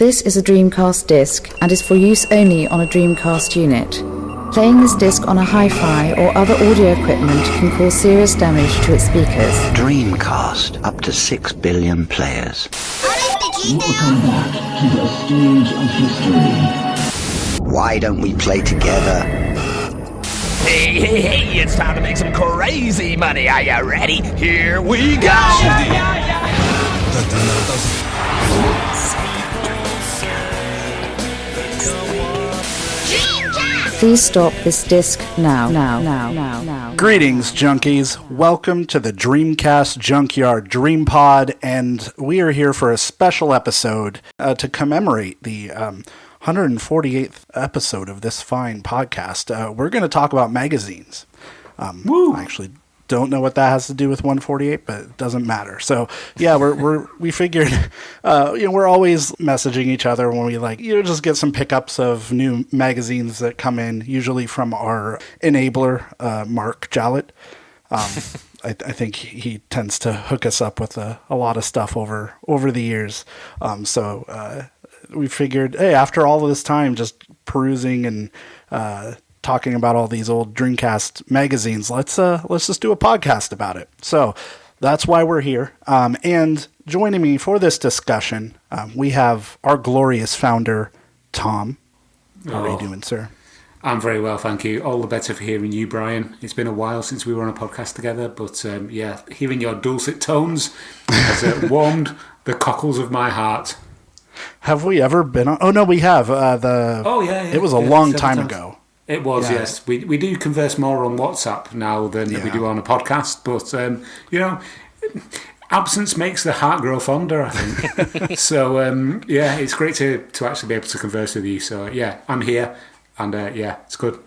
This is a Dreamcast disc and is for use only on a Dreamcast unit. Playing this disc on a hi-fi or other audio equipment can cause serious damage to its speakers. Dreamcast, up to 6 billion players. Welcome back to the stage of history. Why don't we play together? Hey, it's time to make some crazy money. Are you ready? Here we go! Please stop this disc now. Greetings, junkies. Welcome to the Dreamcast Junkyard DreamPod, and we are here for a special episode to commemorate the 148th episode of this fine podcast. We're going to talk about magazines. I actually don't know what that has to do with 148, but it doesn't matter. So yeah, we figured, we're always messaging each other when we just get some pickups of new magazines that come in, usually from our enabler, Mark Jallett. I think he tends to hook us up with a lot of stuff over the years. So we figured, hey, after all of this time just perusing and talking about all these old Dreamcast magazines, let's just do a podcast about it. So that's why we're here. And joining me for this discussion, we have our glorious founder, Tom. How are you doing, sir? I'm very well, thank you. All the better for hearing you, Brian. It's been a while since we were on a podcast together, but hearing your dulcet tones has warmed the cockles of my heart. Have we ever been on? Oh, no, we have. It was a long time ago. It was, yes. We do converse more on WhatsApp now than we do on a podcast, but, absence makes the heart grow fonder, I think. So, it's great to actually be able to converse with you. So, I'm here, and, it's good.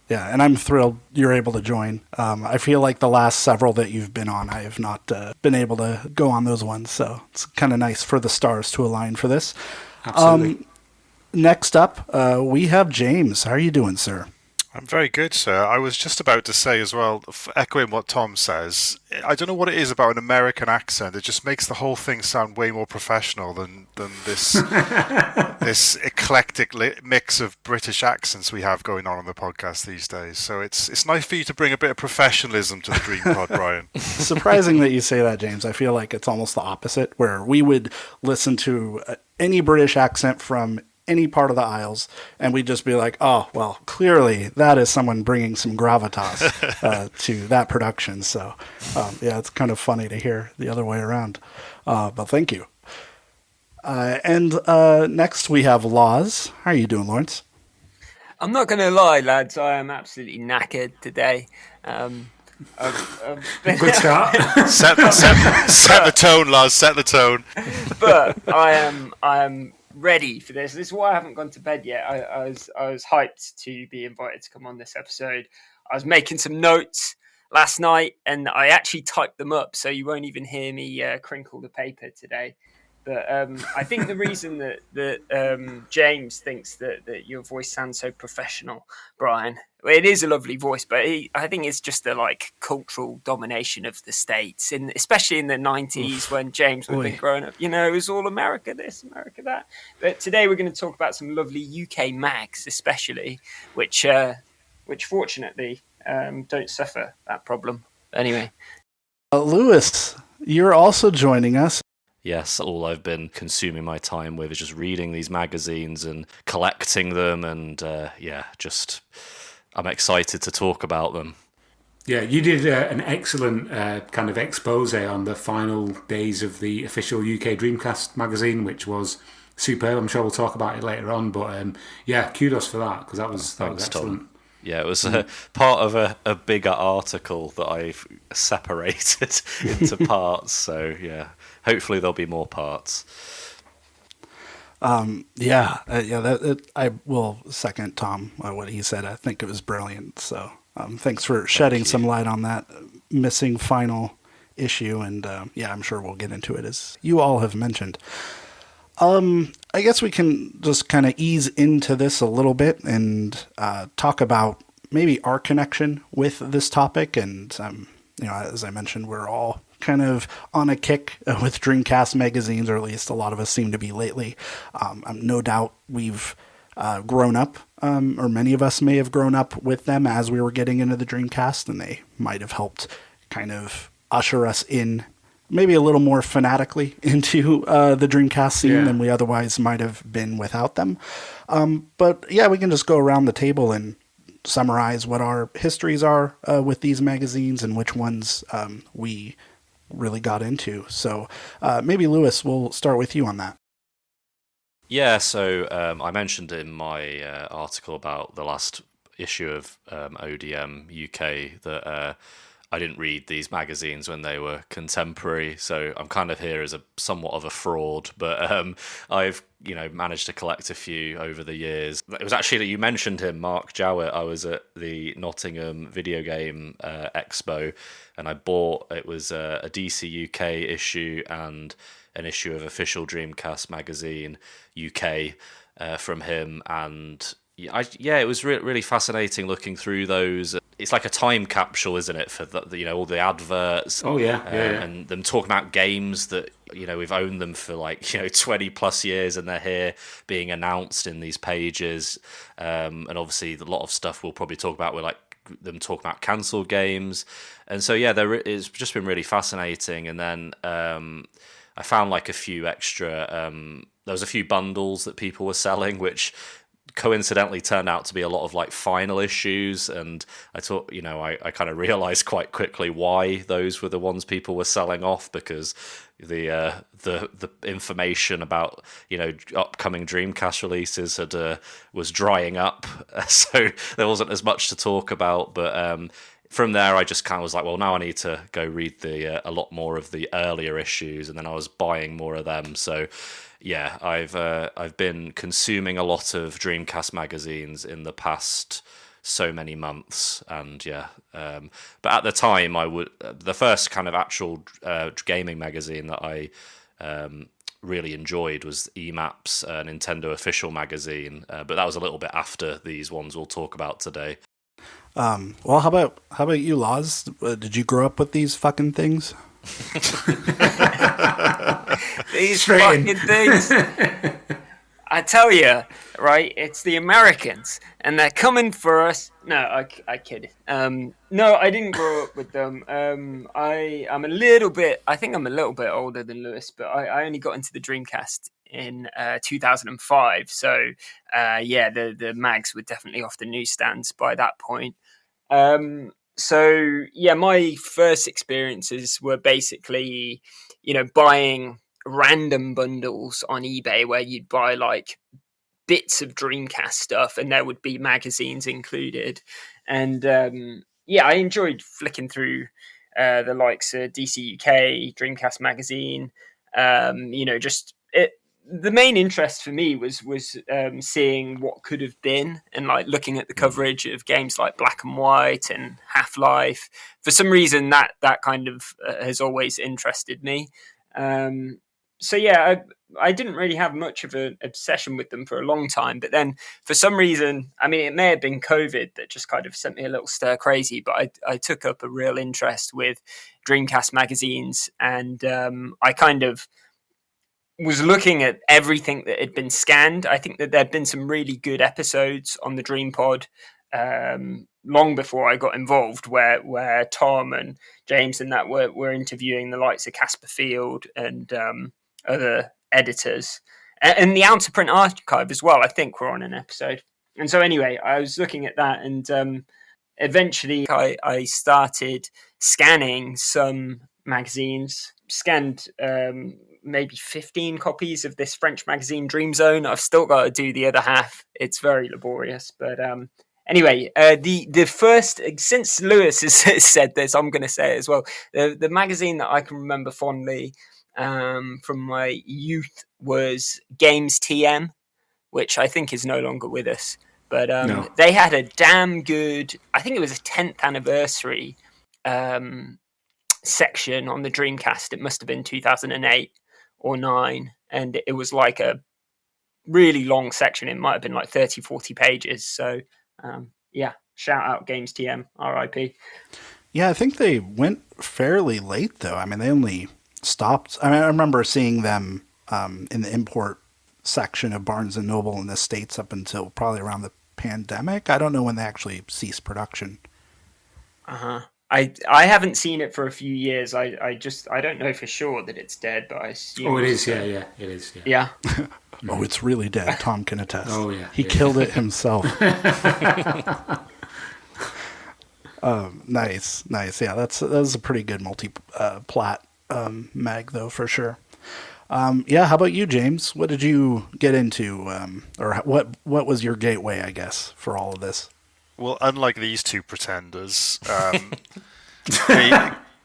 Yeah, and I'm thrilled you're able to join. I feel like the last several that you've been on, I have not been able to go on those ones, so it's kind of nice for the stars to align for this. Absolutely. Next up, we have James. How are you doing, sir? I'm very good, sir. I was just about to say as well, echoing what Tom says, I don't know what it is about an American accent. It just makes the whole thing sound way more professional than this this eclectic mix of British accents we have going on the podcast these days. So it's nice for you to bring a bit of professionalism to the DreamPod, Brian. Surprising that you say that, James. I feel like it's almost the opposite, where we would listen to any British accent from any part of the aisles, and we'd just be like, oh, well, clearly that is someone bringing some gravitas to that production. So, it's kind of funny to hear the other way around. But thank you. And next we have Lozz. How are you doing, Lawrence? I'm not going to lie, lads. I am absolutely knackered today. Good start. set the tone, Lozz. Set the tone. But I am ready for this. This is why I haven't gone to bed yet. I was hyped to be invited to come on this episode. I was making some notes last night, and I actually typed them up, so you won't even hear me crinkle the paper today. But I think the reason that James thinks that your voice sounds so professional, Brian, it is a lovely voice, but I think it's just the cultural domination of the States, especially in the 90s when James would have been growing up. It was all America this, America that. But today we're going to talk about some lovely UK mags, especially, which fortunately don't suffer that problem. Anyway. Lewis, you're also joining us. Yes, all I've been consuming my time with is just reading these magazines and collecting them, and I'm excited to talk about them. Yeah, you did an excellent kind of expose on the final days of the official UK Dreamcast magazine, which was superb. I'm sure we'll talk about it later on, but kudos for that, because that was excellent. Tom. Yeah, it was part of a bigger article that I've separated into parts. So, hopefully there'll be more parts. I will second Tom what he said. I think it was brilliant. So thanks for shedding some light on that missing final issue. And I'm sure we'll get into it, as you all have mentioned. I guess we can just kind of ease into this a little bit and talk about maybe our connection with this topic. And, as I mentioned, we're all kind of on a kick with Dreamcast magazines, or at least a lot of us seem to be lately. No doubt we've grown up, or many of us may have grown up with them as we were getting into the Dreamcast, and they might have helped kind of usher us in maybe a little more fanatically into the Dreamcast scene than we otherwise might have been without them. But yeah, we can just go around the table and summarize what our histories are with these magazines and which ones we really got into. So maybe Lewis, we'll start with you on that. Yeah, so I mentioned in my article about the last issue of ODM UK that I didn't read these magazines when they were contemporary, so I'm kind of here as a somewhat of a fraud, but I've managed to collect a few over the years. It was actually that you mentioned him, Mark Jowett. I was at the Nottingham Video Game Expo, and I bought, it was a DC UK issue and an issue of Official Dreamcast Magazine UK from him, and it was really fascinating looking through those. It's like a time capsule, isn't it, for all the adverts? Oh yeah, and them talking about games that we've owned them for 20 plus years, and they're here being announced in these pages. And obviously, a lot of stuff we'll probably talk about. We're like them talking about cancelled games, and so it's just been really fascinating. And then I found a few extra. There was a few bundles that people were selling, which coincidentally turned out to be a lot of final issues, and I thought I kind of realized quite quickly why those were the ones people were selling off, because the information about upcoming Dreamcast releases was drying up, so there wasn't as much to talk about. But from there, I just kind of was like, well, now I need to go read a lot more of the earlier issues, and then I was buying more of them. So yeah, I've been consuming a lot of Dreamcast magazines in the past so many months, and but at the time the first kind of actual gaming magazine that I really enjoyed was EMAP's Nintendo Official magazine, but that was a little bit after these ones we'll talk about today. Well, how about you, Lozz? Did you grow up with these fucking things? These fucking things. I tell you, right? It's the Americans, and they're coming for us. No, I kid. No, I didn't grow up with them. I'm a little bit. I think I'm a little bit older than Lewis, but I only got into the Dreamcast in 2005. So the mags were definitely off the newsstands by that point. So yeah, my first experiences were basically, buying random bundles on eBay where you'd buy bits of Dreamcast stuff, and there would be magazines included. And I enjoyed flicking through the likes of DC UK, Dreamcast Magazine. The main interest for me was seeing what could have been, and looking at the coverage of games like Black and White and Half-Life. For some reason, that kind of has always interested me. I didn't really have much of an obsession with them for a long time, but then for some reason, I mean, it may have been COVID that just kind of sent me a little stir crazy, but I took up a real interest with Dreamcast magazines, and I kind of was looking at everything that had been scanned. I think that there'd been some really good episodes on the DreamPod long before I got involved, where Tom and James and that were interviewing the likes of Casper Field and other editors, and the Outer Print Archive as well. I think we're on an episode. And so anyway, I was looking at that, and eventually I started scanning some magazines. Scanned maybe 15 copies of this French magazine Dream Zone. I've still got to do the other half. It's very laborious, but anyway, the first, since Lewis has said this, I'm going to say it as well. The magazine that I can remember fondly from my youth was Games TM, which I think is no longer with us. But no. They had a damn good, I think it was a 10th anniversary section on the Dreamcast. It must have been 2008 or 9, and it was like a really long section. It might have been 30-40 pages. So shout out Games TM, RIP. Yeah, I think they went fairly late, though. I mean, they only stopped. I mean, I remember seeing them in the import section of Barnes & Noble in the States up until probably around the pandemic. I don't know when they actually ceased production. Uh-huh. I haven't seen it for a few years. I don't know for sure that it's dead, but I assume. Oh, it is. Yeah, it is. Yeah. Oh, it's really dead. Tom can attest. Oh, yeah. He killed it himself. Nice. Yeah, that was a pretty good multi-plat mag, though, for sure. Yeah, how about you, James? What did you get into, or what was your gateway, I guess, for all of this? Well, unlike these two pretenders,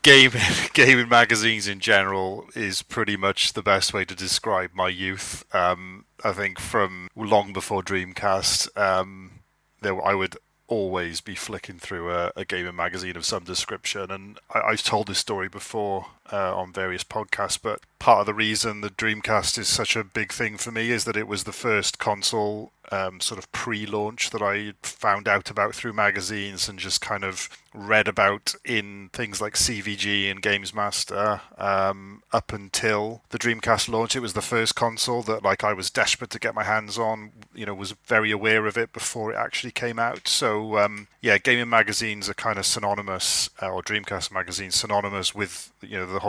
gaming magazines in general is pretty much the best way to describe my youth. I think from long before Dreamcast, I would always be flicking through a gaming magazine of some description, and I've told this story before on various podcasts, but part of the reason the Dreamcast is such a big thing for me is that it was the first console sort of pre-launch that I found out about through magazines and just kind of read about in things like CVG and Games Master up until the Dreamcast launch. It was the first console that I was desperate to get my hands on, was very aware of it before it actually came out. So gaming magazines are kind of synonymous, or Dreamcast magazines synonymous with the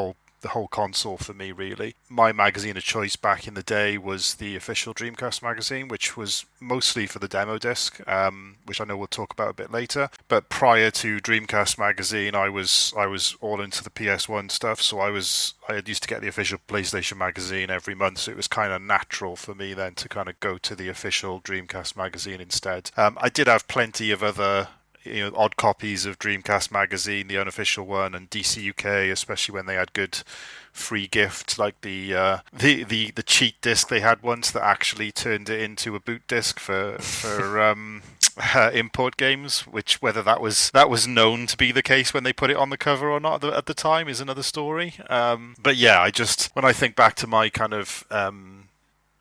whole console for me, really. My magazine of choice back in the day was the official Dreamcast magazine, which was mostly for the demo disc, which I know we'll talk about a bit later. But prior to Dreamcast magazine, I was all into the PS1 stuff, so I used to get the official PlayStation magazine every month, so it was kind of natural for me then to kind of go to the official Dreamcast magazine instead. I did have plenty of other odd copies of Dreamcast magazine, the unofficial one, and DC UK, especially when they had good free gifts, like the cheat disc they had once that actually turned it into a boot disc for import games. Which whether that was known to be the case when they put it on the cover or not at the time is another story. But yeah, when I think back to my kind of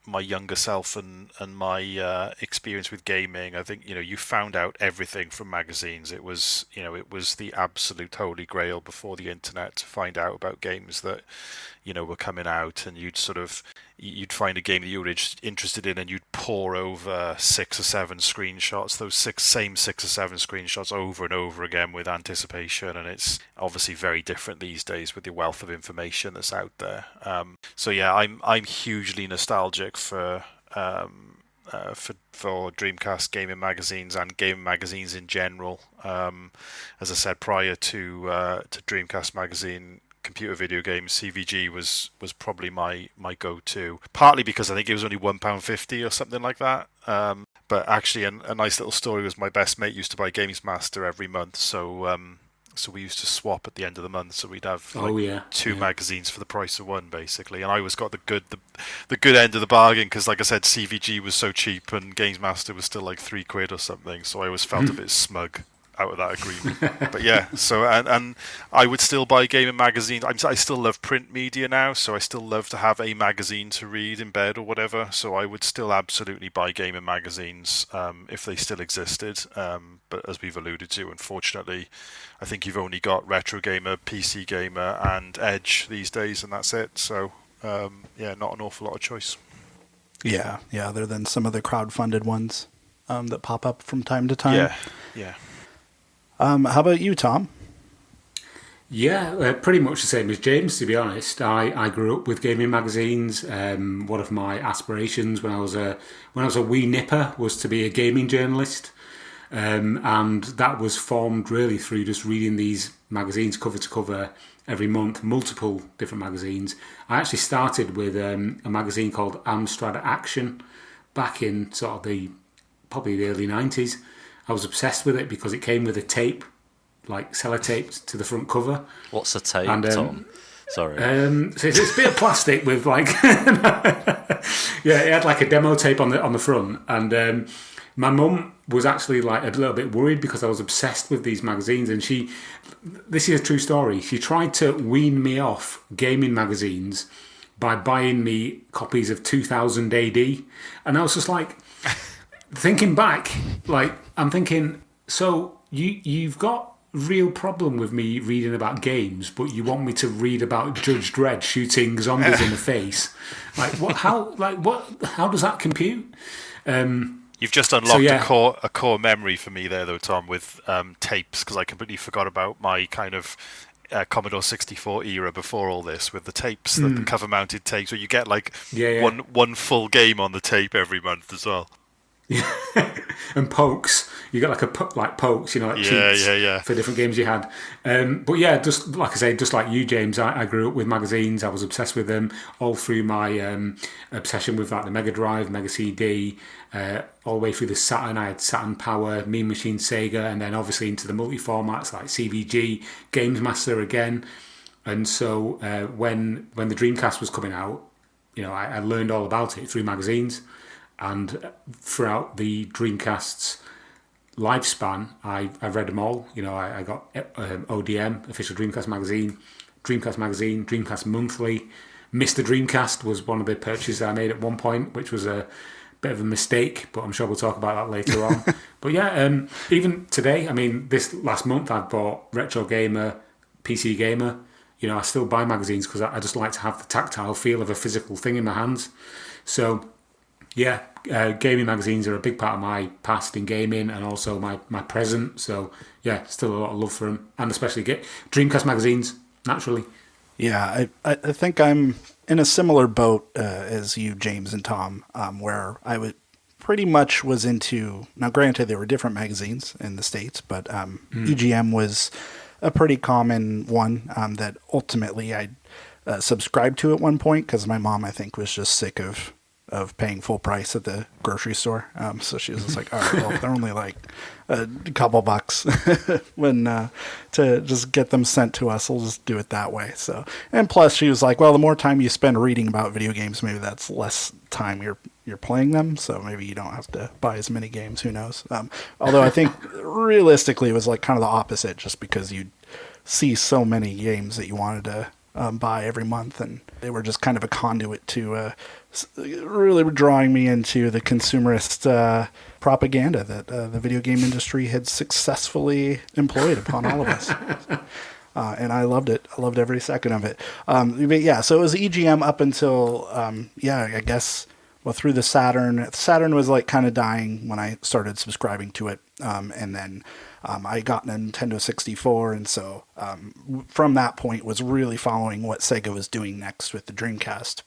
my younger self and my experience with gaming, I think you found out everything from magazines. It was the absolute holy grail before the internet to find out about games that were coming out, and you'd find a game that you were interested in and you'd pore over 6 or 7 screenshots, those same 6 or 7 screenshots over and over again with anticipation. And it's obviously very different these days with the wealth of information that's out there. So yeah, I'm hugely nostalgic for Dreamcast gaming magazines and gaming magazines in general. As I said, prior to Dreamcast magazine, computer video games, CVG was probably my go-to, partly because I think it was only £1.50 or something like that. But actually, a nice little story was my best mate used to buy Games Master every month, so we used to swap at the end of the month, so we'd have two magazines for the price of one, basically. And I always got the good end of the bargain because, like I said, CVG was so cheap and Games Master was still like £3 or something, so I always felt a bit smug out of that agreement. But yeah, so and I would still buy gaming magazines. I still love print media now, so I still love to have a magazine to read in bed or whatever, so I would still absolutely buy gaming magazines if they still existed. But as we've alluded to, unfortunately, I think you've only got Retro Gamer, PC Gamer and Edge these days, and that's it. So not an awful lot of choice. Yeah, other than some of the crowdfunded ones that pop up from time to time. Yeah. How about you, Tom? Yeah, pretty much the same as James, to be honest. I grew up with gaming magazines. One of my aspirations when I was a wee nipper was to be a gaming journalist. And that was formed really through just reading these magazines cover to cover every month, multiple different magazines. I actually started with a magazine called Amstrad Action back in sort of probably the early 90s. I was obsessed with it because it came with a tape, like sellotaped to the front cover. What's a tape, Tom? Sorry. So it's a bit of plastic with like... it had like a demo tape on the front. And my mum was actually like a little bit worried because I was obsessed with these magazines. And this is a true story, she tried to wean me off gaming magazines by buying me copies of 2000 AD. And I was just like... Thinking back, like I'm thinking, so you've got real problem with me reading about games, but you want me to read about Judge Dredd shooting zombies in the face. Like what? How? Like what? How does that compute? You've just unlocked a core memory for me there, though, Tom, with tapes, because I completely forgot about my kind of Commodore 64 era before all this, with the tapes, the cover-mounted tapes, where you get like one full game on the tape every month as well. And pokes. You got like pokes, like cheats for different games you had. But yeah, just like I say, just like you, James, I grew up with magazines. I was obsessed with them all through my obsession with like the Mega Drive, Mega CD, all the way through the Saturn. I had Saturn Power, Mean Machine, Sega, and then obviously into the multi-formats like CVG, Games Master again. And so when the Dreamcast was coming out, I learned all about it through magazines. And throughout the Dreamcast's lifespan, I read them all. I got ODM, Official Dreamcast Magazine, Dreamcast Monthly. Mr. Dreamcast was one of the purchases I made at one point, which was a bit of a mistake, but I'm sure we'll talk about that later on. But yeah, even today, this last month I've bought Retro Gamer, PC Gamer. I still buy magazines because I just like to have the tactile feel of a physical thing in my hands. So yeah, gaming magazines are a big part of my past in gaming and also my present. So yeah, still a lot of love for them, and especially get Dreamcast magazines naturally. Yeah, I think I'm in a similar boat as you, James and Tom, where I pretty much was into. Now, granted, there were different magazines in the States, but EGM was a pretty common one that ultimately I subscribed to at one point because my mom, I think, was just sick of paying full price at the grocery store. So she was just like, all right, well, they're only like a couple bucks when to just get them sent to us. We'll just do it that way. So, and plus she was like, well, the more time you spend reading about video games, maybe that's less time you're playing them. So maybe you don't have to buy as many games. Who knows? Although I think realistically it was like kind of the opposite, just because you'd see so many games that you wanted to buy every month, and they were just kind of a conduit to really drawing me into the consumerist propaganda that the video game industry had successfully employed upon all of us. And I loved it. I loved every second of it. But yeah, so it was EGM up until, I guess, well, through the Saturn. Saturn was like kind of dying when I started subscribing to it. And then I got a Nintendo 64, and so from that point was really following what Sega was doing next with the Dreamcast.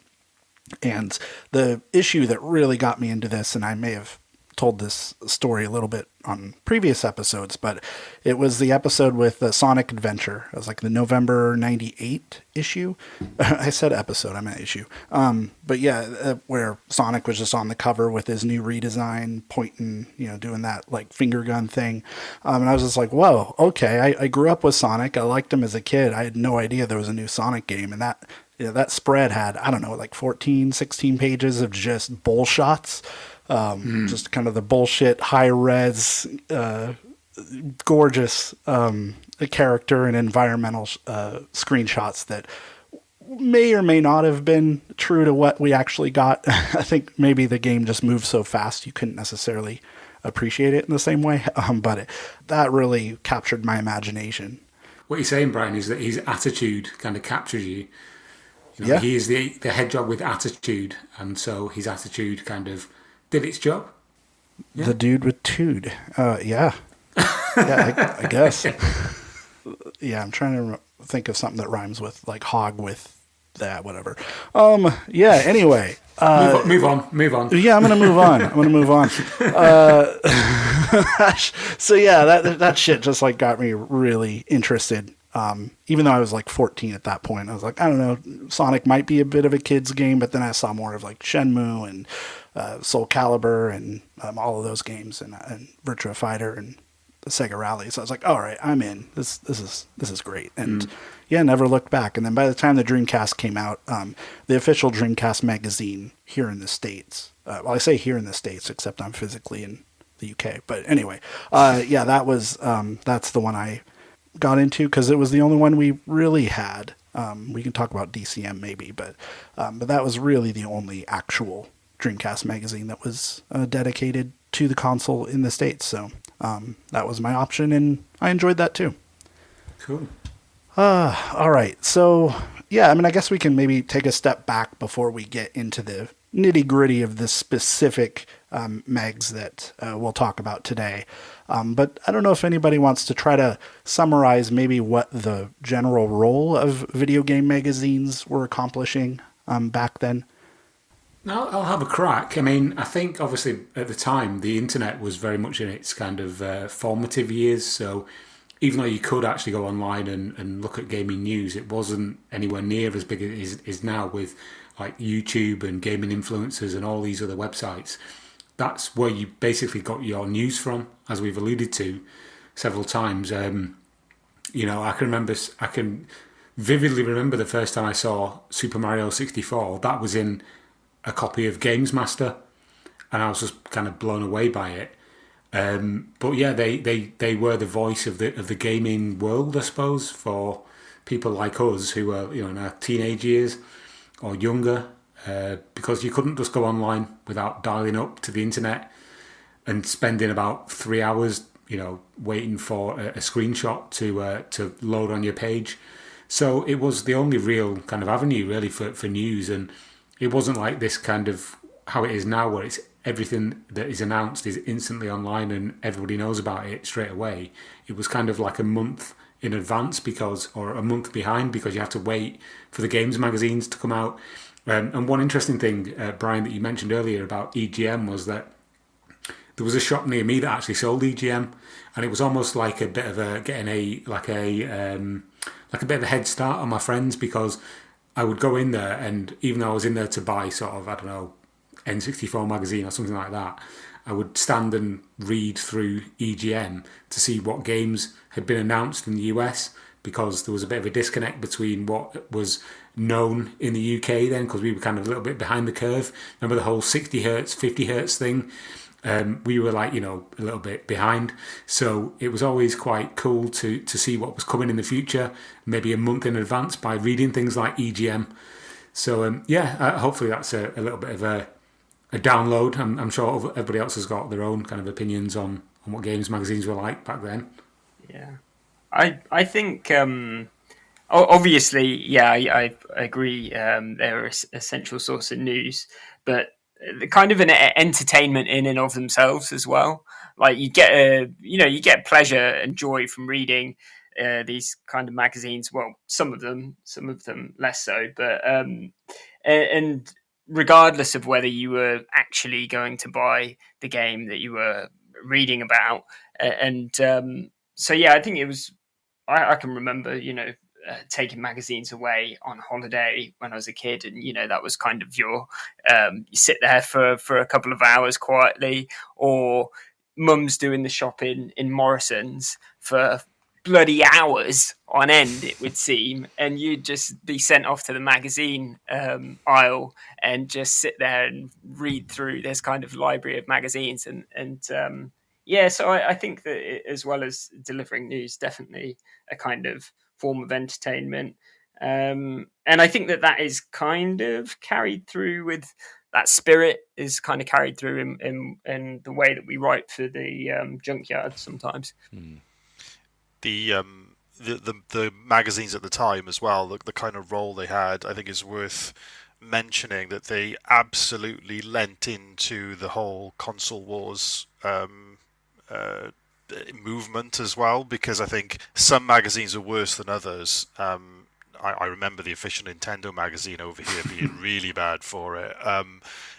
And the issue that really got me into this, and I may have told this story a little bit on previous episodes, but it was the episode with Sonic Adventure. It was like the November 98 issue. I said episode, I meant issue. But yeah, where Sonic was just on the cover with his new redesign, pointing, doing that like finger gun thing. And I was just like, whoa, okay. I grew up with Sonic. I liked him as a kid. I had no idea there was a new Sonic game. And that spread had, I don't know, like 14, 16 pages of just bull shots. Just kind of the bullshit, high res, gorgeous character and environmental screenshots that may or may not have been true to what we actually got. I think maybe the game just moved so fast you couldn't necessarily appreciate it in the same way, but that really captured my imagination. What you're saying, Brian, is that his attitude kind of captures you. Yeah. He is the hedgehog with attitude, and so his attitude kind of did its job. Yeah. The dude with tude. Yeah, I guess. Yeah, I'm trying to think of something that rhymes with like hog with that, whatever. Yeah, anyway. Move on. Yeah, I'm going to move on. So yeah, that shit just like got me really interested. Even though I was like 14 at that point, I was like, I don't know, Sonic might be a bit of a kid's game, but then I saw more of like Shenmue and Soul Calibur and all of those games and Virtua Fighter and the Sega Rally. So I was like, all right, I'm in. This is great. And yeah, never looked back. And then by the time the Dreamcast came out, the official Dreamcast magazine here in the States, well, I say here in the States, except I'm physically in the UK. But anyway, yeah, that's the one I got into because it was the only one we really had. We can talk about DCM maybe, but that was really the only actual Dreamcast magazine that was dedicated to the console in the States. So that was my option, and I enjoyed that too. Cool. All right. So, yeah, I mean, I guess we can maybe take a step back before we get into the nitty-gritty of the specific mags that we'll talk about today. But I don't know if anybody wants to try to summarize maybe what the general role of video game magazines were accomplishing back then. I'll have a crack. I mean, I think obviously at the time the internet was very much in its kind of formative years. So even though you could actually go online and look at gaming news, it wasn't anywhere near as big as it is now with like YouTube and gaming influencers and all these other websites. That's where you basically got your news from, as we've alluded to several times. You know, I can vividly remember the first time I saw Super Mario 64. That was in a copy of Games Master, and I was just kind of blown away by it. But yeah, they were the voice of the gaming world, I suppose, for people like us who were, you know, in our teenage years or younger, because you couldn't just go online without dialing up to the internet and spending about 3 hours, you know, waiting for a screenshot to load on your page. So it was the only real kind of avenue really for news, and it wasn't like this kind of how it is now, where it's everything that is announced is instantly online and everybody knows about it straight away. It was kind of like a month in advance or a month behind, because you have to wait for the games magazines to come out. And one interesting thing, Brian, that you mentioned earlier about EGM was that there was a shop near me that actually sold EGM, and it was almost like a bit of a bit of a head start on my friends, because I would go in there, and even though I was in there to buy sort of, I don't know, N64 magazine or something like that, I would stand and read through EGM to see what games had been announced in the US, because there was a bit of a disconnect between what was known in the UK then, because we were kind of a little bit behind the curve. Remember the whole 60 hertz, 50 hertz thing? We were like, you know, a little bit behind. So it was always quite cool to see what was coming in the future, maybe a month in advance, by reading things like EGM. So hopefully that's a little bit of a download. I'm sure everybody else has got their own kind of opinions on what games magazines were like back then. Yeah, I think obviously, yeah, I agree. They're an essential source of news, but kind of an entertainment in and of themselves as well. Like you get pleasure and joy from reading these kind of magazines. Well, some of them less so, but and regardless of whether you were actually going to buy the game that you were reading about, so yeah, I think it was. I can remember, taking magazines away on holiday when I was a kid, and that was kind of your you sit there for a couple of hours quietly, or mum's doing the shopping in Morrison's for bloody hours on end, it would seem, and you'd just be sent off to the magazine aisle and just sit there and read through this kind of library of magazines, and yeah, so I think that as well as delivering news, definitely a kind of form of entertainment. And I think that is kind of carried through with that spirit is kind of carried through in the way that we write for the Junkyard sometimes. The magazines at the time as well, the kind of role they had, I think is worth mentioning, that they absolutely lent into the whole console wars movement as well, because I think some magazines are worse than others. I remember the official Nintendo magazine over here being really bad for it.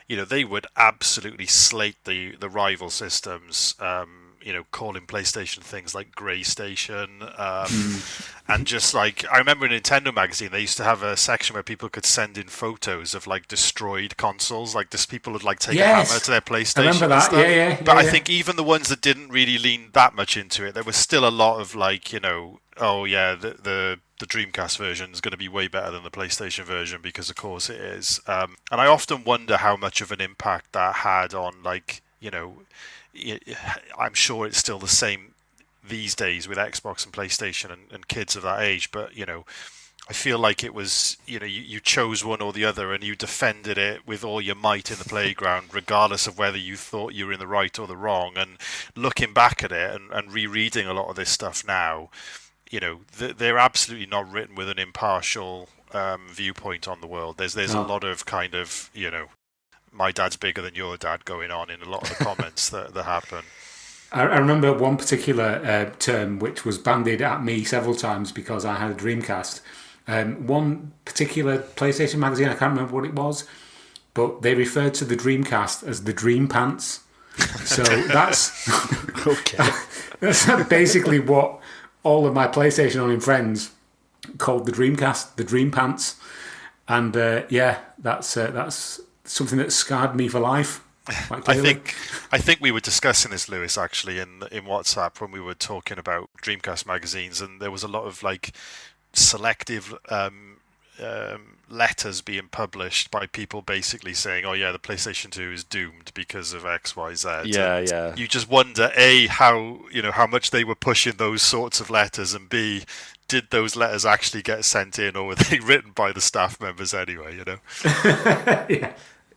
They would absolutely slate the rival systems, calling PlayStation things like Grey Station, and just like, I remember in Nintendo magazine they used to have a section where people could send in photos of like destroyed consoles, like this people would like take a hammer to their PlayStation. I remember that, yeah. But I think even the ones that didn't really lean that much into it, there was still a lot of like, the Dreamcast version is going to be way better than the PlayStation version, because of course it is. And I often wonder how much of an impact that had on, like, I'm sure it's still the same these days with Xbox and PlayStation and kids of that age, but I feel like it was, you chose one or the other and you defended it with all your might in the playground, regardless of whether you thought you were in the right or the wrong. And looking back at it and rereading a lot of this stuff now, they're absolutely not written with an impartial viewpoint on the world. There's a lot of kind of, my dad's bigger than your dad going on in a lot of the comments that happen. I remember one particular term which was bandied at me several times because I had a Dreamcast. One particular PlayStation magazine, I can't remember what it was, but they referred to the Dreamcast as the Dream Pants. So that's Okay. that's basically what all of my PlayStation owning friends called the Dreamcast, the Dream Pants, and that's something that scarred me for life. I think we were discussing this, Lewis, actually in WhatsApp when we were talking about Dreamcast magazines, and there was a lot of selective letters being published by people basically saying, "Oh yeah, the PlayStation 2 is doomed because of X, Y, Z." Yeah. You just wonder, A, how much they were pushing those sorts of letters, and B, did those letters actually get sent in, or were they written by the staff members anyway?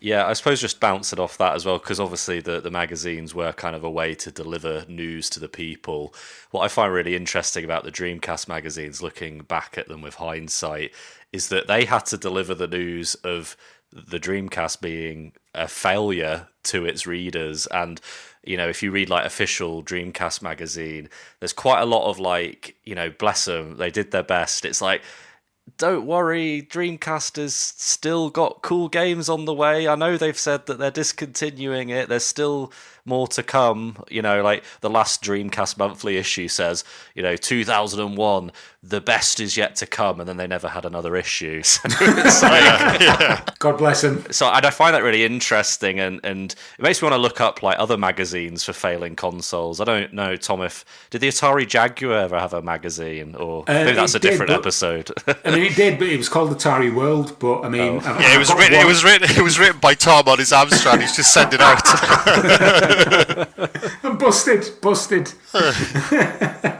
Yeah, I suppose just bouncing off that as well, because obviously the magazines were kind of a way to deliver news to the people. What I find really interesting about the Dreamcast magazines, looking back at them with hindsight, is that they had to deliver the news of the Dreamcast being a failure to its readers. And, if you read official Dreamcast magazine, there's quite a lot of bless them, they did their best. It's don't worry, Dreamcast has still got cool games on the way. I know they've said that they're discontinuing it. There's still more to come. The last Dreamcast Monthly issue says, 2001, the best is yet to come, and then they never had another issue. So it's God bless them. So and I find that really interesting, and it makes me want to look up other magazines for failing consoles. I don't know, Tom, did the Atari Jaguar ever have a magazine, or maybe that's a different episode. I mean, it did, but it was called Atari World. But I mean, it was written by Tom on his Amstrad. He's just sending out. I'm busted.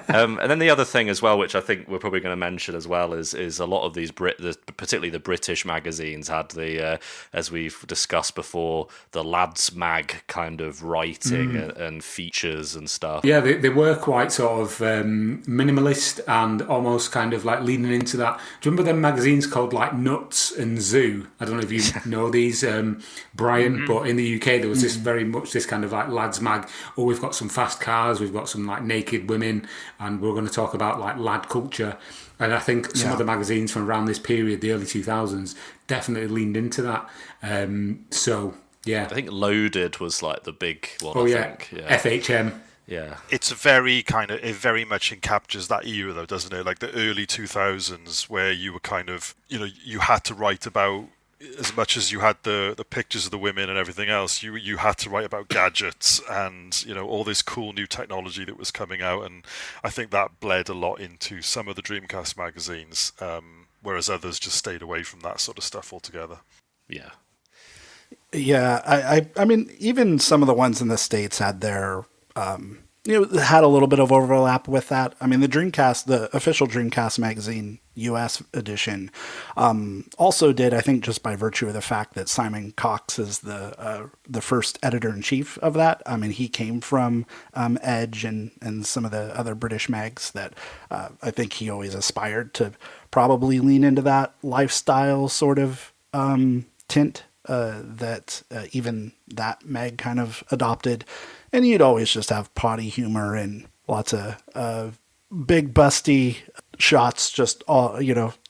And then the other thing as well, which I think we're probably going to mention as well, is a lot of these particularly the British magazines had the, as we've discussed before, the lads mag kind of writing and features and stuff. Yeah, they were quite sort of minimalist and almost kind of leaning into that. Do you remember them magazines called Nuts and Zoo? I don't know if you know these, Brian, but in the UK there was very much this kind of lads mag. Oh, we've got some fast cars, we've got some naked women, and we're going to talk about lad culture. And I think some of the magazines from around this period, the early 2000s, definitely leaned into that. So yeah, I think Loaded was the big one. Think. FHM. Yeah, it's it very much encaptures that era, though, doesn't it? The early 2000s, where you were kind of, you had to write about, as much as you had the pictures of the women and everything else, you had to write about gadgets and all this cool new technology that was coming out, and I think that bled a lot into some of the Dreamcast magazines, whereas others just stayed away from that sort of stuff altogether. Yeah, I mean, even some of the ones in the States had their had a little bit of overlap with that. I mean, the official Dreamcast magazine US edition, also did, I think, just by virtue of the fact that Simon Cox is the first editor-in-chief of that. I mean, he came from Edge and some of the other British mags that I think he always aspired to probably lean into that lifestyle sort of tint that even that mag kind of adopted. And you'd always just have potty humor and lots of big busty shots, just all,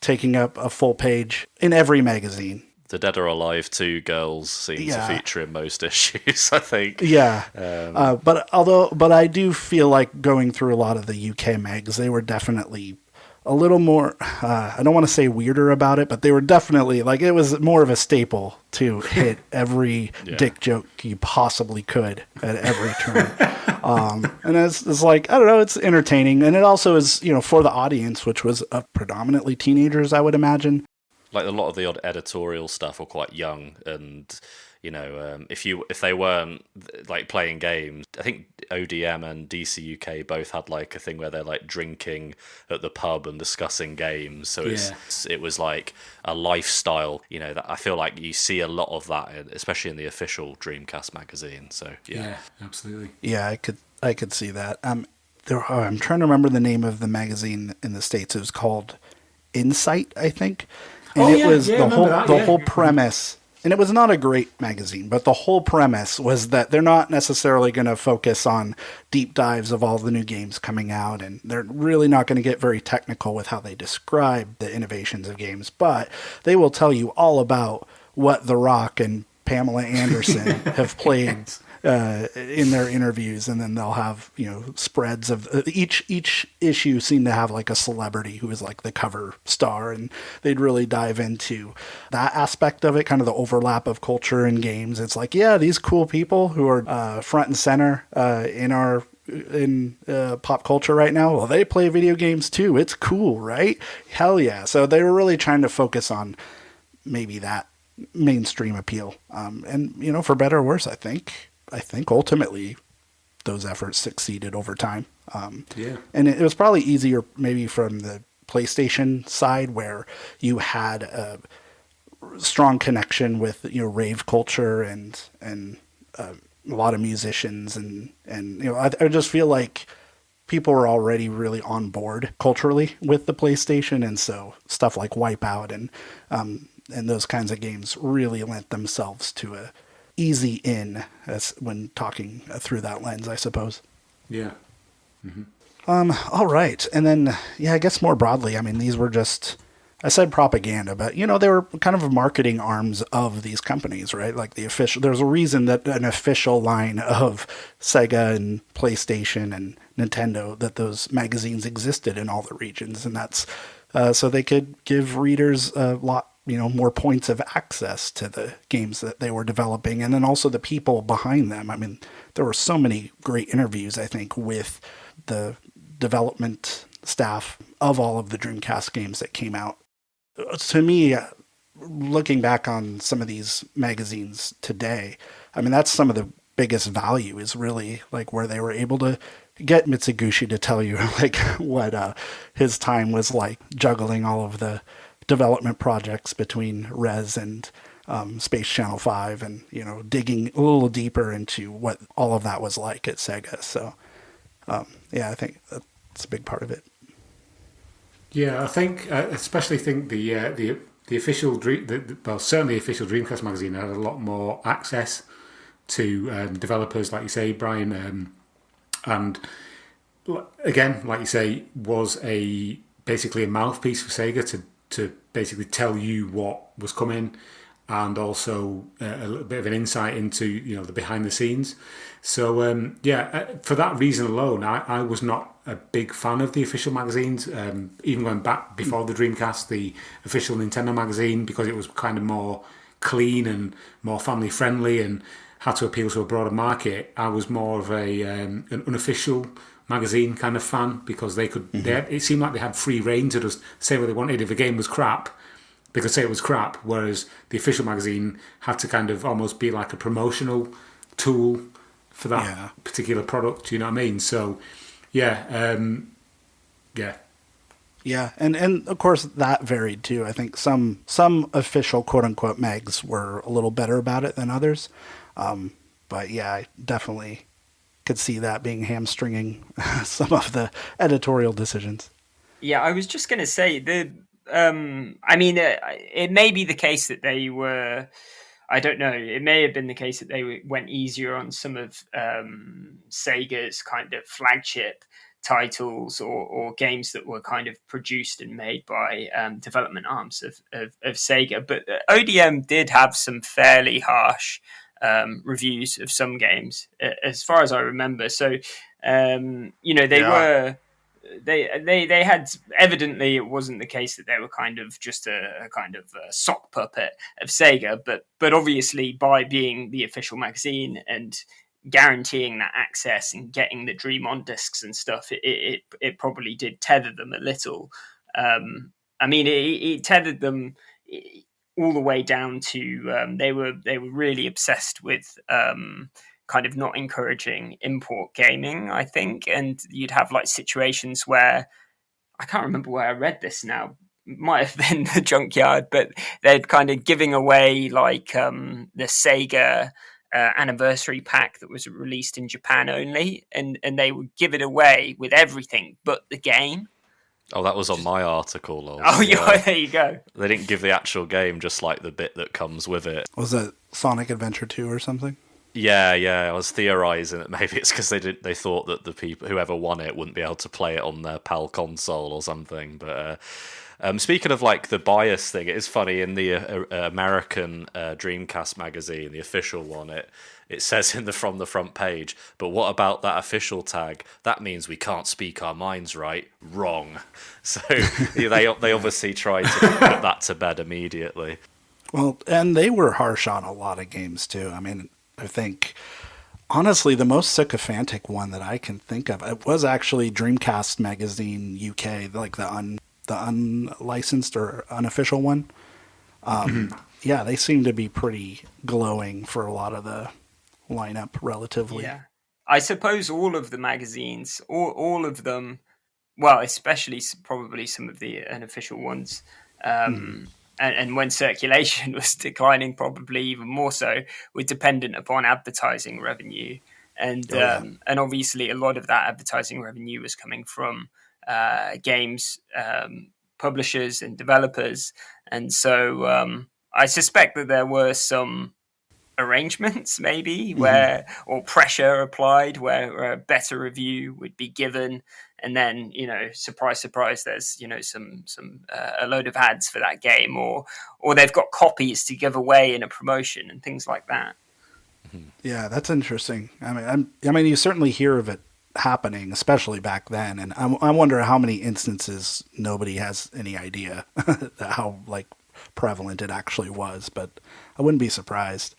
taking up a full page in every magazine. The Dead or Alive 2 girls seem to feature in most issues, I think. Yeah. But I do feel like going through a lot of the UK mags, they were definitely a little more, I don't want to say weirder about it, but they were definitely, it was more of a staple to hit every dick joke you possibly could at every turn. And it's I don't know, it's entertaining. And it also is, for the audience, which was predominantly teenagers, I would imagine. A lot of the odd editorial stuff were quite young, and if they weren't playing games, I think ODM and DC UK both had a thing where they're drinking at the pub and discussing games. So it was a lifestyle. That I feel like you see a lot of that, especially in the official Dreamcast magazine. So yeah, absolutely. Yeah, I could see that. I'm trying to remember the name of the magazine in the States. It was called Insight, I think. And it was the whole premise. And it was not a great magazine, but the whole premise was that they're not necessarily going to focus on deep dives of all the new games coming out, and they're really not going to get very technical with how they describe the innovations of games, but they will tell you all about what The Rock and Pamela Anderson have played in their interviews, and then they'll have spreads of each issue seemed to have like a celebrity who was like the cover star, and they'd really dive into that aspect of it, kind of the overlap of culture and games. It's like, yeah, these cool people who are front and center in pop culture right now, well, they play video games too. It's cool, right? Hell yeah. So they were really trying to focus on maybe that mainstream appeal, and for better or worse, I think ultimately those efforts succeeded over time. And it was probably easier maybe from the PlayStation side, where you had a strong connection with rave culture and a lot of musicians, and I just feel like people were already really on board culturally with the PlayStation, and so stuff like Wipeout and those kinds of games really lent themselves to a easy in as when talking through that lens, I suppose. Yeah. Mm-hmm. All right. And then, I guess more broadly, I mean, these were just, I said propaganda, but they were kind of marketing arms of these companies, right? Like there's a reason that an official line of Sega and PlayStation and Nintendo, that those magazines existed in all the regions. And that's, so they could give readers a lot, more points of access to the games that they were developing, and then also the people behind them. I mean, there were so many great interviews, I think, with the development staff of all of the Dreamcast games that came out. To me, looking back on some of these magazines today, I mean, that's some of the biggest value, is really like where they were able to get Mitsuguchi to tell you like what his time was like, juggling all of the development projects between Rez and Space Channel 5, and digging a little deeper into what all of that was like at Sega. So I think that's a big part of it. Yeah, I think especially think the official certainly official Dreamcast magazine had a lot more access to developers, like you say, Brian, and again, like you say, was basically a mouthpiece for Sega to basically tell you what was coming, and also a little bit of an insight into the behind the scenes. So for that reason alone, I was not a big fan of the official magazines. Even going back before the Dreamcast, the official Nintendo magazine, because it was kind of more clean and more family friendly and had to appeal to a broader market. I was more of an unofficial magazine kind of fan, because they could. It seemed like they had free rein to just say what they wanted. If a game was crap, they could say it was crap. Whereas the official magazine had to kind of almost be like a promotional tool for that particular product. You know what I mean? So, and of course that varied too. I think some official quote unquote mags were a little better about it than others, but I definitely could see that being hamstringing some of the editorial decisions. Yeah, I was just going to say it may be the case that they were. I don't know. It may have been the case that they went easier on some of Sega's kind of flagship titles or games that were kind of produced and made by development arms of Sega. But ODM did have some fairly harsh reviews of some games, as far as I remember. So, they had, evidently it wasn't the case that they were kind of just a kind of a sock puppet of Sega, but obviously by being the official magazine and guaranteeing that access and getting the Dream on discs and stuff, it probably did tether them a little. It tethered them all the way down to they were really obsessed with kind of not encouraging import gaming, I think. And you'd have like situations where, I can't remember where I read this now, it might have been the Junkyard, but they're kind of giving away like the Sega anniversary pack that was released in Japan only, and they would give it away with everything but the game. Oh, that was on my article. Lozz. Oh, yeah, there you go. They didn't give the actual game, just like the bit that comes with it. Was it Sonic Adventure 2 or something? Yeah. I was theorising that maybe it's because they thought that the people, whoever won it, wouldn't be able to play it on their PAL console or something. But speaking of like the bias thing, it is funny in the American Dreamcast magazine, the official one. It says from the front page, but what about that official tag? That means we can't speak our minds, right? Wrong. So they obviously tried to put that to bed immediately. Well, and they were harsh on a lot of games too. I mean, I think, honestly, the most sycophantic one that I can think of, it was actually Dreamcast Magazine UK, like the unlicensed or unofficial one. Yeah, they seem to be pretty glowing for a lot of the lineup relatively. Yeah. I suppose all of the magazines, all of them, well, especially probably some of the unofficial ones, and when circulation was declining, probably even more so, were dependent upon advertising revenue. And and obviously a lot of that advertising revenue was coming from games publishers and developers. And so I suspect that there were some arrangements maybe or pressure applied where a better review would be given, and then surprise there's some a load of ads for that game, or they've got copies to give away in a promotion and things like that. Yeah, that's interesting. I mean you certainly hear of it happening, especially back then, and I wonder how many instances nobody has any idea how like prevalent it actually was, but I wouldn't be surprised.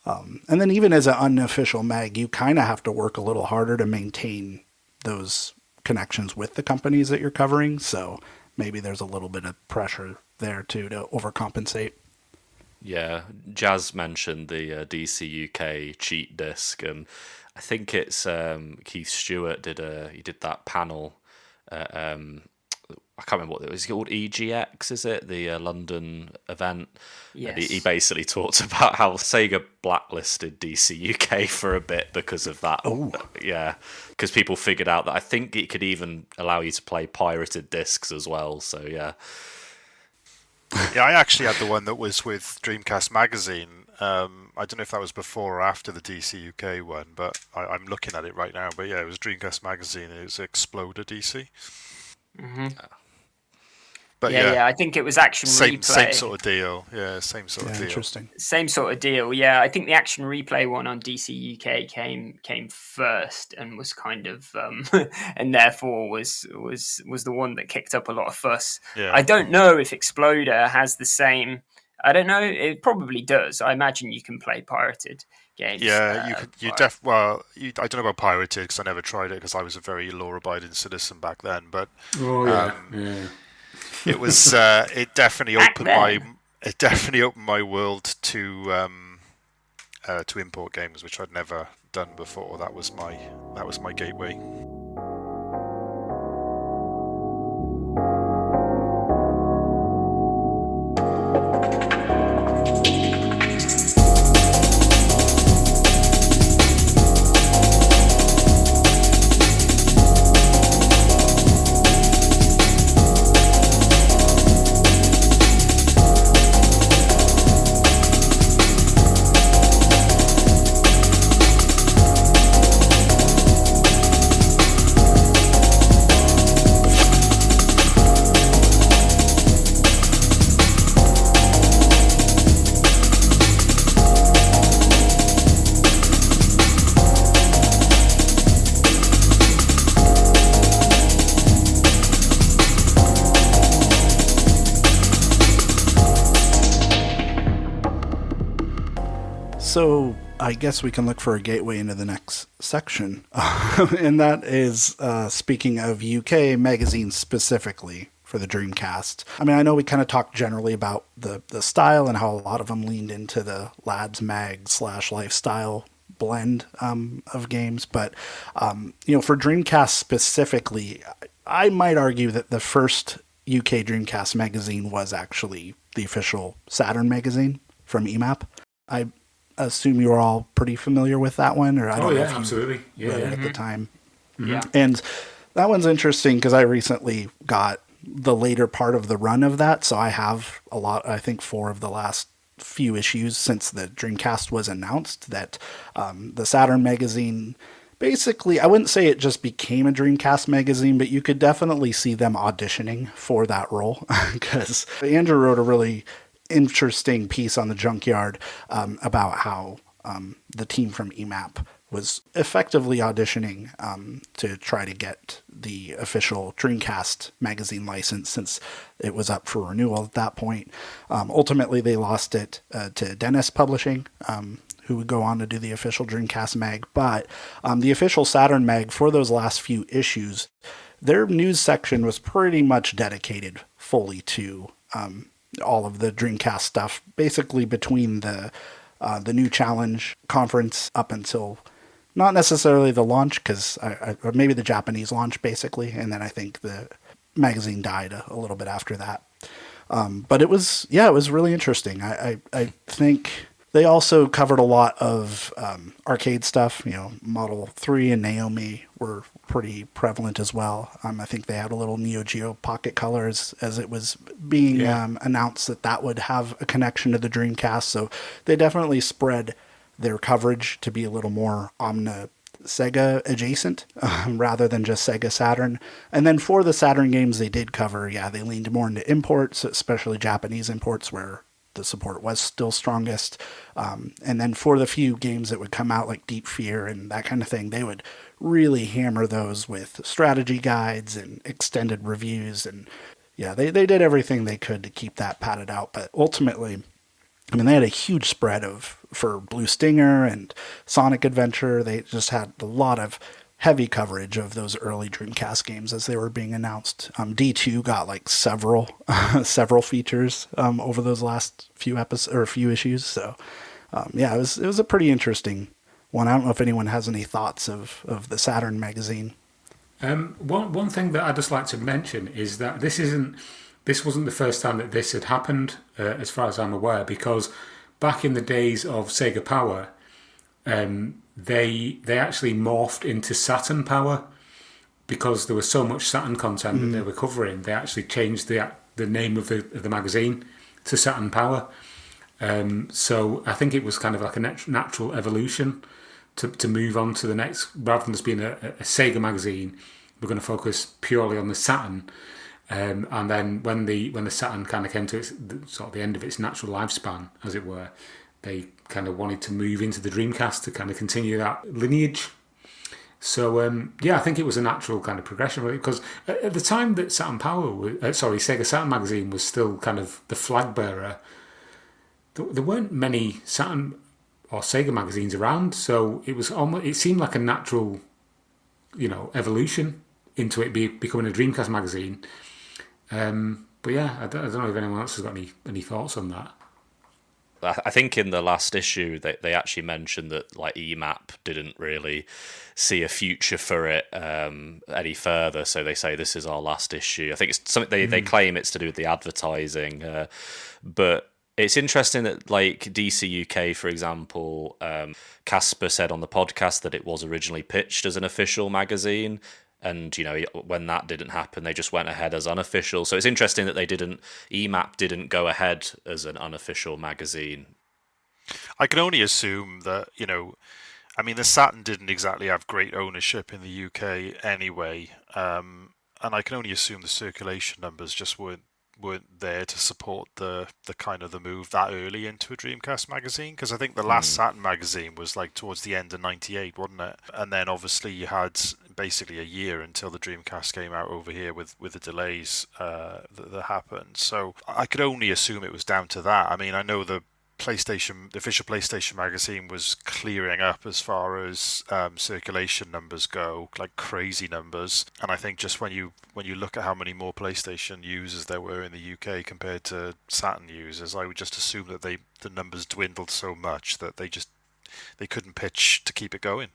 And then even as an unofficial mag, you kind of have to work a little harder to maintain those connections with the companies that you're covering. So maybe there's a little bit of pressure there too to overcompensate. Yeah, Jazz mentioned the DC UK cheat disc, and I think it's Keith Stewart did that panel. I can't remember what it was called. EGX, is it? The London event. Yes. And he basically talked about how Sega blacklisted DC UK for a bit because of that. Oh. Yeah, because people figured out that I think it could even allow you to play pirated discs as well. So, yeah. Yeah, I actually had the one that was with Dreamcast Magazine. I don't know if that was before or after the DC UK one, but I'm looking at it right now. But yeah, it was Dreamcast Magazine. It was Exploder DC. Mm-hmm. But yeah, I think it was Action Replay. Same sort of deal. Yeah, same sort of deal. Interesting. Same sort of deal. Yeah, I think the Action Replay one on DC UK came first and was kind of and therefore was the one that kicked up a lot of fuss. Yeah. I don't know if Exploder has the same. I don't know. It probably does. I imagine you can play pirated games. Yeah, you could. I don't know about pirated because I never tried it because I was a very law-abiding citizen back then. But it was. It definitely opened my world to import games, which I'd never done before. That was my gateway. So I guess we can look for a gateway into the next section. And that is, speaking of UK magazines specifically for the Dreamcast. I mean, I know we kind of talked generally about the style and how a lot of them leaned into the lads mag / lifestyle blend of games. But, for Dreamcast specifically, I might argue that the first UK Dreamcast magazine was actually the official Saturn magazine from EMAP. assume you're all pretty familiar with that one, or I don't know if you absolutely. read it at the time. Yeah. And that one's interesting because I recently got the later part of the run of that, so I have a lot, I think 4 of the last few issues since the Dreamcast was announced, that the Saturn Magazine, basically, I wouldn't say it just became a Dreamcast magazine, but you could definitely see them auditioning for that role, because Andrew wrote a really interesting piece on the Junkyard about how the team from EMAP was effectively auditioning to try to get the official Dreamcast magazine license, since it was up for renewal at that point. Ultimately, they lost it to Dennis Publishing, who would go on to do the official Dreamcast mag. But the official Saturn mag, for those last few issues, their news section was pretty much dedicated fully to all of the Dreamcast stuff, basically between the new Challenge conference up until not necessarily the launch, because or maybe the Japanese launch, basically, and then I think the magazine died a little bit after that. But it was really interesting. I think they also covered a lot of arcade stuff. Model 3 and Naomi were pretty prevalent as well. I think they had a little Neo Geo Pocket Color as it was being announced that would have a connection to the Dreamcast. So they definitely spread their coverage to be a little more Sega adjacent rather than just Sega Saturn. And then for the Saturn games they did cover, they leaned more into imports, especially Japanese imports, where the support was still strongest. And then for the few games that would come out, like Deep Fear and that kind of thing, they would really hammer those with strategy guides and extended reviews. And they did everything they could to keep that padded out. But ultimately, they had a huge spread for Blue Stinger and Sonic Adventure. They just had a lot of heavy coverage of those early Dreamcast games as they were being announced. D2 got like several features over those last few episodes or few issues. So it was a pretty interesting one. I don't know if anyone has any thoughts of the Saturn magazine. One thing that I'd just like to mention is that this wasn't the first time that this had happened, as far as I'm aware, because back in the days of Sega Power, they actually morphed into Saturn Power because there was so much Saturn content that they were covering. They actually changed the name of the magazine to Saturn Power. So I think it was kind of like a natural evolution to move on to the next, rather than just being a Sega magazine. We're going to focus purely on the Saturn. And then when the Saturn kind of came to the end of its natural lifespan, as it were, they kind of wanted to move into the Dreamcast to kind of continue that lineage. So I think it was a natural kind of progression, really, because at the time that Sega Saturn Magazine was still kind of the flag bearer, there weren't many Saturn or Sega magazines around, so it seemed like a natural, evolution into it becoming a Dreamcast magazine. But I don't know if anyone else has got any thoughts on that. I think in the last issue they actually mentioned that like EMAP didn't really see a future for it any further, so they say this is our last issue. I think it's something they claim it's to do with the advertising, but it's interesting that like DC UK, for example, Casper said on the podcast that it was originally pitched as an official magazine. And, when that didn't happen, they just went ahead as unofficial. So it's interesting that EMAP didn't go ahead as an unofficial magazine. I can only assume that, the Saturn didn't exactly have great ownership in the UK anyway. And I can only assume the circulation numbers just weren't there to support the kind of the move that early into a Dreamcast magazine, because I think the last Saturn magazine was like towards the end of '98, wasn't it? And then obviously you had basically a year until the Dreamcast came out over here with the delays that happened. So I could only assume it was down to that. I know the official PlayStation magazine was clearing up as far as circulation numbers go, like crazy numbers. And I think just when you look at how many more PlayStation users there were in the UK compared to Saturn users, I would just assume that the numbers dwindled so much that they couldn't pitch to keep it going.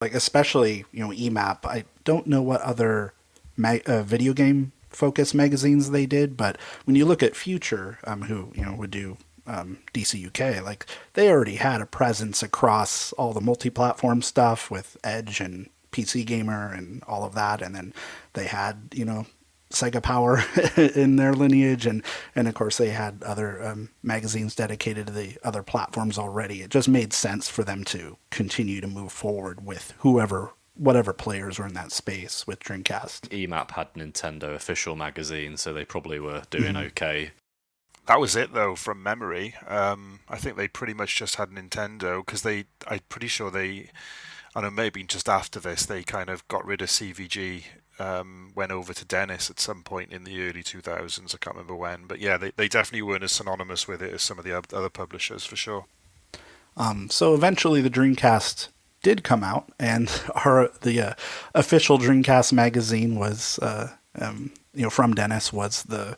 Like especially EMAP. I don't know what other video game focused magazines they did, but when you look at Future, who would do DC UK, like they already had a presence across all the multi-platform stuff with Edge and PC Gamer and all of that, and then they had, you know, Sega Power in their lineage, and of course they had other magazines dedicated to the other platforms already. It just made sense for them to continue to move forward with whatever players were in that space with Dreamcast. EMAP had Nintendo official magazine, so they probably were doing okay. That was it, though, from memory. I think they pretty much just had Nintendo, because I'm pretty sure I don't know, maybe just after this, they kind of got rid of CVG, went over to Dennis at some point in the early 2000s. I can't remember when. But yeah, they definitely weren't as synonymous with it as some of the other publishers, for sure. So eventually the Dreamcast did come out, and the official Dreamcast magazine was, from Dennis, was the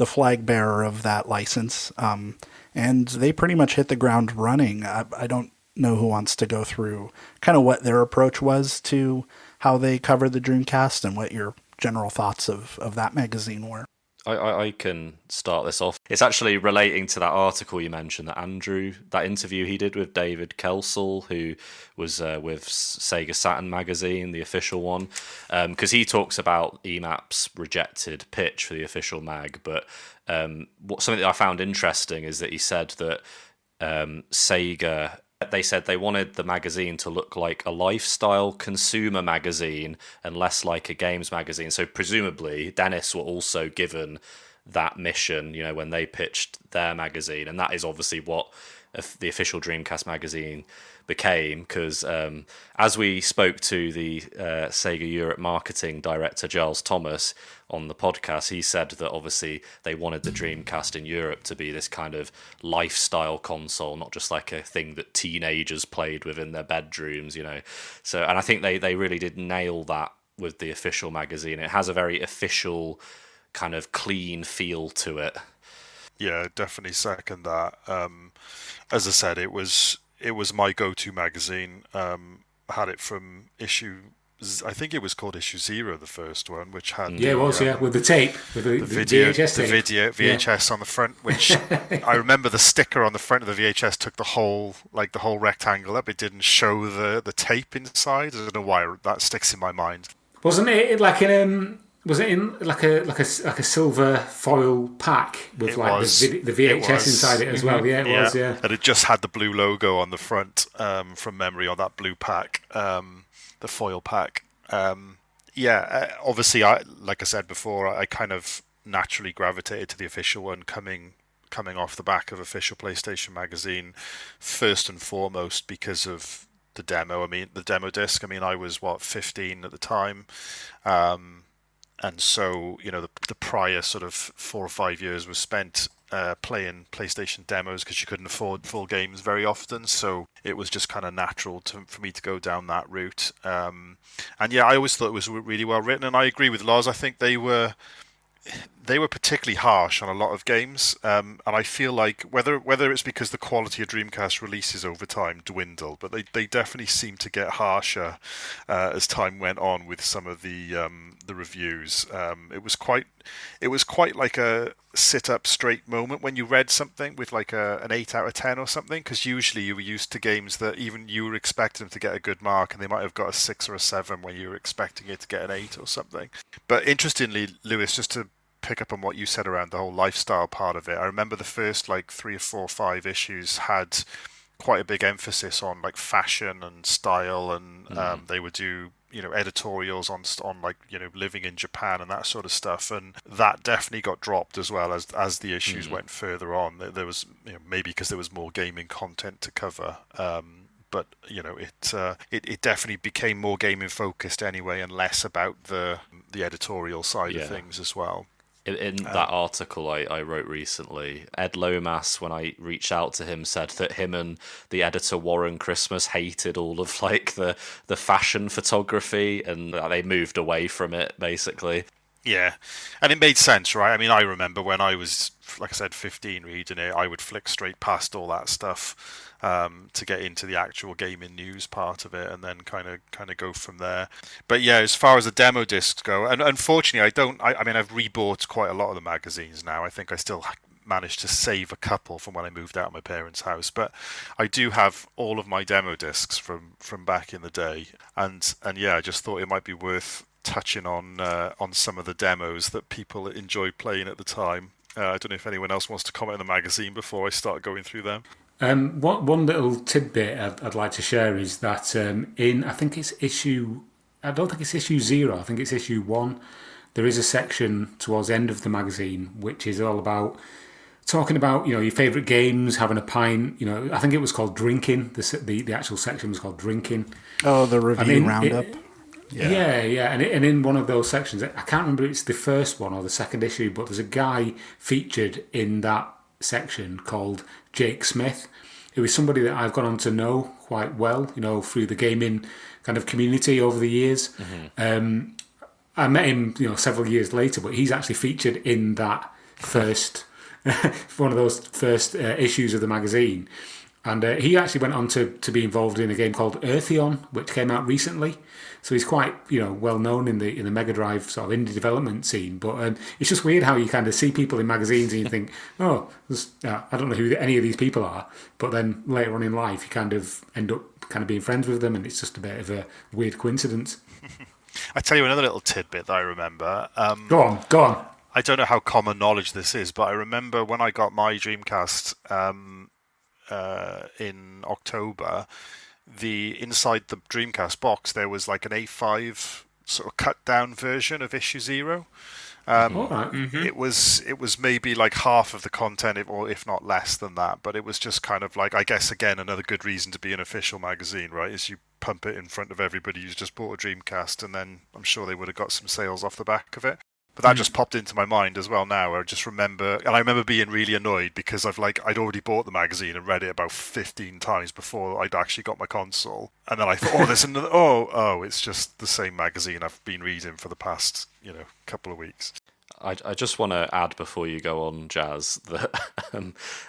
flag bearer of that license. And they pretty much hit the ground running. I don't know who wants to go through kind of what their approach was to how they covered the Dreamcast and what your general thoughts of that magazine were. I can start this off. It's actually relating to that article you mentioned, that interview he did with David Kelsall, who was with Sega Saturn Magazine, the official one, because he talks about EMAP's rejected pitch for the official mag. But something that I found interesting is that he said that Sega... They said they wanted the magazine to look like a lifestyle consumer magazine and less like a games magazine. So presumably Dennis were also given that mission, you know, when they pitched their magazine. And that is obviously what the official Dreamcast magazine became, because as we spoke to the Sega Europe marketing director, Giles Thomas, on the podcast, he said that obviously they wanted the Dreamcast in Europe to be this kind of lifestyle console, not just like a thing that teenagers played with in their bedrooms, you know. So, and I think they really did nail that with the official magazine. It has a very official kind of clean feel to it. Yeah, definitely second that. As I said, it was my go-to magazine. I had it from I think it was called issue 0, the first one, which had with the tape, with the video, VHS tape. the VHS on the front. Which I remember the sticker on the front of the VHS took the whole rectangle up. It didn't show the tape inside. I don't know why that sticks in my mind. Wasn't it like was it in like a silver foil pack with the VHS inside it as well? Yeah, it was. Yeah, and it just had the blue logo on the front, from memory, on that blue pack, the foil pack. Obviously, like I said before, I kind of naturally gravitated to the official one, coming off the back of official PlayStation Magazine, first and foremost because of the demo. I mean, the demo disc. I mean, I was 15 at the time. And so, you know, the prior sort of 4 or 5 years was spent playing PlayStation demos, because you couldn't afford full games very often. So it was just kind of natural for me to go down that route. And yeah, I always thought it was really well written. And I agree with Lozz. I think they were particularly harsh on a lot of games, and I feel like whether it's because the quality of Dreamcast releases over time dwindled, but they definitely seem to get harsher as time went on with some of the reviews. It was quite like a sit up straight moment when you read something with like an 8 out of 10 or something, because usually you were used to games that even you were expecting them to get a good mark, and they might have got a 6 or a 7 when you were expecting it to get an 8 or something. But interestingly, Lewis, just to pick up on what you said around the whole lifestyle part of it, I remember the first like 3 or 4 or 5 issues had quite a big emphasis on like fashion and style, and they would do, you know, editorials on like, you know, living in Japan and that sort of stuff, and that definitely got dropped as well as the issues went further on. There was, you know, maybe because there was more gaming content to cover, but you know, it definitely became more gaming focused anyway, and less about the editorial side of things as well. In that article I wrote recently, Ed Lomas, when I reached out to him, said that him and the editor Warren Christmas hated all of like the fashion photography, and they moved away from it basically. Yeah, and it made sense, right? I mean, I remember when I was, like I said, 15 reading it, I would flick straight past all that stuff to get into the actual gaming news part of it, and then kind of go from there. But yeah, as far as the demo discs go, and unfortunately, I mean, I've rebought quite a lot of the magazines now. I think I still managed to save a couple from when I moved out of my parents' house. But I do have all of my demo discs from back in the day, and yeah, I just thought it might be worth touching on some of the demos that people enjoyed playing at the time. I don't know if anyone else wants to comment on the magazine before I start going through them. One little tidbit I'd like to share is that I think it's issue 0, I think it's issue 1, there is a section towards the end of the magazine which is all about talking about, your favourite games, having a pint, I think it was called Drinking, the actual section was called Drinking. Oh, the review roundup. Yeah. And in one of those sections, I can't remember if it's the first one or the second issue, but there's a guy featured in that section called Jake Smith, who is somebody that I've gone on to know quite well, through the gaming kind of community over the years. Mm-hmm. I met him, several years later, but he's actually featured in that first, one of those first issues of the magazine. And he actually went on to be involved in a game called Eartheon, which came out recently. So he's quite, well known in the Mega Drive sort of indie development scene. But it's just weird how you kind of see people in magazines and you think, I don't know who any of these people are. But then later on in life, you kind of end up kind of being friends with them, and it's just a bit of a weird coincidence. I tell you another little tidbit that I remember. Go on. I don't know how common knowledge this is, but I remember when I got my Dreamcast in October, inside the Dreamcast box there was like an A5 sort of cut down version of issue 0. It was maybe like half of the content, or if not less than that, but it was just kind of like, I guess again, another good reason to be an official magazine, right, is you pump it in front of everybody who's just bought a Dreamcast, and then I'm sure they would have got some sales off the back of it. But that just popped into my mind as well now. I just remember, and I remember being really annoyed because I'd already bought the magazine and read it about 15 times before I'd actually got my console. And then I thought, there's another, it's just the same magazine I've been reading for the past, couple of weeks. I just want to add before you go on, Jazz, that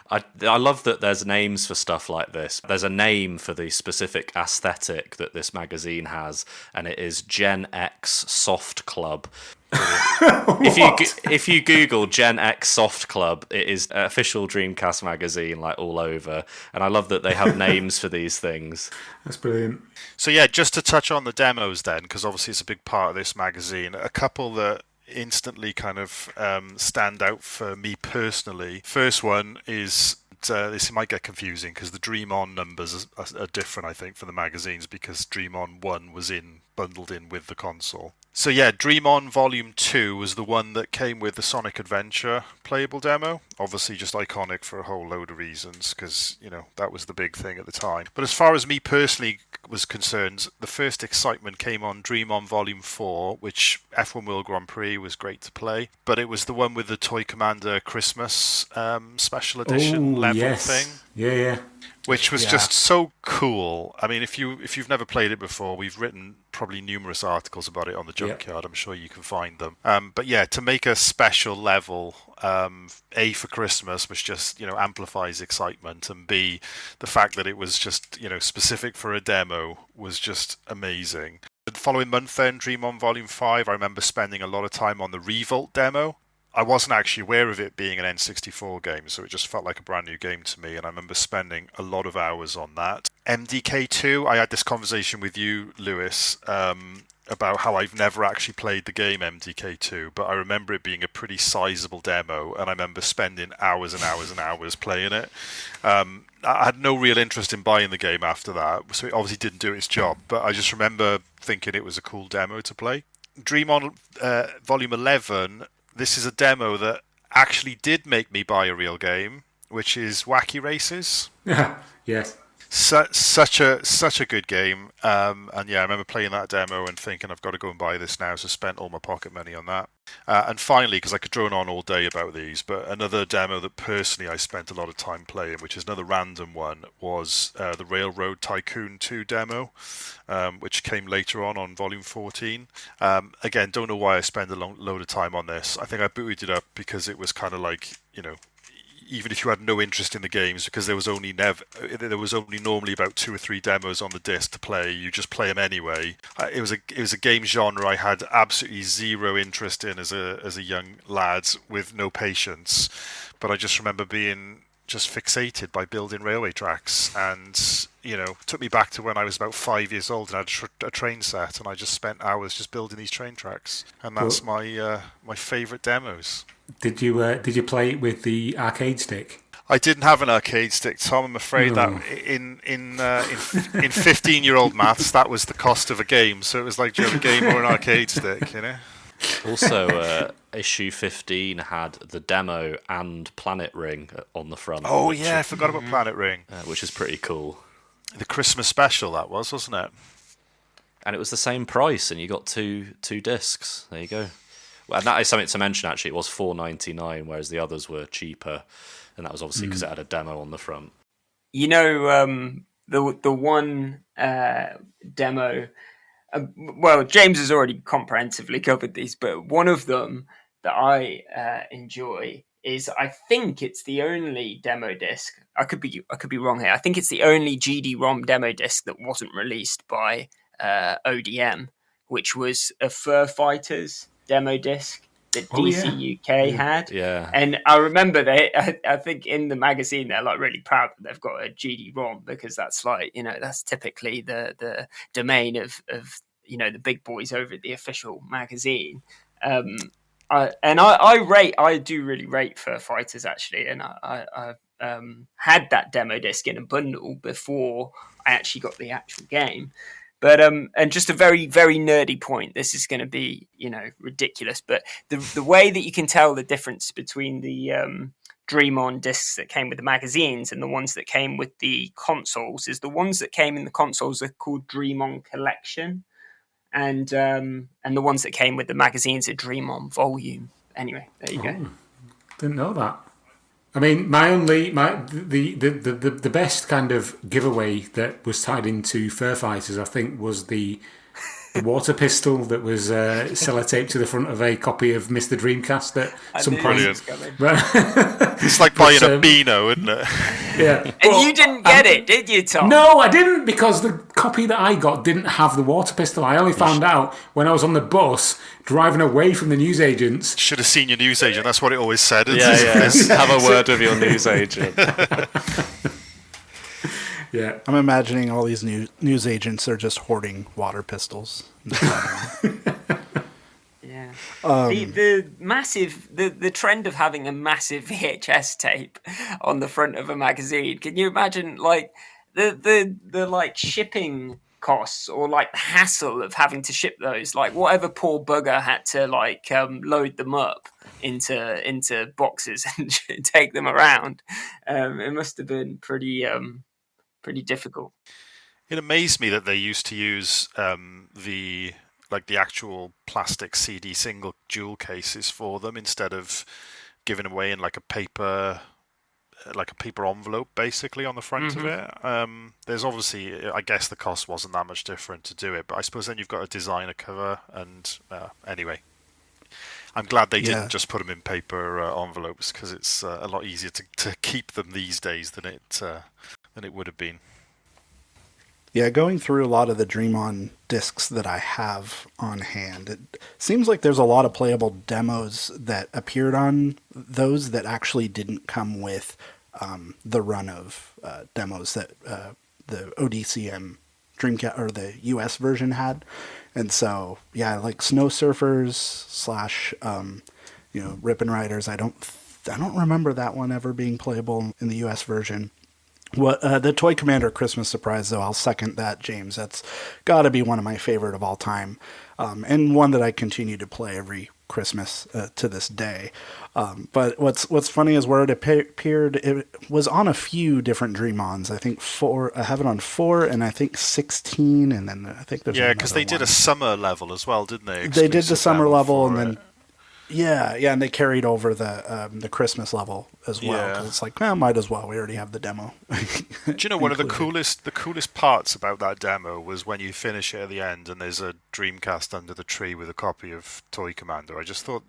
I love that there's names for stuff like this. There's a name for the specific aesthetic that this magazine has, and it is Gen X Soft Club. If you Google Gen X Soft Club, it is an official Dreamcast magazine, like all over. And I love that they have names for these things. That's brilliant. So yeah, just to touch on the demos then, because obviously it's a big part of this magazine. A couple that instantly kind of stand out for me personally. First one is, this might get confusing because the Dream On numbers are different, I think, for the magazines, because Dream On 1 was bundled in with the console. So yeah, Dream On Volume 2 was the one that came with the Sonic Adventure playable demo. Obviously just iconic for a whole load of reasons, because, that was the big thing at the time. But as far as me personally was concerned, the first excitement came on Dream On Volume 4, which F1 World Grand Prix was great to play. But it was the one with the Toy Commander Christmas special edition level thing. Yeah. Which was just so cool. I mean, if you've never played it before, we've written probably numerous articles about it on the Junkyard. I'm sure you can find them. But yeah, to make a special level, A, for Christmas, which just, amplifies excitement, and B, the fact that it was just, specific for a demo was just amazing. The following month then, Dream On Volume 5, I remember spending a lot of time on the Revolt demo. I wasn't actually aware of it being an N64 game, so it just felt like a brand new game to me, and I remember spending a lot of hours on that. MDK2, I had this conversation with you, Lewis, about how I've never actually played the game MDK2, but I remember it being a pretty sizable demo, and I remember spending hours and hours and hours playing it. I had no real interest in buying the game after that, so it obviously didn't do its job, but I just remember thinking it was a cool demo to play. Dream On Volume 11... This is a demo that actually did make me buy a real game, which is Wacky Races. Yes. Such a good game. And yeah, I remember playing that demo and thinking, I've got to go and buy this now, so spent all my pocket money on that. And finally, because I could drone on all day about these, but another demo that personally I spent a lot of time playing, which is another random one, was the Railroad Tycoon 2 demo, which came later on Volume 14. Again, don't know why I spend a load of time on this. I think I booted it up because it was kind of like, even if you had no interest in the games, because there was only normally about 2 or 3 demos on the disc to play. You just play them anyway. It was a game genre I had absolutely zero interest in as a young lad with no patience. but I just remember being just fixated by building railway tracks, and took me back to when I was about 5 years old and had a train set, and I just spent hours just building these train tracks, and that's my favourite demos. Did you play it with the arcade stick? I didn't have an arcade stick, Tom. I'm afraid that in 15-year-old maths, that was the cost of a game. So it was like, do you have a game or an arcade stick? Also, issue 15 had the demo and Planet Ring on the front. Oh yeah, I forgot about Planet Ring, which is pretty cool. The Christmas special that was, wasn't it? And it was the same price, and you got two discs. There you go. Well, and that is something to mention. Actually, it was $4.99, whereas the others were cheaper. And that was obviously because it had a demo on the front. The one demo. Well, James has already comprehensively covered these, but one of them that I enjoy is, I think it's the only demo disc. I could be wrong here. I think it's the only GD-ROM demo disc that wasn't released by ODM, which was a Fur Fighters demo disc that DC UK had. Yeah. And I remember I think in the magazine they're like really proud that they've got a GD-ROM, because that's like, that's typically the domain of the big boys over at the official magazine. I do really rate Fur Fighters, actually, and I had that demo disc in a bundle before I actually got the actual game. But and just a very, very nerdy point. This is going to be, ridiculous. But the way that you can tell the difference between the Dream On discs that came with the magazines and the ones that came with the consoles is the ones that came in the consoles are called Dream On Collection, and the ones that came with the magazines are Dream On Volume. Anyway, there you go. Didn't know that. I mean, the best kind of giveaway that was tied into Fur Fighters, I think, was the water pistol that was sellotaped to the front of a copy of Mr. Dreamcast at some point. It's like buying a Beano, isn't it? Yeah. And you didn't get it, did you, Tom? No, I didn't, because the copy that I got didn't have the water pistol. I only found out when I was on the bus driving away from the newsagents. Should have seen your newsagent. That's what it always said. Yeah. Have a word with your newsagent. Yeah, I'm imagining all these newsagents are just hoarding water pistols. Yeah. The trend of having a massive VHS tape on the front of a magazine. Can you imagine, like, the like shipping costs, or like the hassle of having to ship those? Like, whatever poor bugger had to like load them up into boxes and take them around. It must have been pretty difficult. It amazed me that they used to use the actual plastic CD single jewel cases for them, instead of giving away in like a paper envelope, basically, on the front of it. There's obviously, I guess the cost wasn't that much different to do it, but I suppose then you've got to design a cover, and anyway, I'm glad they didn't just put them in paper envelopes, because it's a lot easier to keep them these days than it would have been. Yeah, going through a lot of the Dream On discs that I have on hand, it seems like there's a lot of playable demos that appeared on those that actually didn't come with the run of demos that the ODCM Dreamcast or the US version had. And so, yeah, like Snow Surfers / Rip and Riders. I don't remember that one ever being playable in the US version. The Toy Commander Christmas Surprise, though, I'll second that, James. That's got to be one of my favorite of all time, and one that I continue to play every Christmas to this day. But what's funny is where it appeared, it was on a few different Dream-Ons. I think 4. I have it on 4, and I think 16, and then I think there's because they did a summer level as well, didn't they? They did the summer level, and then. Yeah, and they carried over the Christmas level as well. Yeah. 'Cause it's like, well, might as well. We already have the demo. Do you know one of the coolest parts about that demo was when you finish it at the end and there's a Dreamcast under the tree with a copy of Toy Commander. I just thought,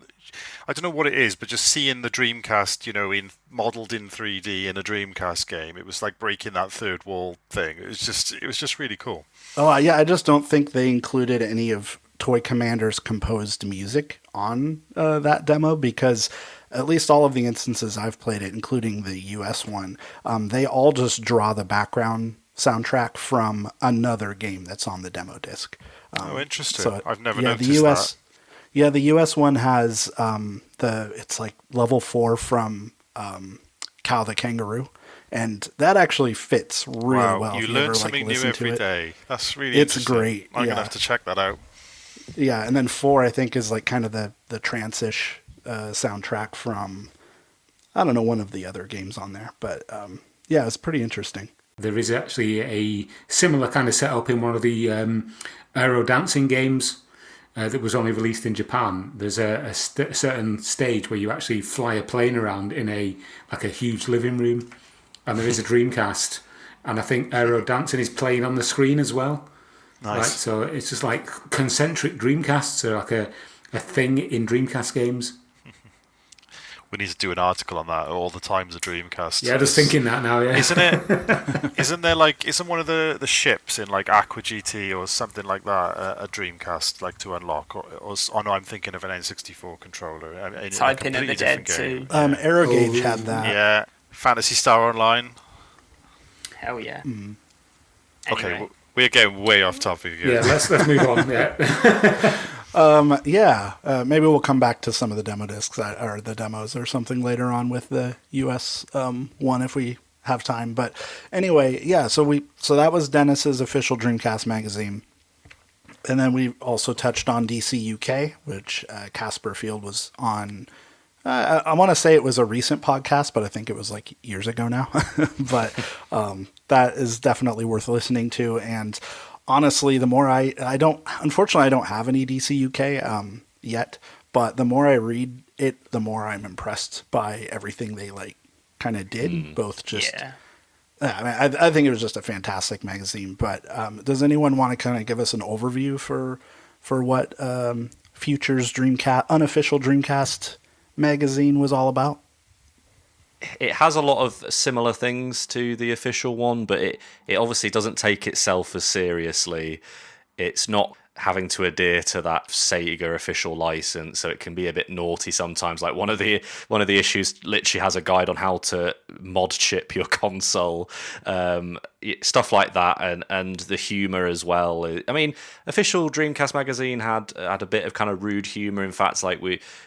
I don't know what it is, but just seeing the Dreamcast, modelled in 3D in a Dreamcast game, it was like breaking that third wall thing. It was just really cool. Oh yeah, I just don't think they included any of Toy Commander's composed music on that demo, because at least all of the instances I've played it, including the US one, they all just draw the background soundtrack from another game that's on the demo disc. Interesting. So I've never yeah, noticed the US, that. Yeah, the US one has it's like level 4 from Cow the Kangaroo, and that actually fits really well. You if learn ever, something new every day. That's really It's interesting. great. I'm gonna have to check that out. Yeah, and then 4 I think is like kind of the trance-ish soundtrack from, I don't know, one of the other games on there, but yeah, it's pretty interesting. There is actually a similar kind of setup in one of the aero dancing games that was only released in Japan. There's a certain stage where you actually fly a plane around in a huge living room, and there is a Dreamcast, and I think aero dancing is playing on the screen as well. Nice. Right, so it's just like concentric Dreamcasts are like a thing in Dreamcast games. We need to do an article on that. All the times a Dreamcast. Yeah, just thinking that now. Yeah, isn't it? Isn't one of the ships in like Aqua GT or something like that a Dreamcast like to unlock? Or no, I'm thinking of an N64 controller. Type in the Dead too. Aerogauge had that. Yeah, Phantasy Star Online. Hell yeah. Mm. Anyway. Okay, we're getting way off topic again. Yeah, let's move on. Yeah. Maybe we'll come back to some of the demo discs or the demos or something later on with the US one if we have time. But anyway, yeah. So that was Dennis's official Dreamcast magazine, and then we also touched on DC UK, which Casper Field was on. I want to say it was a recent podcast, but I think it was like years ago now. But that is definitely worth listening to. And honestly, the more unfortunately, I don't have any DC UK yet, but the more I read it, the more I'm impressed by everything they like kind of did. Both just, I think it was just a fantastic magazine. But does anyone want to kind of give us an overview for what Future's unofficial Dreamcast magazine was all about? It has a lot of similar things to the official one, but it obviously doesn't take itself as seriously. It's not having to adhere to that Sega official license, so it can be a bit naughty sometimes. Like one of the issues literally has a guide on how to mod chip your console, stuff like that, and the humor as well. I mean, official Dreamcast magazine had a bit of kind of rude humor. In fact, like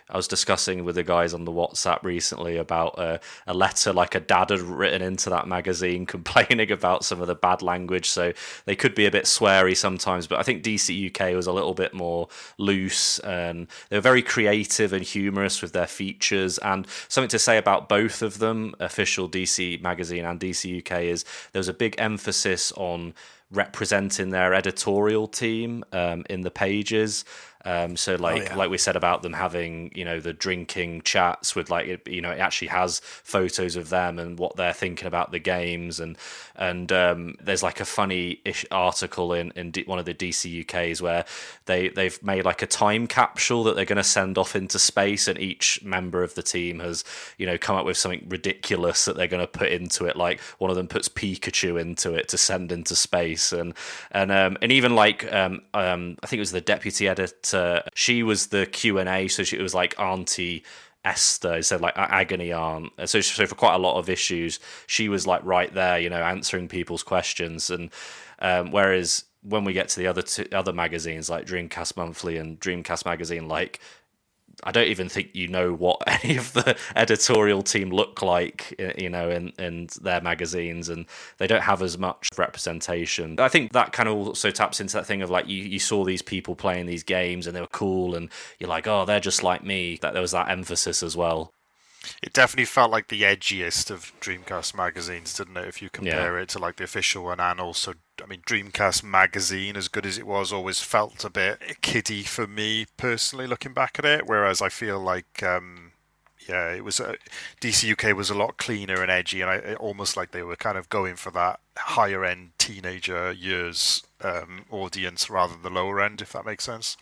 I was discussing with the guys on the WhatsApp recently about a letter like a dad had written into that magazine complaining about some of the bad language, so they could be a bit sweary sometimes. But I think DC UK was a little bit more loose, and they were very creative and humorous with their features. And something to say about both of them, official DC magazine and DC UK, is there was a big emphasis on representing their editorial team in the pages. So like we said about them having, the drinking chats with it actually has photos of them and what they're thinking about the games. And there's like a funny-ish article in one of the DC UKs where they've made like a time capsule that they're going to send off into space, and each member of the team has, come up with something ridiculous that they're going to put into it. Like one of them puts Pikachu into it to send into space. And even like, I think it was the deputy editor, she was the Q&A, so it was like Auntie Esther instead of like Agony Aunt. So for quite a lot of issues, she was like right there, answering people's questions. And whereas when we get to the other magazines like Dreamcast Monthly and Dreamcast Magazine, like I don't even think what any of the editorial team look like, in their magazines, and they don't have as much representation. I think that kind of also taps into that thing of like you saw these people playing these games and they were cool, and you're like, oh, they're just like me. That there was that emphasis as well. It definitely felt like the edgiest of Dreamcast magazines, didn't it? If you compare it to like the official one, and also, I mean, Dreamcast Magazine, as good as it was, always felt a bit kiddie for me personally, looking back at it. Whereas I feel like, it was DC UK was a lot cleaner and edgy, and it almost like they were kind of going for that higher end teenager years audience rather than the lower end, if that makes sense.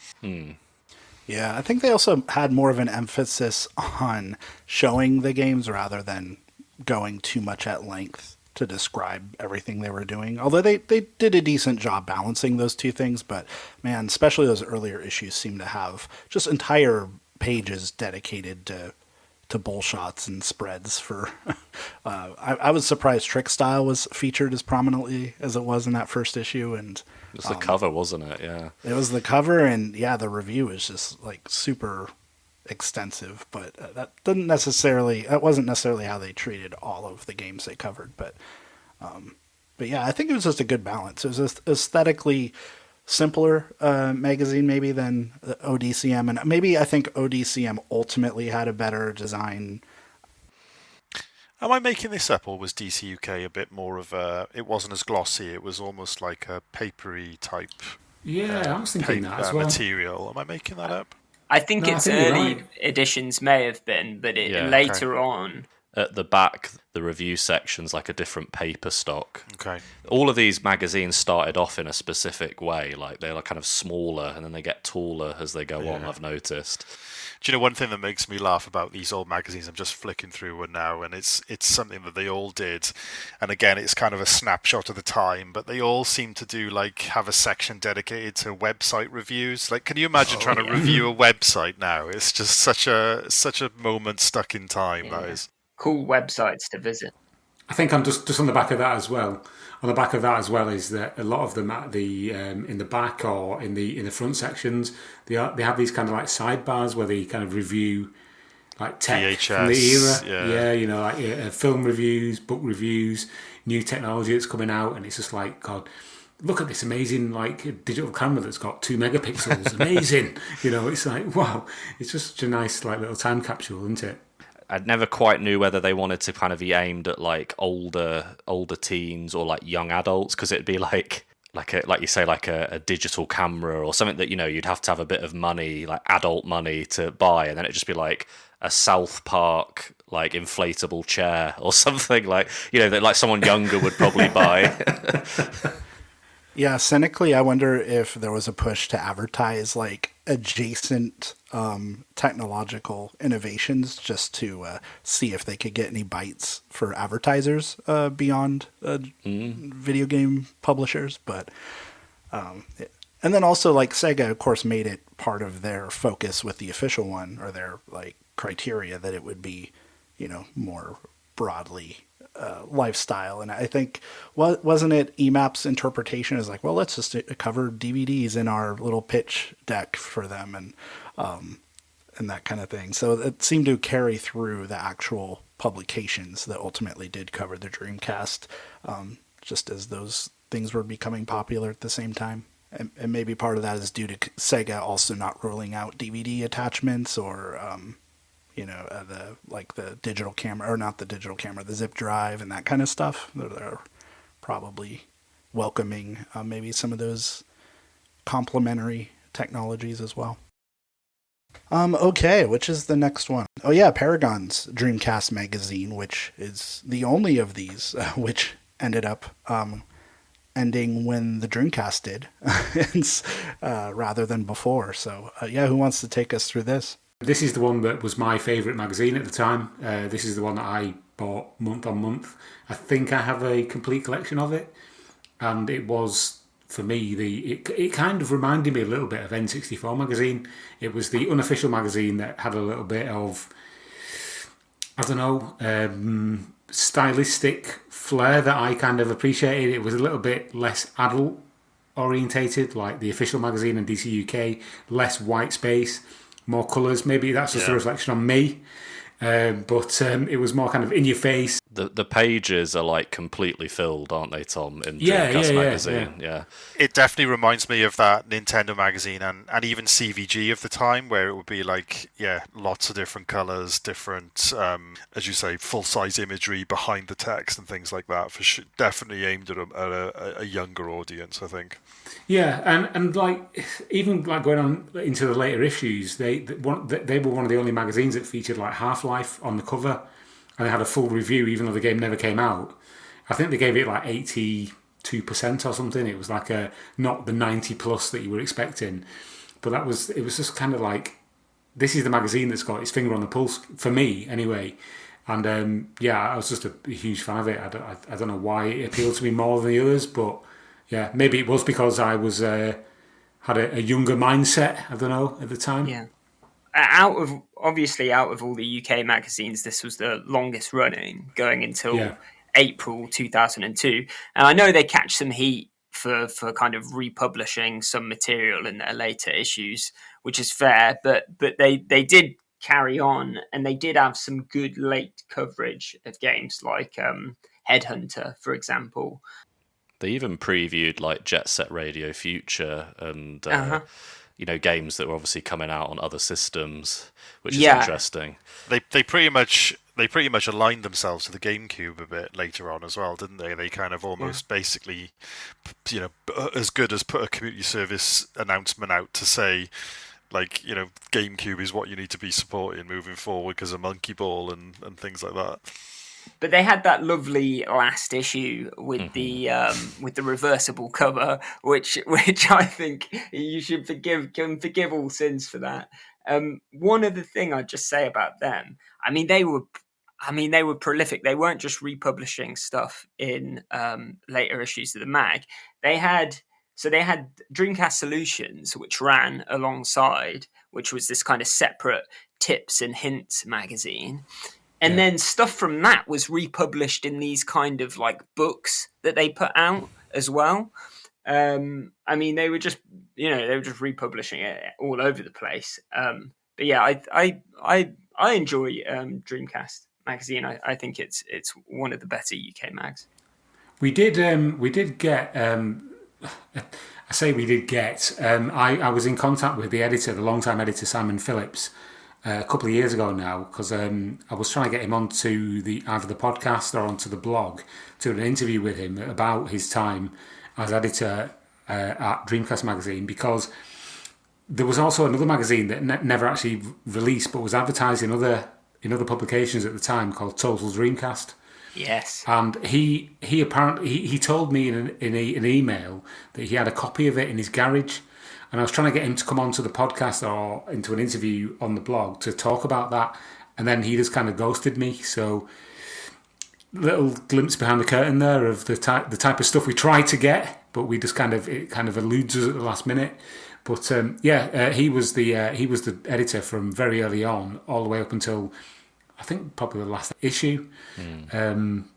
Yeah, I think they also had more of an emphasis on showing the games rather than going too much at length to describe everything they were doing. Although they did a decent job balancing those two things, but man, especially those earlier issues seem to have just entire pages dedicated to to bull shots and spreads for. I was surprised Trick Style was featured as prominently as it was in that first issue, and it was the cover, wasn't it? Yeah, it was the cover, and yeah, the review is just like super extensive. But that wasn't necessarily how they treated all of the games they covered. But yeah, I think it was just a good balance. It was just aesthetically simpler magazine maybe than ODCM, and maybe I think ODCM ultimately had a better design. Am I making this up, or was DC UK a bit more of a? It wasn't as glossy. It was almost like a papery type. Yeah, I was thinking that as well. Material. Am I making that up? I think its early editions may have been, but later on. At the back, the review section's like a different paper stock. Okay. All of these magazines started off in a specific way, like they're kind of smaller, and then they get taller as they go on, I've noticed. Do you know one thing that makes me laugh about these old magazines? I'm just flicking through one now, and it's something that they all did. And again, it's kind of a snapshot of the time, but they all seem to have a section dedicated to website reviews. Like, can you imagine trying to review a website now? It's just such a moment stuck in time, that is. Cool websites to visit. I think I'm just on the back of that as well. On the back of that as well is that a lot of them at the in the back or in the front sections, they have these kind of like sidebars where they kind of review like tech VHS, from the era. Yeah, like film reviews, book reviews, new technology that's coming out, and it's just like, God, look at this amazing like digital camera that's got 2 megapixels. Amazing. It's like, wow, it's just such a nice like little time capsule, isn't it? I never quite knew whether they wanted to kind of be aimed at like older teens or like young adults, because it'd be like you say, like a digital camera or something that you'd have to have a bit of money, like adult money, to buy, and then it'd just be like a South Park like inflatable chair or something that like someone younger would probably buy. Yeah, cynically, I wonder if there was a push to advertise like adjacent technological innovations just to see if they could get any bites for advertisers beyond video game publishers. But and then also like Sega, of course, made it part of their focus with the official one, or their like criteria that it would be, more broadly lifestyle. And I think, wasn't it EMAP's interpretation is like, well, let's just cover DVDs in our little pitch deck for them, and that kind of thing. So it seemed to carry through the actual publications that ultimately did cover the Dreamcast, just as those things were becoming popular at the same time. And maybe part of that is due to Sega also not rolling out DVD attachments, or the digital camera, or not the digital camera, the zip drive and that kind of stuff. They're probably welcoming maybe some of those complementary technologies as well. Okay, which is the next one? Oh yeah, Paragon's Dreamcast Magazine, which is the only of these which ended up ending when the Dreamcast did, rather than before. So who wants to take us through this? This is the one that was my favourite magazine at the time. This is the one that I bought month on month. I think I have a complete collection of it. And it was, for me, it kind of reminded me a little bit of N64 magazine. It was the unofficial magazine that had a little bit of, stylistic flair that I kind of appreciated. It was a little bit less adult orientated, like the official magazine and DC UK, less white space, more colours. Maybe that's just a reflection on me, but it was more kind of in your face. The pages are like completely filled, aren't they, Tom? In Dreamcast magazine, yeah. It definitely reminds me of that Nintendo magazine and even CVG of the time, where it would be like, lots of different colours, different, as you say, full size imagery behind the text and things like that. For sure, definitely aimed at a younger audience, I think. Yeah, and like even like going on into the later issues, they were one of the only magazines that featured like Half-Life on the cover, and they had a full review even though the game never came out. I think they gave it like 82% or something. It was like not the 90 plus that you were expecting, but it was just kind of like, this is the magazine that's got its finger on the pulse for me anyway. And I was just a huge fan of it. I don't know why it appealed to me more than the others, but yeah, maybe it was because I was had a younger mindset. I don't know, at the time. Yeah, out of all the UK magazines, this was the longest running, going until April 2002. And I know they catch some heat for kind of republishing some material in their later issues, which is fair, but they did carry on, and they did have some good late coverage of games like Headhunter, for example. They even previewed like Jet Set Radio Future and games that were obviously coming out on other systems, which is interesting. They pretty much aligned themselves to the GameCube a bit later on as well, didn't they? They kind of almost basically, as good as put a community service announcement out to say, like, GameCube is what you need to be supporting moving forward because of Monkey Ball and things like that. But they had that lovely last issue with the reversible cover, which I think you should forgive all sins for that. One other thing I'd just say about them, they were prolific. They weren't just republishing stuff in later issues of the mag. They had Dreamcast Solutions, which ran alongside, which was this kind of separate tips and hints magazine. And then stuff from that was republished in these kind of like books that they put out as well. They were just republishing it all over the place. But yeah, I enjoy Dreamcast Magazine. I think it's one of the better UK mags. We did get. I say we did get. I was in contact with the editor, the long-time editor Simon Phillips, a couple of years ago now, because I was trying to get him onto either the podcast or onto the blog to do an interview with him about his time as editor at Dreamcast Magazine, because there was also another magazine that never actually released but was advertised in other publications at the time called Total Dreamcast. Yes. And he apparently he told me in an email that he had a copy of it in his garage. And I was trying to get him to come onto the podcast or into an interview on the blog to talk about that. And then he just kind of ghosted me. So, little glimpse behind the curtain there of the type of stuff we try to get, but we just it kind of eludes us at the last minute. But he was the editor from very early on, all the way up until I think probably the last issue.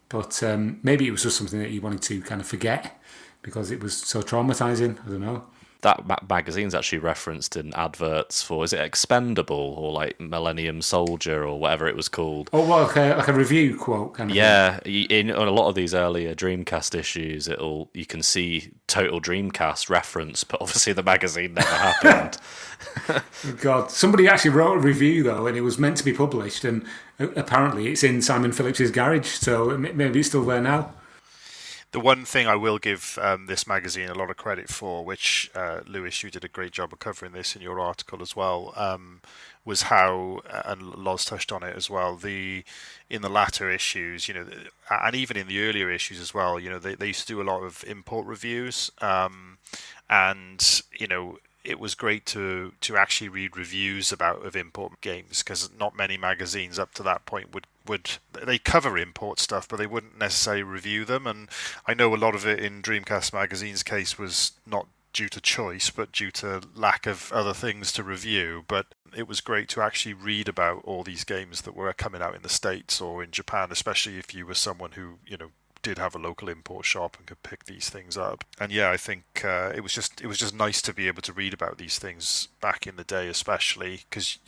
But maybe it was just something that he wanted to kind of forget because it was so traumatizing. I don't know. That magazine's actually referenced in adverts for, is it Expendable or like Millennium Soldier or whatever it was called? Oh, well, like a review quote kind of thing. In a lot of these earlier Dreamcast issues, you can see Total Dreamcast reference, but obviously the magazine never happened. God, somebody actually wrote a review though, and it was meant to be published, and apparently it's in Simon Phillips's garage, so maybe it's still there now. The one thing I will give this magazine a lot of credit for, which Lewis, you did a great job of covering this in your article as well, was how, and Lozz touched on it as well, in the latter issues, and even in the earlier issues as well, they used to do a lot of import reviews, and it was great to actually read reviews of import games, because not many magazines up to that point would they cover import stuff, but they wouldn't necessarily review them. And I know a lot of it in Dreamcast Magazine's case was not due to choice, but due to lack of other things to review. But it was great to actually read about all these games that were coming out in the States or in Japan, especially if you were someone who did have a local import shop and could pick these things up. And yeah, I think it was just nice to be able to read about these things back in the day, especially because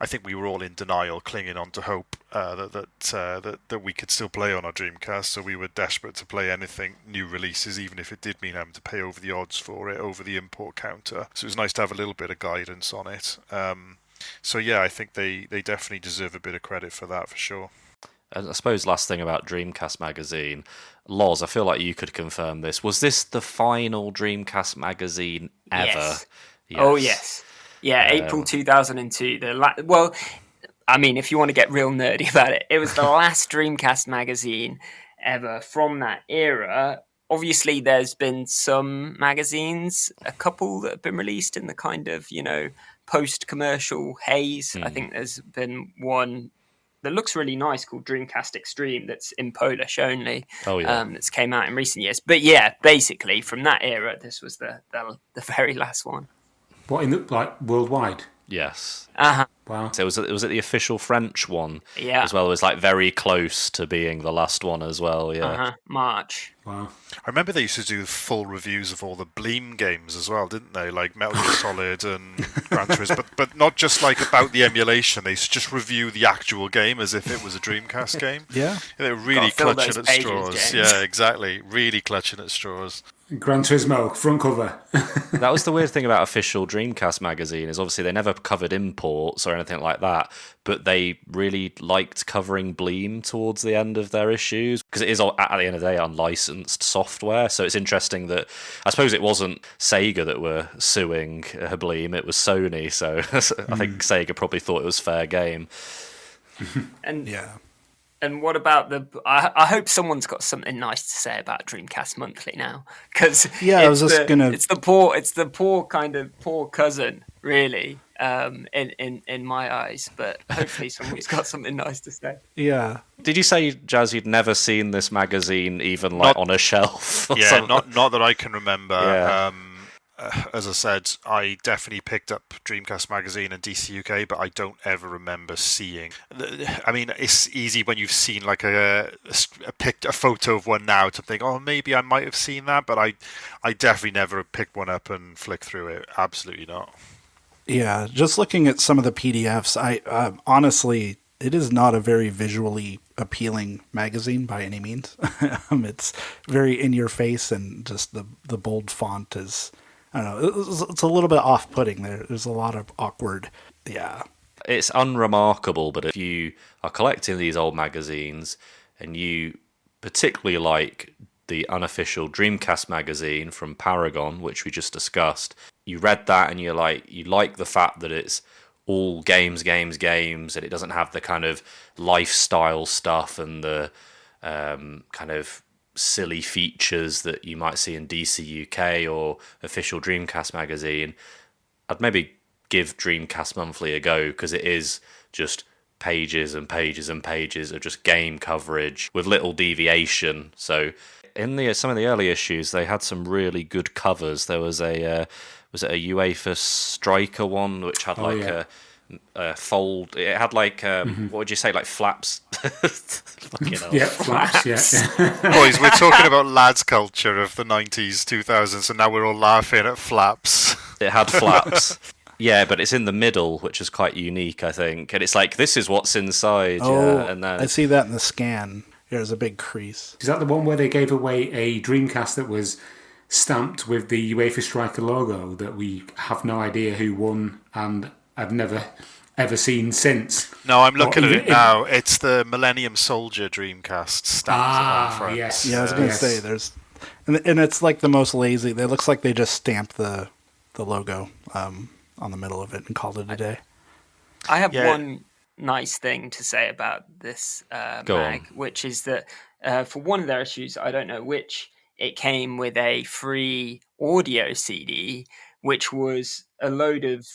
I think we were all in denial, clinging on to hope that we could still play on our Dreamcast. So we were desperate to play anything new releases, even if it did mean having to pay over the odds for it over the import counter. So it was nice to have a little bit of guidance on it. So yeah, I think they definitely deserve a bit of credit for that, for sure. I suppose last thing about Dreamcast Magazine, Lozz, I feel like you could confirm this. Was this the final Dreamcast Magazine ever? Yes. Oh, yes. Yeah, April 2002. Well, if you want to get real nerdy about it, it was the last Dreamcast Magazine ever from that era. Obviously, there's been some magazines, a couple that have been released in the kind of, post-commercial haze. I think there's been one that looks really nice called Dreamcast Extreme that's in Polish only. Oh, yeah. That's came out in recent years. But yeah, basically from that era, this was the very last one. What, worldwide? Yes. Uh-huh. Wow. So was it the official French one? Yeah. As well. It was like very close to being the last one as well. Yeah. March. Wow. I remember they used to do full reviews of all the Bleem games as well, didn't they? Like Metal Gear Solid and Gran Turismo, but not just like about the emulation. They used to just review the actual game as if it was a Dreamcast game. Yeah. They were really clutching at straws. Yeah, exactly. Really clutching at straws. Gran Turismo, front cover. That was the weird thing about official Dreamcast magazine, is obviously they never covered imports or anything like that, but they really liked covering Bleem towards the end of their issues, because it is, at the end of the day, unlicensed software. So it's interesting that, I suppose it wasn't Sega that were suing Bleem, it was Sony, so I think Sega probably thought it was fair game. And Yeah. And what about I hope someone's got something nice to say about Dreamcast Monthly now, because it's the poor cousin, really, in my eyes. But hopefully someone's got something nice to say. Yeah. Did you say, Jazz, you'd never seen this magazine even like on a shelf? Yeah, not that I can remember. Yeah. As I said, I definitely picked up Dreamcast Magazine and DC UK, but I don't ever remember seeing. I mean, it's easy when you've seen like a photo of one now to think, oh, maybe I might have seen that, but I definitely never picked one up and flicked through it. Absolutely not. Yeah, just looking at some of the PDFs, I honestly, it is not a very visually appealing magazine by any means. It's very in your face, and just the bold font is, I don't know, it's a little bit off-putting there. There's a lot of awkward, yeah. It's unremarkable, but if you are collecting these old magazines and you particularly like the unofficial Dreamcast magazine from Paragon, which we just discussed, you read that and you like the fact that it's all games, and it doesn't have the kind of lifestyle stuff and the kind of silly features that you might see in DC UK or official Dreamcast magazine, I'd maybe give Dreamcast Monthly a go, because it is just pages and pages and pages of just game coverage with little deviation. So in some of the early issues, they had some really good covers. There was a UEFA Striker one, which had a fold. It had like what would you say, like flaps? Yeah, flaps. Yeah. Boys, we're talking about lads culture of the 90s, 2000s, and now we're all laughing at flaps. It had flaps. Yeah, but it's in the middle, which is quite unique, I think. And it's like, this is what's inside. Oh, yeah, and then I see that in the scan. There's a big crease. Is that the one where they gave away a Dreamcast that was stamped with the UEFA Striker logo that we have no idea who won and I've never ever seen since? No, I'm looking at it now. It's the Millennium Soldier Dreamcast stamped on front. Yes. Yeah, I was going to say, there's... And it's like the most lazy. It looks like they just stamped the logo on the middle of it and called it a day. I have one nice thing to say about this mag, which is that for one of their issues, I don't know which, it came with a free audio CD, which was a load of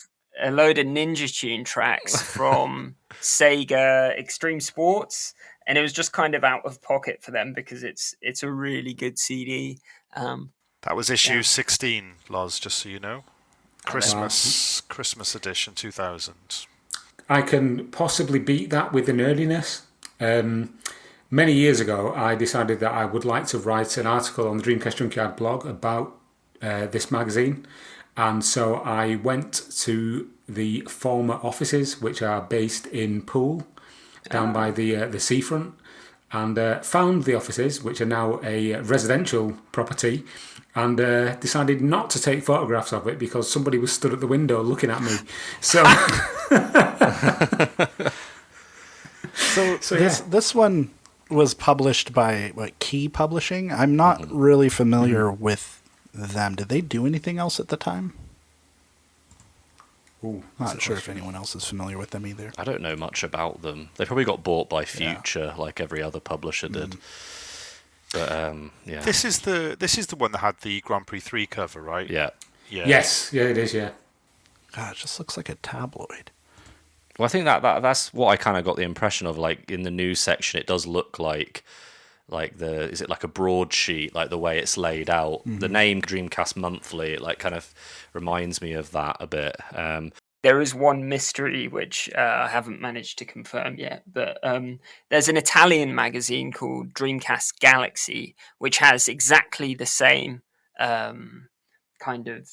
Ninja Tune tracks from Sega Extreme Sports, and it was just kind of out of pocket for them because it's a really good CD. That was issue 16, Lozz, just so you know. Christmas edition 2000. I can possibly beat that with the nerdiness. Many years ago, I decided that I would like to write an article on the Dreamcast Junkyard blog about this magazine. And so I went to the former offices, which are based in Poole, down by the seafront, and found the offices, which are now a residential property, and decided not to take photographs of it because somebody was stood at the window looking at me. So, This one was published by Key Publishing. I'm not really familiar with them. Did they do anything else at the time? Not sure if anyone else is familiar with them either. I don't know much about them. They probably got bought by Future, like every other publisher did. But yeah, this is the one that had the Grand Prix 3 cover, right? Yeah. Yes, yeah, it is. Yeah. God, it just looks like a tabloid. Well, I think that's what I kind of got the impression of. Like in the news section, it does look like is it like a broadsheet, like the way it's laid out. The name Dreamcast Monthly, it like kind of reminds me of that a bit. there is one mystery which I haven't managed to confirm yet, but there's an Italian magazine called Dreamcast Galaxy, which has exactly the same kind of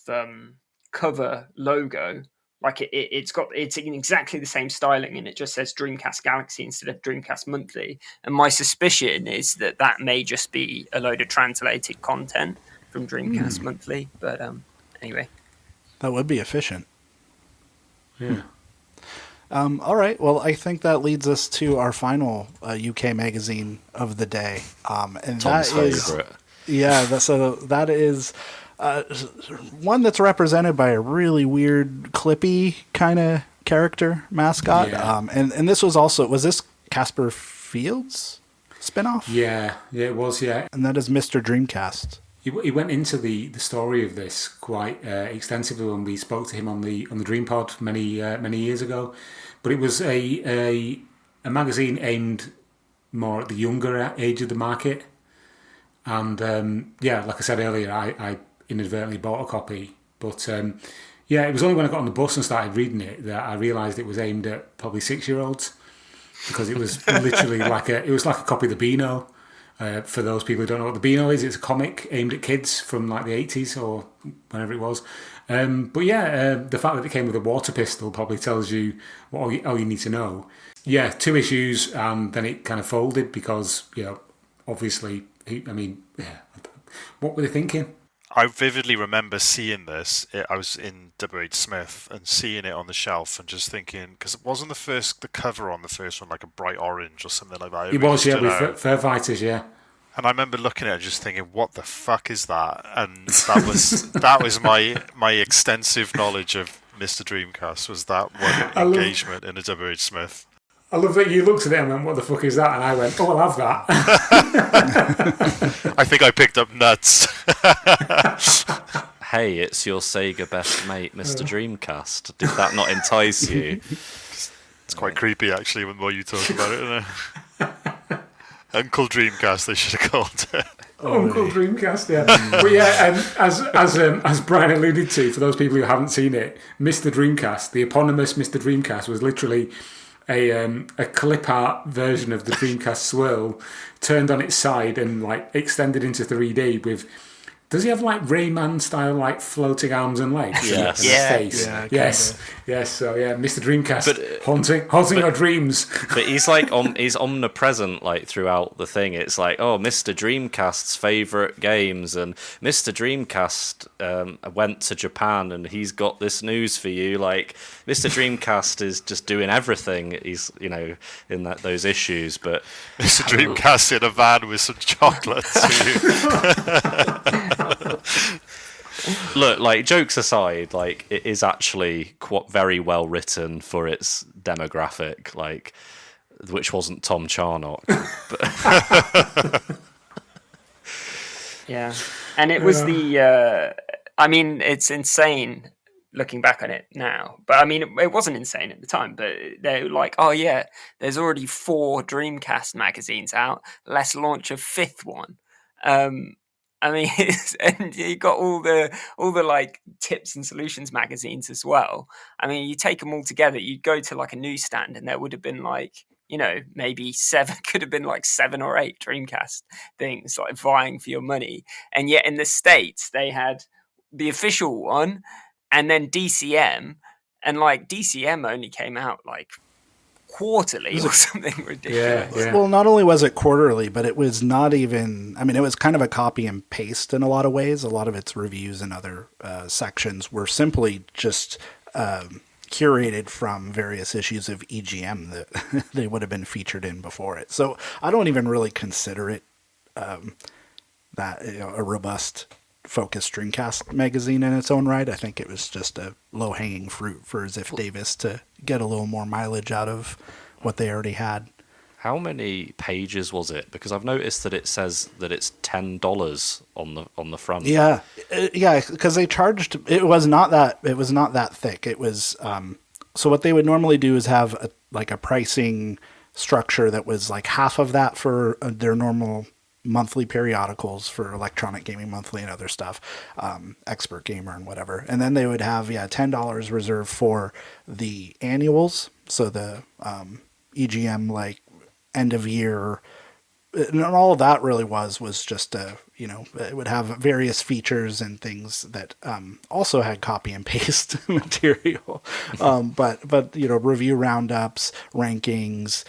cover logo. Like it's in exactly the same styling, and it just says Dreamcast Galaxy instead of Dreamcast Monthly. And my suspicion is that may just be a load of translated content from Dreamcast Monthly. But anyway, that would be efficient. Yeah. All right. Well, I think that leads us to our final UK magazine of the day, and Tom's that is favorite. so that is one that's represented by a really weird Clippy kind of character mascot. Yeah. And this was this Casper Fields spinoff? Yeah, it was. Yeah, And that is Mr. Dreamcast. He went into the story of this quite extensively when we spoke to him on the DreamPod many years ago. But it was a magazine aimed more at the younger age of the market. And like I said earlier, I inadvertently bought a copy. But it was only when I got on the bus and started reading it that I realised it was aimed at probably 6-year-olds, because it was literally like a copy of the Beano. For those people who don't know what the Beano is, it's a comic aimed at kids from like the 80s or whenever it was. The fact that it came with a water pistol probably tells you all you need to know. Yeah, 2 issues, and then it kind of folded because, obviously, what were they thinking? I vividly remember seeing this. I was in W.H. Smith and seeing it on the shelf and just thinking, because it wasn't the cover on the first one like a bright orange or something like that. It was, with Fur Fighters, yeah. And I remember looking at it and just thinking, what the fuck is that? And that was my extensive knowledge of Mr. Dreamcast, was that one engagement in a W.H. Smith. I love that you looked at it and went, what the fuck is that? And I went, oh, I'll have that. I think I picked up nuts. Hey, it's your Sega best mate, Mr. Dreamcast. Did that not entice you? It's quite creepy, actually, the more you talk about it, isn't it? Uncle Dreamcast, they should have called it. Uncle Dreamcast, yeah. But as Brian alluded to, for those people who haven't seen it, Mr. Dreamcast, the eponymous Mr. Dreamcast, was literally a clip art version of the Dreamcast swirl turned on its side and like extended into 3D with. Does he have like Rayman style like floating arms and legs? Yes. And a face? Yeah, yes. So yeah, Mr. Dreamcast, haunting our dreams. But he's he's omnipresent like throughout the thing. It's like, oh, Mr. Dreamcast's favorite games, and Mr. Dreamcast went to Japan, and he's got this news for you. Like Mr. Dreamcast is just doing everything. He's in those issues, but Mr. Dreamcast in a van with some chocolates. Look, like jokes aside, like it is actually very well written for its demographic, like which wasn't Tom Charnock. Yeah, and it was it's insane looking back on it now, but I mean it wasn't insane at the time. But they're like, oh yeah, there's already 4 Dreamcast magazines out. Let's launch a 5th one. And you got all the like tips and solutions magazines as well. I mean, you take them all together, you'd go to like a newsstand and there would have been like, maybe 7, could have been like 7 or 8 Dreamcast things like vying for your money. And yet in the States, they had the official one and then DCM, and like DCM only came out like quarterly or something ridiculous. Yeah. Well, not only was it quarterly, but it was not even, it was kind of a copy and paste in a lot of ways. A lot of its reviews and other sections were simply just curated from various issues of EGM that they would have been featured in before it. So I don't even really consider it a robust focused Dreamcast magazine in its own right. I think it was just a low-hanging fruit for Ziff Davis to get a little more mileage out of what they already had. How many pages was it? Because I've noticed that it says that it's $10 on the front. Yeah, because they charged. It was not that thick. It was so what they would normally do is have a pricing structure that was like half of that for their normal monthly periodicals for Electronic Gaming Monthly and other stuff, Expert Gamer and whatever. And then they would have, $10 reserved for the annuals. So the EGM, like, end of year, and all of that really was just it would have various features and things that also had copy and paste material, but review roundups, rankings,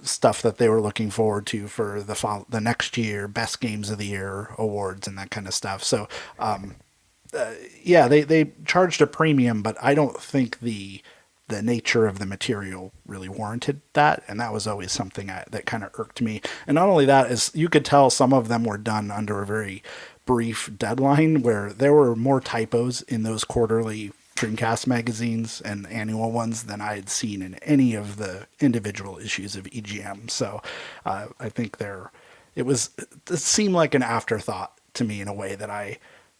stuff that they were looking forward to for the next year, best games of the year awards and that kind of stuff. So they charged a premium, but I don't think the nature of the material really warranted that, and that was always something that kind of irked me. And not only that, is you could tell some of them were done under a very brief deadline, where there were more typos in those quarterly Dreamcast magazines and annual ones than I had seen in any of the individual issues of EGM. So I think it seemed like an afterthought to me in a way that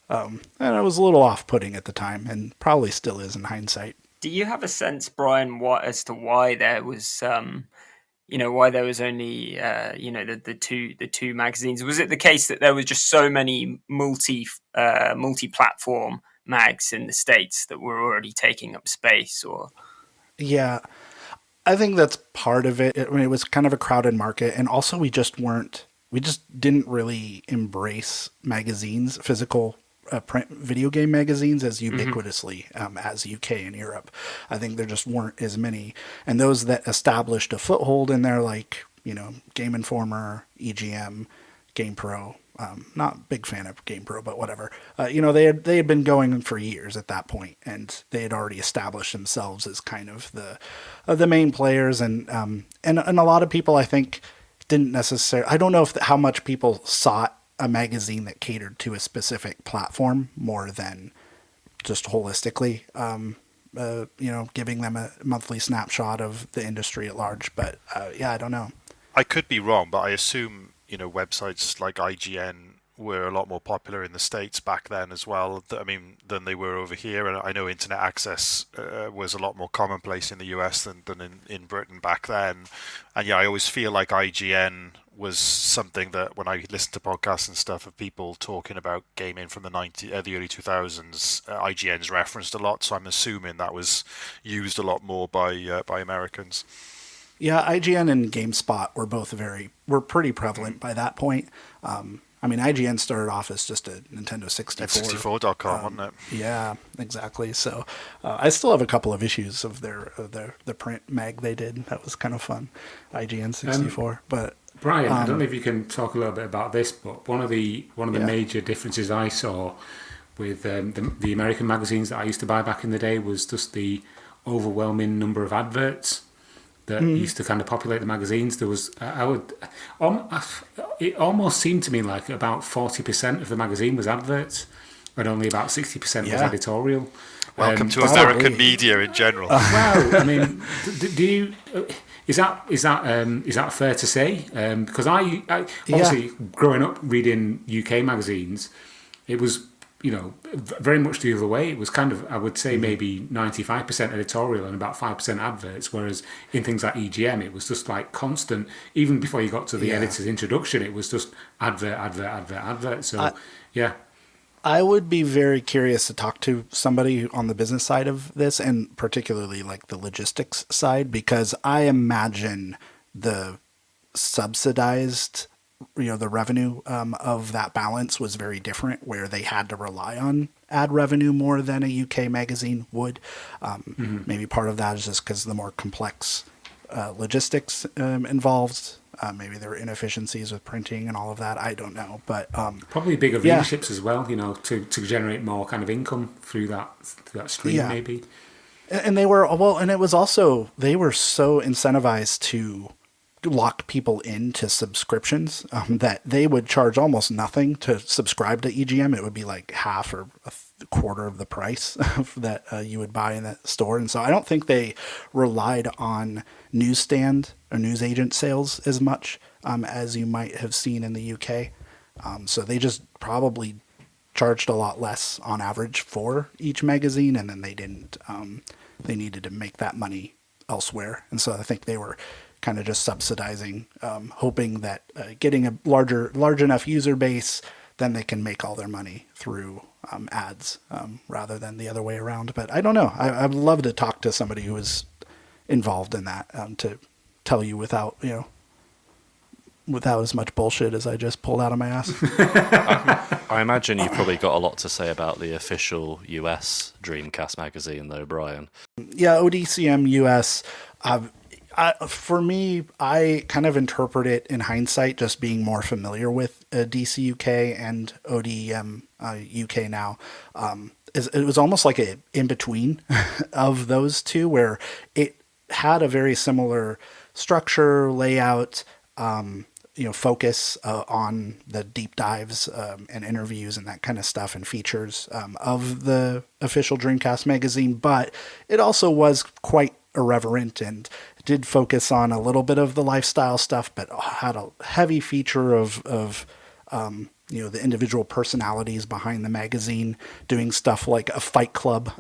and it was a little off-putting at the time, and probably still is in hindsight. Do you have a sense, Brian, as to why there was, why there was only, the two magazines? Was it the case that there was just so many multi-platform mags in the States that were already taking up space, or? Yeah, I think that's part of it. It was kind of a crowded market, and also we just didn't really embrace magazines, physical print video game magazines as ubiquitously as UK and Europe. I think there just weren't as many. And those that established a foothold in there, like, Game Informer, EGM, GamePro. Not a big fan of GamePro, but whatever. They had been going for years at that point, and they had already established themselves as kind of the main players. And a lot of people, I think, didn't necessarily. I don't know how much people sought a magazine that catered to a specific platform more than just holistically, giving them a monthly snapshot of the industry at large. But I don't know. I could be wrong, but I assume, websites like IGN were a lot more popular in the States back then as well, than they were over here. And I know internet access was a lot more commonplace in the US than in Britain back then. And I always feel like IGN was something that when I listen to podcasts and stuff of people talking about gaming from the early 2000s, IGN's referenced a lot. So I'm assuming that was used a lot more by Americans. Yeah, IGN and GameSpot were pretty prevalent by that point. IGN started off as just a Nintendo 64. 64.com, wasn't it? Yeah, exactly. So I still have a couple of issues of the print mag they did. That was kind of fun. IGN 64. But Brian, I don't know if you can talk a little bit about this, but one of the major differences I saw with the American magazines that I used to buy back in the day was just the overwhelming number of adverts that used to kind of populate the magazines. There was, it almost seemed to me like about 40% of the magazine was adverts, and only about 60% was editorial. Welcome to American media in general. Well, do you? Is that fair to say? Because I obviously growing up reading UK magazines, it was very much the other way. It was kind of, I would say, maybe 95% editorial and about 5% adverts, whereas in things like EGM, it was just like constant. Even before you got to the editor's introduction, it was just advert. So, I would be very curious to talk to somebody on the business side of this, and particularly like the logistics side, because I imagine the subsidized the revenue of that balance was very different, where they had to rely on ad revenue more than a UK magazine would. Maybe part of that is just because the more complex logistics involved. Maybe there were inefficiencies with printing and all of that. I don't know, but probably bigger readerships as well. To generate more kind of income through that stream, maybe. And they were and it was also they were so incentivized to lock people into subscriptions that they would charge almost nothing to subscribe to EGM. It would be like half or a quarter of the price that you would buy in that store. And so I don't think they relied on newsstand or newsagent sales as much as you might have seen in the UK. So they just probably charged a lot less on average for each magazine, and then they didn't. They needed to make that money elsewhere, and so I think they were kind of just subsidizing, hoping that getting a large enough user base, then they can make all their money through ads rather than the other way around. But I don't know. I'd love to talk to somebody who is involved in that to tell you without as much bullshit as I just pulled out of my ass. I imagine you've probably got a lot to say about the official US Dreamcast magazine, though, Brian. Yeah, ODCM US. For me, I kind of interpret it in hindsight, just being more familiar with DC UK and ODM UK now. It was almost like an in-between of those two, where it had a very similar structure, layout, focus on the deep dives and interviews and that kind of stuff and features of the official Dreamcast magazine, but it also was quite irreverent and did focus on a little bit of the lifestyle stuff, but had a heavy feature of the individual personalities behind the magazine doing stuff like a fight club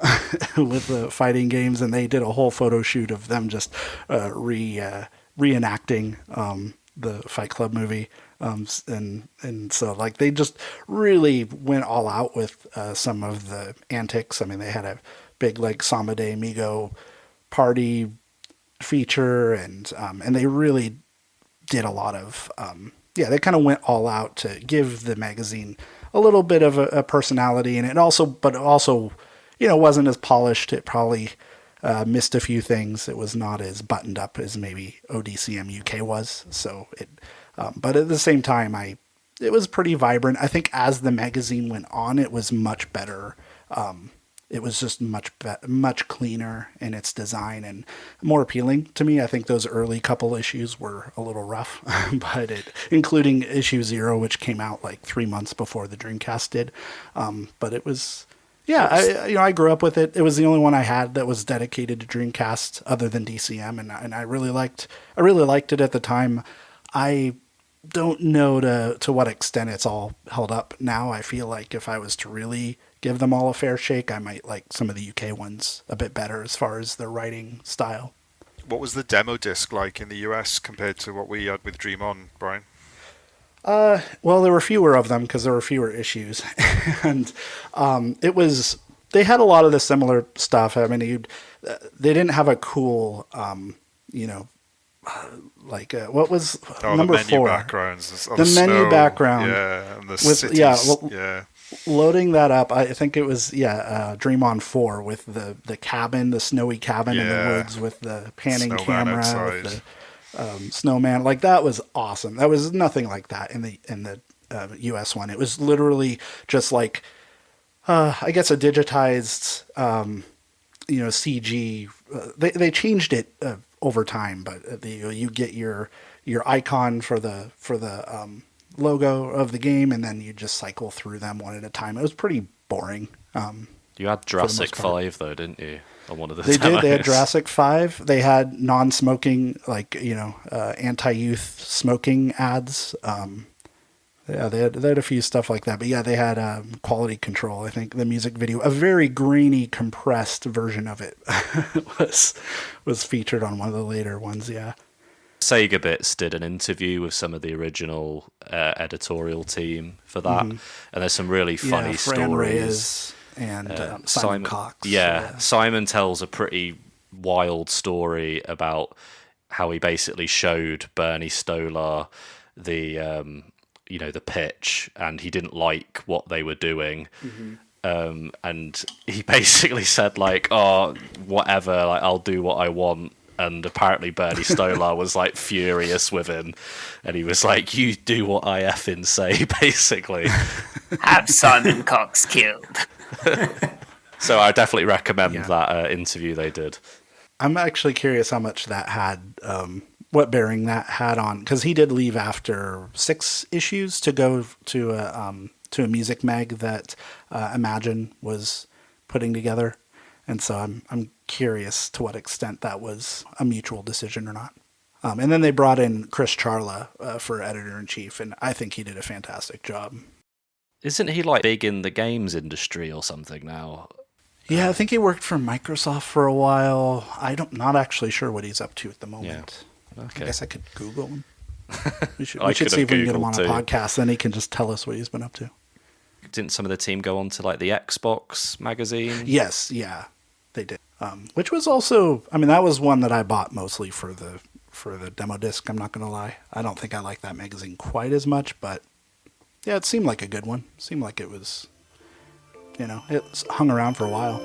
with the fighting games, and they did a whole photo shoot of them just reenacting the Fight Club movie. And so like they just really went all out with some of the antics. I mean, they had a big like Samba de Amigo party feature, and they really did a lot of they kind of went all out to give the magazine a little bit of a personality, and it also wasn't as polished. It probably missed a few things. It was not as buttoned up as maybe ODCM UK was. So but at the same time, it was pretty vibrant. I think as the magazine went on, it was much better. It was just much cleaner in its design and more appealing to me. I think those early couple issues were a little rough, but including issue 0, which came out like 3 months before the Dreamcast did. But it was, I grew up with it. It was the only one I had that was dedicated to Dreamcast other than DCM, and I really liked it at the time. I don't know to what extent it's all held up now. I feel like if I was to really give them all a fair shake, I might like some of the UK ones a bit better as far as their writing style. What was the demo disc like in the US compared to what we had with Dream On, Brian? Well, there were fewer of them because there were fewer issues, and they had a lot of the similar stuff. I mean, they didn't have a cool, what was number the menu 4? Backgrounds, the menu background, and the cities, loading that up. I think it was Dream On 4 with the cabin, the snowy cabin in the woods with the panning snowman camera outside. with the snowman. Like that was awesome. That was nothing like that in the US one. It was literally just like I guess a digitized CG. They changed it over time, but you get your icon for the logo of the game, and then you just cycle through them one at a time. It was pretty boring. You had Jurassic 5 though, didn't you? On one of the They demos. did. They had Jurassic 5. They had non-smoking, anti-youth smoking ads. They had a few stuff like that. But yeah, they had quality control. I think the music video, a very grainy, compressed version of it, was featured on one of the later ones. Yeah. Sega Bits did an interview with some of the original editorial team for that, and there's some really funny Fran stories. Reyes and Simon Cox. Yeah, Simon tells a pretty wild story about how he basically showed Bernie Stolar the pitch, and he didn't like what they were doing. And he basically said like, "Oh, whatever, like I'll do what I want." And apparently Bernie Stolar was like furious with him, and he was like, "You do what I effing say," basically. Have Simon Cox killed. So I definitely recommend that interview they did. I'm actually curious how much that had, what bearing that had on, because he did leave after 6 issues to go to a music mag that Imagine was putting together. And so I'm curious to what extent that was a mutual decision or not. And then they brought in Chris Charla for editor-in-chief, and I think he did a fantastic job. Isn't he like big in the games industry or something now? Yeah, I think he worked for Microsoft for a while. Not actually sure what he's up to at the moment. Okay. I guess I could Google him. We should I see if we can get him Googled on a too. podcast. Then he can just tell us what he's been up to. Didn't some of the team go on to like the Xbox magazine? Yes, yeah, they did. Which was also, I mean, that was one that I bought mostly for the demo disc. I'm not gonna lie. I don't think I like that magazine quite as much, but yeah, it seemed like a good one. It seemed like it was, it hung around for a while.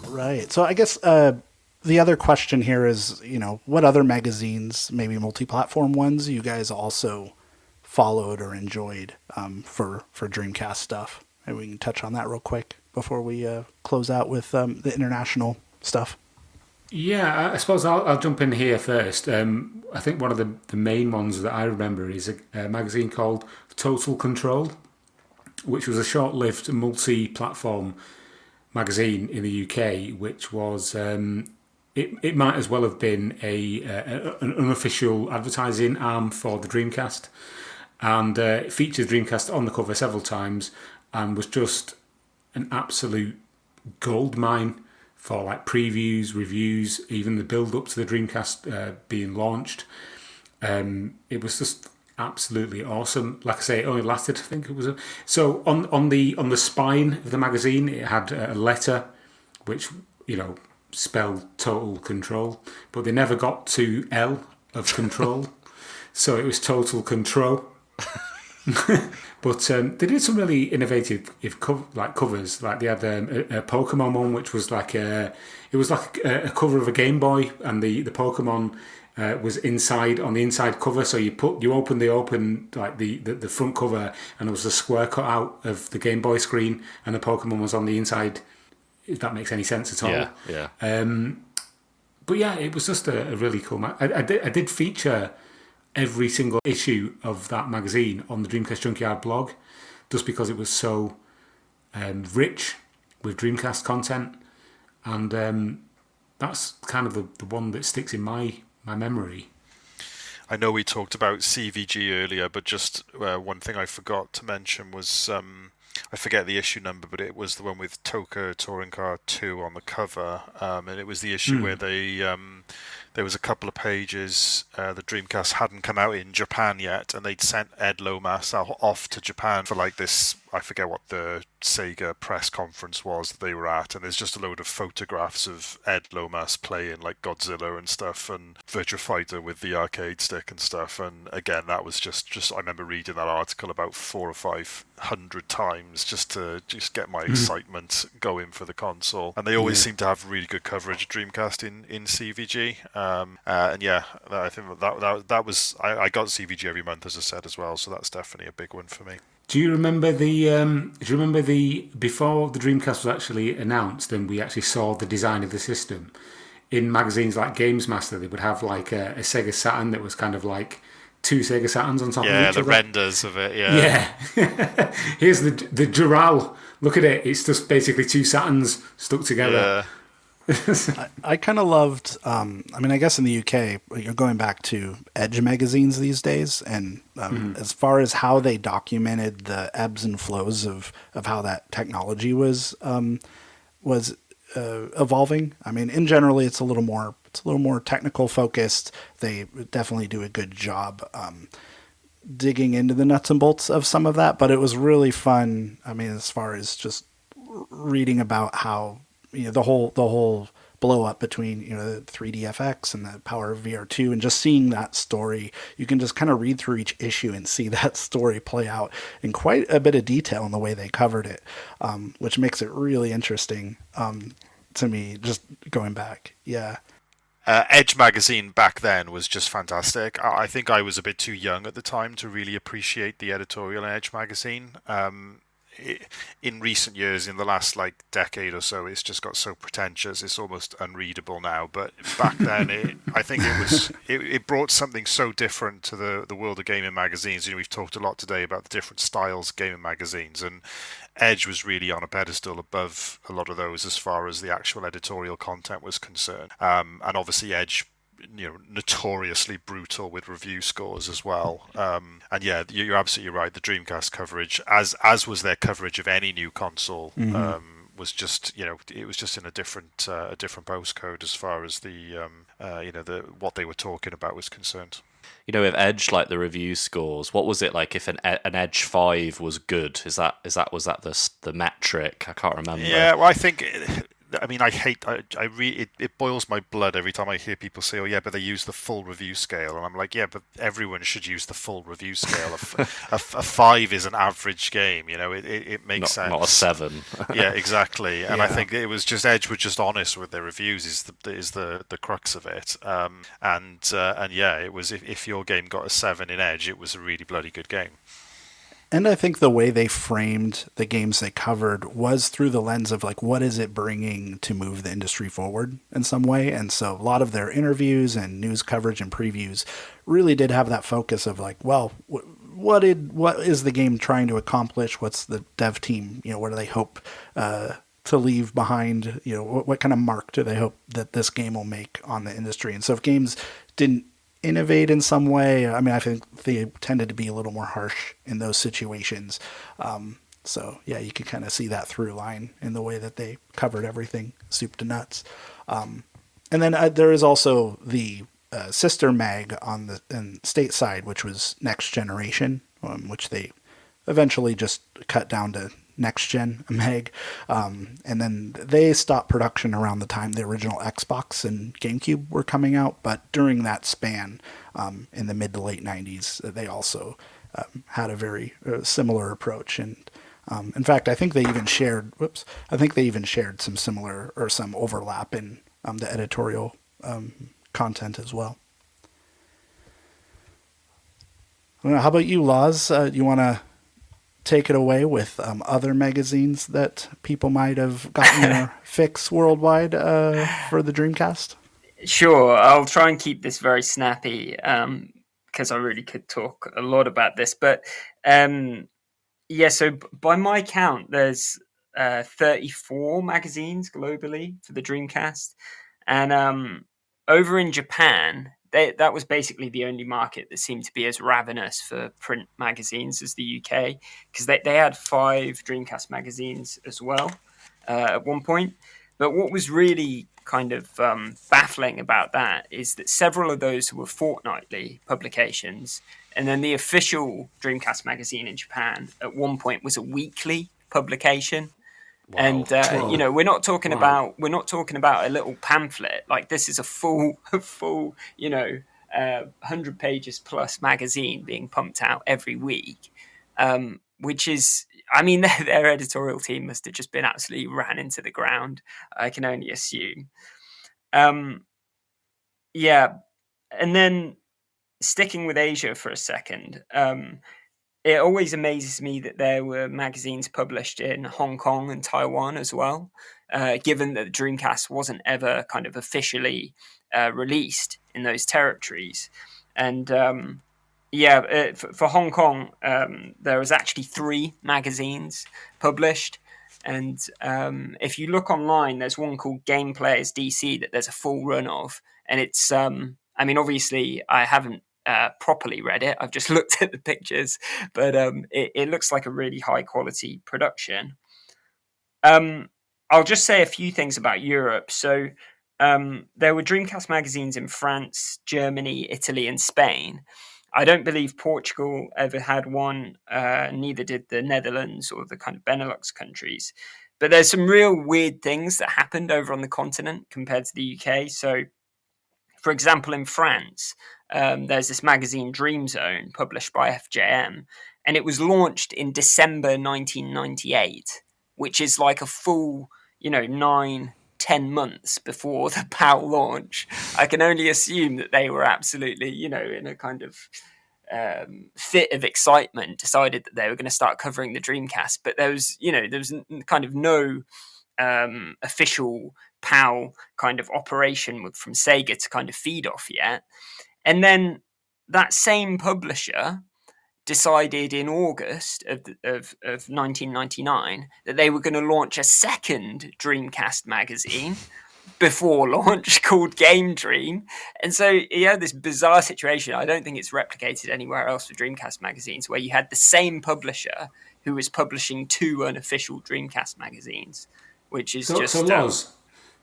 Right. So I guess the other question here is, what other magazines, maybe multi-platform ones, you guys also followed or enjoyed for Dreamcast stuff? Maybe we can touch on that real quick before we close out with the international stuff. Yeah, I suppose I'll jump in here first. I think one of the main ones that I remember is a magazine called Total Control, which was a short-lived multi-platform magazine in the UK, which was it might as well have been an unofficial advertising arm for the Dreamcast, and it featured Dreamcast on the cover several times, and was just an absolute goldmine for like previews, reviews, even the build up to the Dreamcast being launched. It was just absolutely awesome. Like I say, it only lasted, I think it was so on the spine of the magazine it had a letter which spelled Total Control, but they never got to L of control. So it was Total Control. But they did some really innovative covers. Like they had a Pokemon one, which was like a cover of a Game Boy, and the Pokemon was inside on the inside cover. So you open the front cover, and there was a square cut out of the Game Boy screen, and the Pokemon was on the inside. If that makes any sense at all. Yeah. But yeah, it was just a really cool. I did feature every single issue of that magazine on the Dreamcast Junkyard blog, just because it was so rich with Dreamcast content, and that's kind of the one that sticks in my memory. I know we talked about CVG earlier, but just one thing I forgot to mention was I forget the issue number, but it was the one with Toka Touring Car 2 on the cover, and it was the issue where there was a couple of pages. The Dreamcast hadn't come out in Japan yet, and they'd sent Ed Lomas off to Japan for like this, I forget what the Sega press conference was that they were at, and there's just a load of photographs of Ed Lomas playing like Godzilla and stuff, and Virtua Fighter with the arcade stick and stuff. And again, that was just I remember reading that article about 400 or 500 times just to get my excitement going for the console. And they always seem to have really good coverage of Dreamcast in CVG. And yeah, I think that was I got CVG every month, as I said, as well. So that's definitely a big one for me. Do you remember before the Dreamcast was actually announced and we actually saw the design of the system, in magazines like Games Master, they would have like a Sega Saturn that was kind of like two Sega Saturns on top of each other. Yeah, the renders of it, yeah. Yeah. Here's the Dural. Look at it. It's just basically two Saturns stuck together. Yeah. I kind of loved, I guess in the UK, you're going back to Edge magazines these days, and as far as how they documented the ebbs and flows of how that technology was evolving. I mean, in general, it's a little more technical focused. They definitely do a good job digging into the nuts and bolts of some of that, but it was really fun. I mean, as far as just reading about how the whole blow up between, the 3DFX and the power of VR2, and just seeing that story, you can just kind of read through each issue and see that story play out in quite a bit of detail in the way they covered it, which makes it really interesting to me, just going back. Yeah. Edge magazine back then was just fantastic. I think I was a bit too young at the time to really appreciate the editorial in Edge magazine. In recent years, in the last decade or so, it's just got so pretentious, it's almost unreadable now. But back then, I think it brought something so different to the world of gaming magazines. We've talked a lot today about the different styles of gaming magazines, and Edge was really on a pedestal above a lot of those as far as the actual editorial content was concerned. And obviously Edge, notoriously brutal with review scores as well. And yeah, you're absolutely right. The Dreamcast coverage, as was their coverage of any new console, was just, it was just in a different postcode as far as the what they were talking about was concerned. With Edge, the review scores, what was it like if an Edge 5 was good? Was that the metric? I can't remember. Yeah, well, I think. It boils my blood every time I hear people say, "Oh yeah, but they use the full review scale," and I'm like, "Yeah, but everyone should use the full review scale. A 5 is an average game, it makes sense. Not a 7." Yeah, exactly. And I think it was just Edge were just honest with their reviews is the crux of it. And yeah, it was if your game got a 7 in Edge, it was a really bloody good game. And I think the way they framed the games they covered was through the lens of what is it bringing to move the industry forward in some way. And so a lot of their interviews and news coverage and previews really did have that focus of what is the game trying to accomplish? What's the dev team, what do they hope to leave behind? What kind of mark do they hope that this game will make on the industry? And so if games didn't innovate in some way, I think they tended to be a little more harsh in those situations. So yeah, you can kind of see that through line in the way that they covered everything soup to nuts. And then there is also the sister mag on the stateside, which was Next Generation, which they eventually just cut down to Next Gen Meg, and then they stopped production around the time the original Xbox and GameCube were coming out. But during that span, in the mid to late 90s, they also had a very similar approach. And in fact, I think they even shared some similar or some overlap in the editorial content as well. I don't know, how about you, Lozz? You want to take it away with other magazines that people might have gotten their fix worldwide for the Dreamcast? Sure, I'll try and keep this very snappy because I really could talk a lot about this. But so by my count, there's 34 magazines globally for the Dreamcast. And over in Japan, that was basically the only market that seemed to be as ravenous for print magazines as the UK, because they had 5 Dreamcast magazines as well at one point. But what was really kind of baffling about that is that several of those were fortnightly publications, and then the official Dreamcast magazine in Japan at one point was a weekly publication. Wow. And we're not talking about a little pamphlet. This is a full 100 pages plus magazine being pumped out every week, which is, their editorial team must have just been absolutely ran into the ground. I can only assume. And then sticking with Asia for a second. It always amazes me that there were magazines published in Hong Kong and Taiwan as well, given that the Dreamcast wasn't ever kind of officially released in those territories. And for Hong Kong, there was actually 3 magazines published. And if you look online, there's one called Game Players DC that there's a full run of. And it's, obviously I haven't properly read it. I've just looked at the pictures, but it looks like a really high quality production. I'll just say a few things about Europe. So there were Dreamcast magazines in France, Germany, Italy, and Spain. I don't believe Portugal ever had one. Neither did the Netherlands or the kind of Benelux countries. But there's some real weird things that happened over on the continent compared to the UK. So, for example, in France, there's this magazine Dream Zone published by FJM, and it was launched in December 1998, which is like a full, 9-10 months before the PAL launch. I can only assume that they were absolutely, in a kind of fit of excitement, decided that they were going to start covering the Dreamcast. But there was kind of no official PAL kind of operation from Sega to kind of feed off yet. And then that same publisher decided in August of 1999 that they were going to launch a second Dreamcast magazine before launch called Game Dream. And so this bizarre situation. I don't think it's replicated anywhere else for Dreamcast magazines, where you had the same publisher who was publishing 2 unofficial Dreamcast magazines, which is Lozz,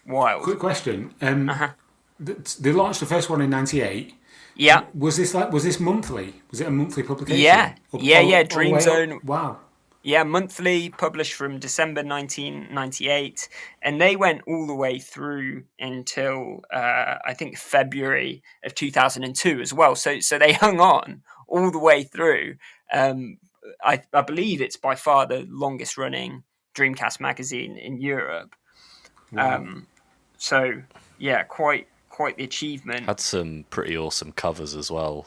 wild. Quick question. They launched the first one in 98. Yeah. Was this monthly? Was it a monthly publication? Yeah. Dream Zone. Wow. Yeah, monthly, published from December 1998, and they went all the way through until I think February of 2002 as well. So they hung on all the way through. I believe it's by far the longest running Dreamcast magazine in Europe. Wow. So yeah, quite the achievement. Had some pretty awesome covers as well.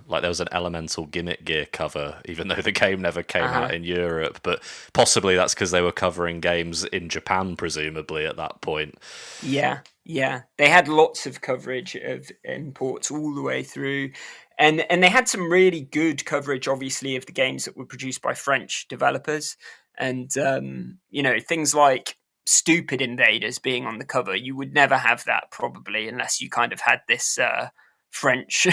Like there was an Elemental Gimmick Gear cover, even though the game never came out in Europe. But possibly that's because they were covering games in Japan, presumably, at that point. Yeah. They had lots of coverage of imports all the way through. And they had some really good coverage, obviously, of the games that were produced by French developers. And, things like Stupid Invaders being on the cover. You would never have that, probably, unless you kind of had this French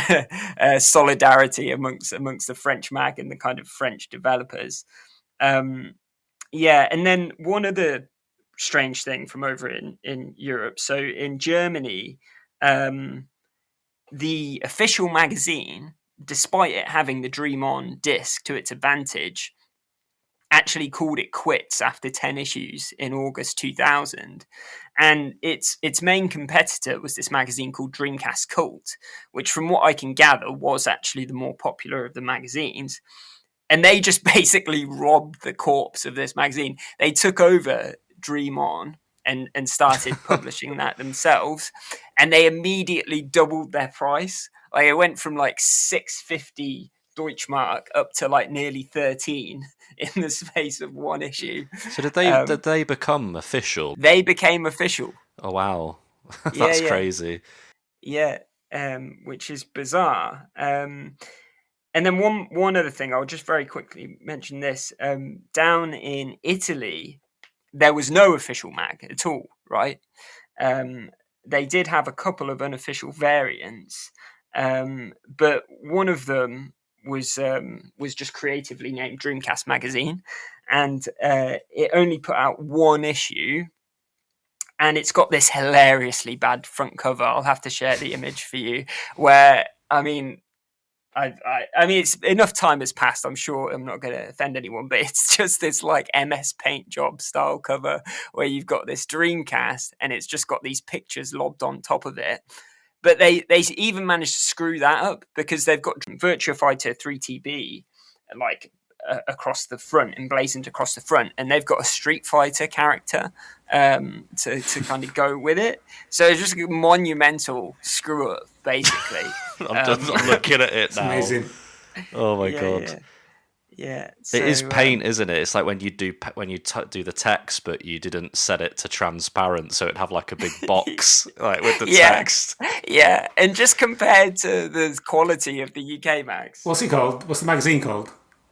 solidarity amongst the French mag and the kind of French developers. And then one other strange thing from over in Europe. So in Germany, the official magazine, despite it having the Dream On disc to its advantage, actually called it quits after 10 issues in August 2000. And its main competitor was this magazine called Dreamcast Cult, which from what I can gather was actually the more popular of the magazines. And they just basically robbed the corpse of this magazine. They took over Dream On and started publishing that themselves. And they immediately doubled their price. Like it went from like 650 Deutschmark up to like nearly 13 in the space of one issue. So did they become official? They became official. Oh wow, that's crazy. Yeah, which is bizarre. And then one other thing, I'll just very quickly mention this. Down in Italy, there was no official mag at all, right? They did have a couple of unofficial variants, but one of them was just creatively named Dreamcast Magazine, and it only put out one issue, and it's got this hilariously bad front cover. I'll have to share the image for you, where I mean it's enough time has passed. I'm sure I'm not going to offend anyone, but it's just this like MS Paint job style cover where you've got this Dreamcast and it's just got these pictures lobbed on top of it. But they even managed to screw that up because they've got Virtua Fighter 3TB like across the front, emblazoned across the front, and they've got a Street Fighter character to kind of go with it. So it's just a monumental screw up, basically. I'm looking at it now. Amazing. Oh my god. Yeah, so, it is paint, isn't it? It's like when you do do the text, but you didn't set it to transparent, so it'd have like a big box like with the text. Yeah, and just compared to the quality of the UK mags. What's it called? What's the magazine called?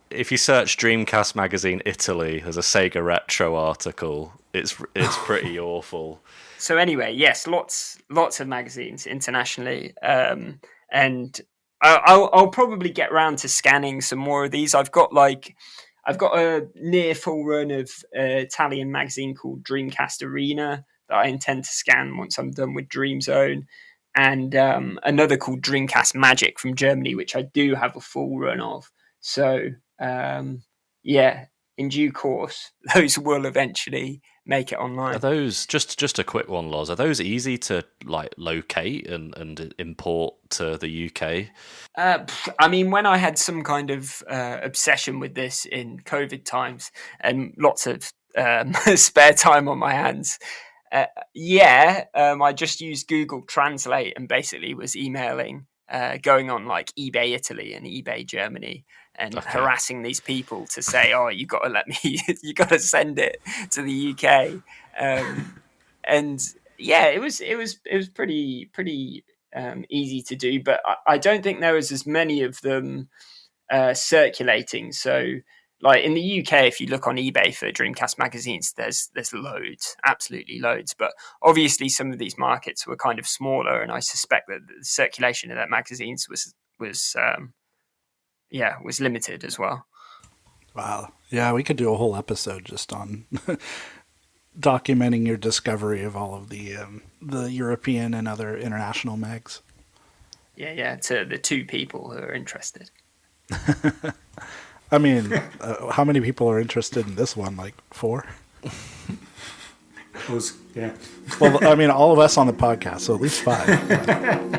If you search Dreamcast Magazine Italy, there's a Sega Retro article. It's pretty awful. So anyway, yes, lots of magazines internationally, and I'll probably get round to scanning some more of these. I've got a near full run of an Italian magazine called Dreamcast Arena that I intend to scan once I'm done with Dream Zone, and another called Dreamcast Magic from Germany, which I do have a full run of. So in due course, those will eventually make it online. Are those just a quick one, Loz? Are those easy to like locate and import to the UK? I mean, when I had some kind of obsession with this in COVID times and lots of spare time on my hands, I just used Google Translate and basically was emailing, going on like eBay Italy and eBay Germany and harassing these people to say, "Oh, you got to let me, you got to send it to the UK." And yeah, it was pretty easy to do, but I don't think there was as many of them circulating. So, like in the UK, if you look on eBay for Dreamcast magazines, there's loads, absolutely loads. But obviously, some of these markets were kind of smaller, and I suspect that the circulation of their magazines was limited as well. Wow. Yeah, we could do a whole episode just on documenting your discovery of all of the European and other international mags. Yeah, to the 2 people who are interested. I mean, how many people are interested in this one? Like 4? Yeah. Well, I mean, all of us on the podcast, so at least 5.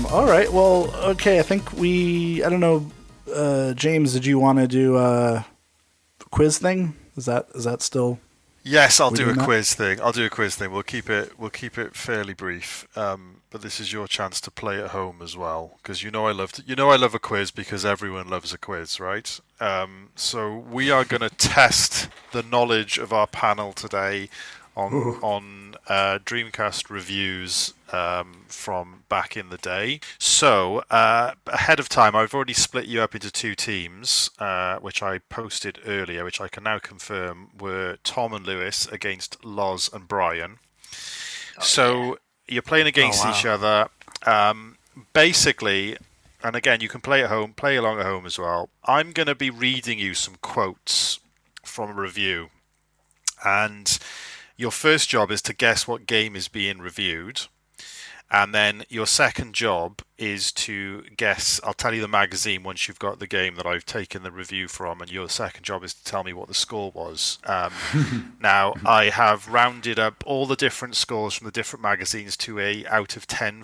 All right. Well, okay. I think I don't know, James, did you want to do a quiz thing? Is that still? Yes, I'll do a quiz thing. We'll keep it fairly brief. But this is your chance to play at home as well, because I love a quiz because everyone loves a quiz, right? So we are going to test the knowledge of our panel today on Dreamcast reviews from back in the day. So ahead of time, I've already split you up into 2 teams, which I posted earlier, which I can now confirm were Tom and Lewis against Lozz and Brian. You're playing against each other. Basically, and again, you can play along at home as well. I'm going to be reading you some quotes from a review, and your first job is to guess what game is being reviewed. And then your second job is to guess, I'll tell you the magazine once you've got the game that I've taken the review from, and your second job is to tell me what the score was. Now, I have rounded up all the different scores from the different magazines to a out of 10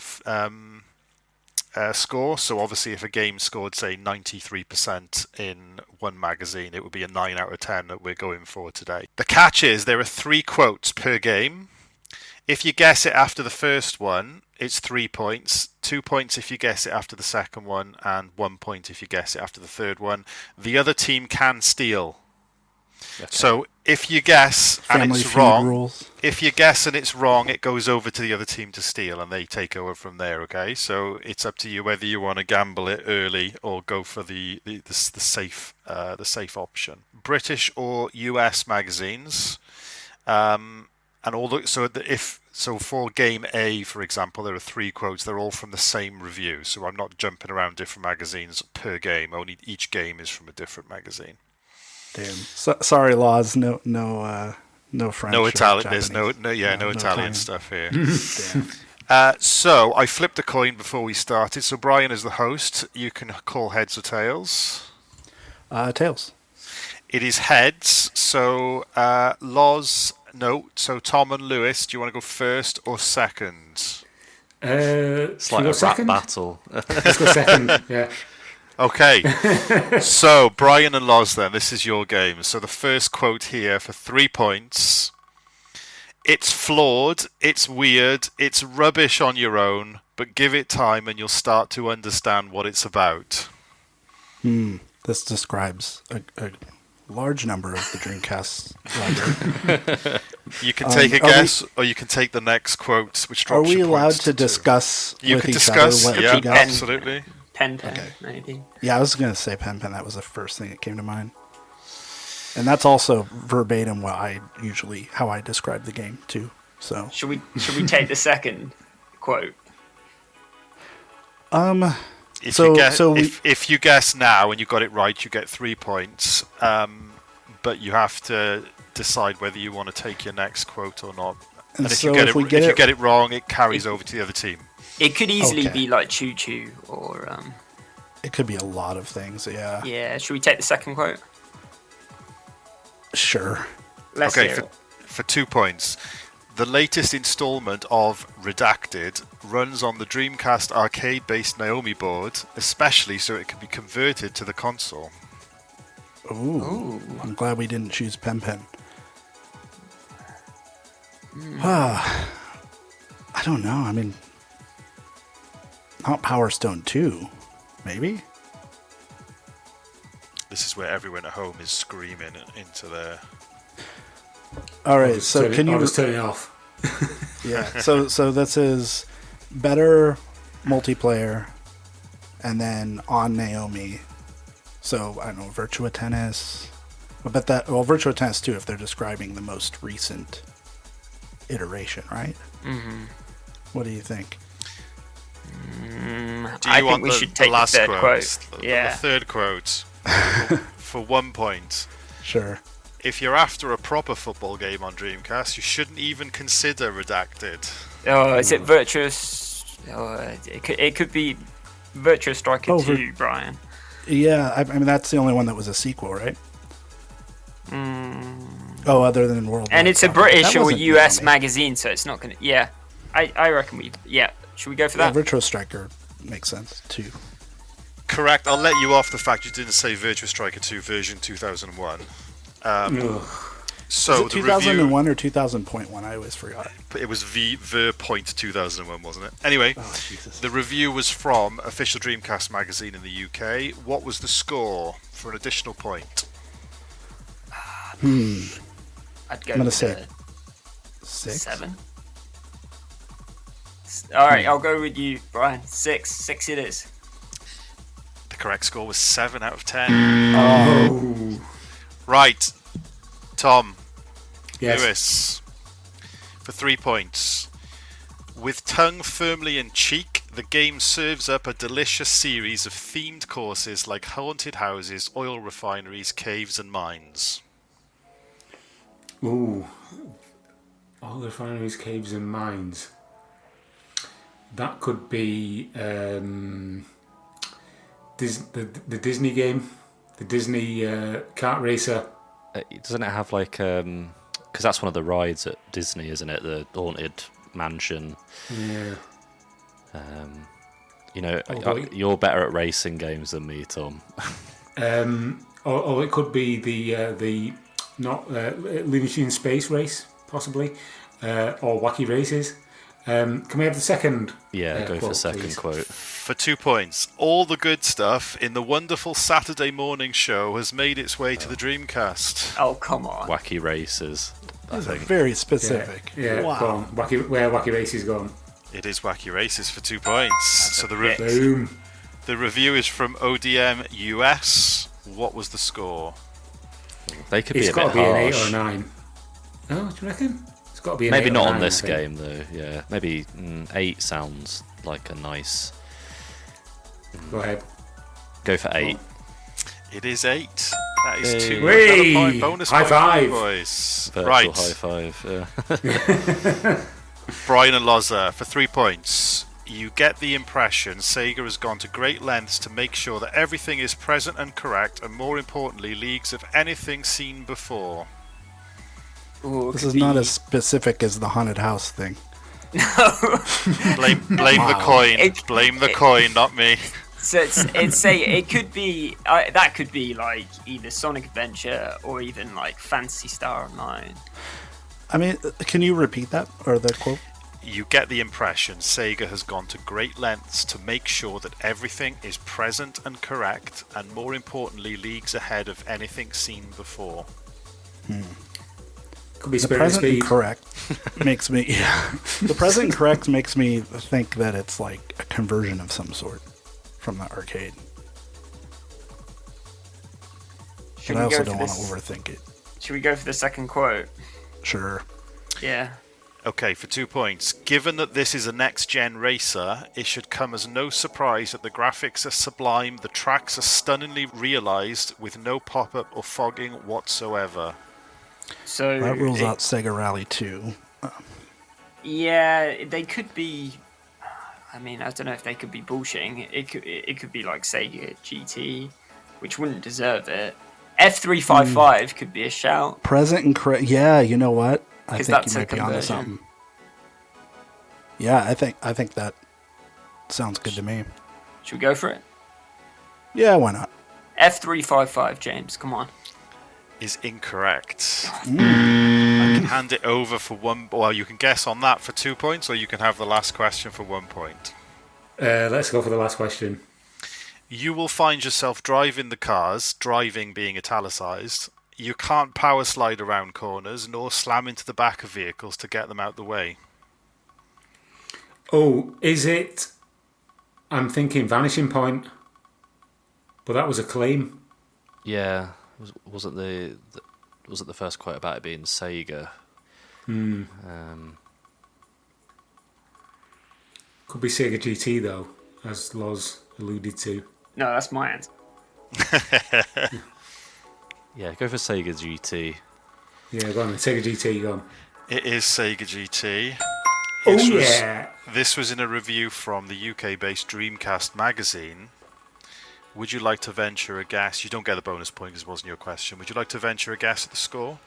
score. So obviously if a game scored, say, 93% in one magazine, it would be a 9 out of 10 that we're going for today. The catch is there are 3 quotes per game. If you guess it after the first one, it's 3 points. 2 points if you guess it after the second one, and 1 point if you guess it after the third one. The other team can steal. Okay. So if you guess and it's wrong, it goes over to the other team to steal, and they take over from there. Okay, so it's up to you whether you want to gamble it early or go for the safe option. British or US magazines. And all so for game A, for example, there are 3 quotes. They're all from the same review. So I'm not jumping around different magazines per game. Only each game is from a different magazine. Damn. Sorry, Lozz. No No French. No or Italian. There's no Japanese. no Italian stuff here. Damn. So I flipped a coin before we started. So Brian is the host. You can call heads or tails. Tails. It is heads. So Lozz. No. So Tom and Lewis. Do you want to go first or second? It's like a rap second? battle. Let's go second. Yeah. Okay. So Brian and Lozz, then this is your game. So the first quote here for 3 points. It's flawed, it's weird, it's rubbish on your own, but give it time and you'll start to understand what it's about. This describes a large number of the Dreamcast library. You can take a guess, or you can take the next quote, which drops Are we your allowed points to discuss You with can each discuss, other what yeah, you got? absolutely. Pen, maybe. Yeah, I was going to say pen. That was the first thing that came to mind. And that's also verbatim how I describe the game too. So Should we take the second quote? If you guess now and you got it right, you get 3 points. But you have to decide whether you want to take your next quote or not. And if you get it wrong, it carries over to the other team. It could easily be like choo choo or. It could be a lot of things. Yeah. Yeah. Should we take the second quote? Sure. Let's hear it. For 2 points. The latest installment of Redacted runs on the Dreamcast arcade-based Naomi board, especially so it can be converted to the console. Ooh. I'm glad we didn't choose Pen. I don't know. I mean, not Power Stone 2, maybe? This is where everyone at home is screaming into their... All right, so can you... I'll just turn it off. Yeah, so this is better multiplayer, and then on Naomi. So, I don't know, Virtua Tennis. I bet Virtua Tennis too, if they're describing the most recent iteration, right? Mm-hmm. What do you think? I think we should take the third quote. The third quote for 1 point. Sure. If you're after a proper football game on Dreamcast, you shouldn't even consider Redacted. Oh, is it Virtuous? Oh, it could be Virtua Striker 2, Brian. Yeah, I mean, that's the only one that was a sequel, right? Oh, other than World And War it's a II. British That or wasn't US Naomi. magazine, so it's not going to... Yeah, I reckon we... Yeah, should we go for that? Virtua Striker makes sense, too. Correct. I'll let you off the fact you didn't say Virtua Striker 2 version 2001. So Is it 2001 or 2000.1? I always forgot. It was point 2001, wasn't it? Anyway, the review was from Official Dreamcast Magazine in the UK. What was the score for an additional point? I'd go I'm going to with say 6. 7. All right, I'll go with you, Brian. 6. 6 it is. The correct score was 7 out of 10. Oh. Right. Tom. Yes. Lewis. For 3 points. With tongue firmly in cheek, the game serves up a delicious series of themed courses like haunted houses, oil refineries, caves and mines. Ooh. All the refineries, caves and mines. That could be the Disney game. The Disney kart racer. Doesn't it have like... Because that's one of the rides at Disney, isn't it? The Haunted Mansion. Yeah. You're better at racing games than me, Tom. Or it could be the Lunar Space Race, possibly, or Wacky Races. Can we have the second? Yeah, go quote, for second please? quote. For 2 points. All the good stuff in the wonderful Saturday morning show has made its way to the Dreamcast. Oh, come on. Wacky Races. I These are think. very specific. Yeah, wow. go on. Where Wacky Races gone? It is Wacky Races for 2 points. So Boom. the review is from ODM US. What was the score? They could It's be a got bit to be an 8 harsh. or a 9. Oh, do you reckon? It's got to be an Maybe 8 or not a on 9, this I think. game though. Yeah, maybe 8 sounds like a nice. Go ahead. Go for 8. It is 8. That is two. Hey. Another point. Bonus High point for five. you boys. Virtual Right. high five. Yeah. Brian and Lozza, for 3 points. You get the impression Sega has gone to great lengths to make sure that everything is present and correct, and more importantly, leagues of anything seen before. Ooh, This is not as specific as the haunted house thing. Blame the coin. Blame the coin, not me. So it could be that could be like either Sonic Adventure or even like Phantasy Star Online. I mean, can you repeat that, or the quote? You get the impression Sega has gone to great lengths to make sure that everything is present and correct, and more importantly, leagues ahead of anything seen before. Could be The Spirit of present and Speed. correct makes me. The present and correct makes me think that it's like a conversion of some sort from the arcade. Should But I we go also for don't want to this? overthink it. Should we go for the second quote? Sure. Yeah. Okay, for 2 points. Given that this is a next-gen racer, it should come as no surprise that the graphics are sublime, the tracks are stunningly realised, with no pop-up or fogging whatsoever. So That rules out Sega Rally 2. Yeah, they could be. I mean, I don't know if they could be bullshitting. It could be like Sega GT, which wouldn't deserve it. F355 could be a shout. Present and correct. Yeah, you know what? I 'Cause think that's you a might be onto conversion. something. Yeah, I think that sounds good to me. Should we go for it? Yeah, why not? F355, James. Come on. Is incorrect. I can hand it over for one. Well, you can guess on that for 2 points, or you can have the last question for 1 point. Let's go for the last question. You will find yourself driving the cars, driving being italicized. You can't power slide around corners, nor slam into the back of vehicles to get them out the way. Oh, is it? I'm thinking Vanishing Point, but that was a claim. Yeah, wasn't the first quote about it being Sega? Could be Sega GT though, as Lozz alluded to. No, that's my answer. Yeah, go for Sega GT. Yeah, go on then. Sega GT, go on. It is Sega GT. Oh This was- yeah! This was in a review from the UK-based Dreamcast Magazine. Would you like to venture a guess? You don't get the bonus point because it wasn't your question. Would you like to venture a guess at the score?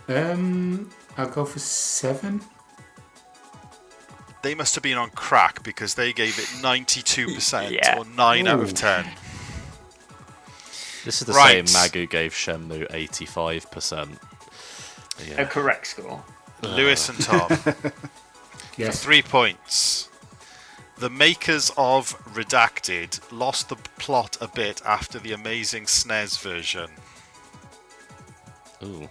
I'll go for 7. They must have been on crack because they gave it 92% Yeah. or 9 out Ooh. of 10. This is the Right. same Mag who gave Shenmue 85%. A correct score. Lewis and Tom. For Yes. 3 points. The makers of Redacted lost the plot a bit after the amazing SNES version. Ooh.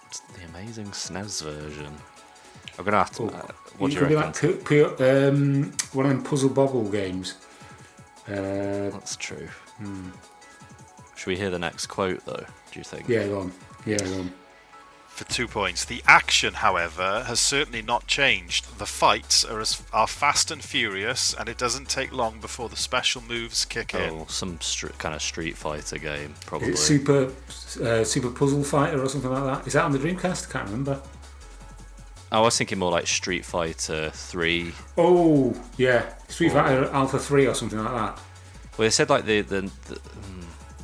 It's the amazing SNES version. I'm gonna have to. What do you could be reckon? like one of them Puzzle Bobble games. That's true. Should we hear the next quote though? Do you think? Yeah, go on. Yeah, go on. For 2 points. The action, however, has certainly not changed. The fights are fast and furious, and it doesn't take long before the special moves kick in. Oh, some kind of Street Fighter game, probably. Is it Super Puzzle Fighter or something like that? Is that on the Dreamcast? I can't remember. I was thinking more like Street Fighter 3. Oh, yeah. Street Fighter Alpha 3 or something like that. Well, they said like they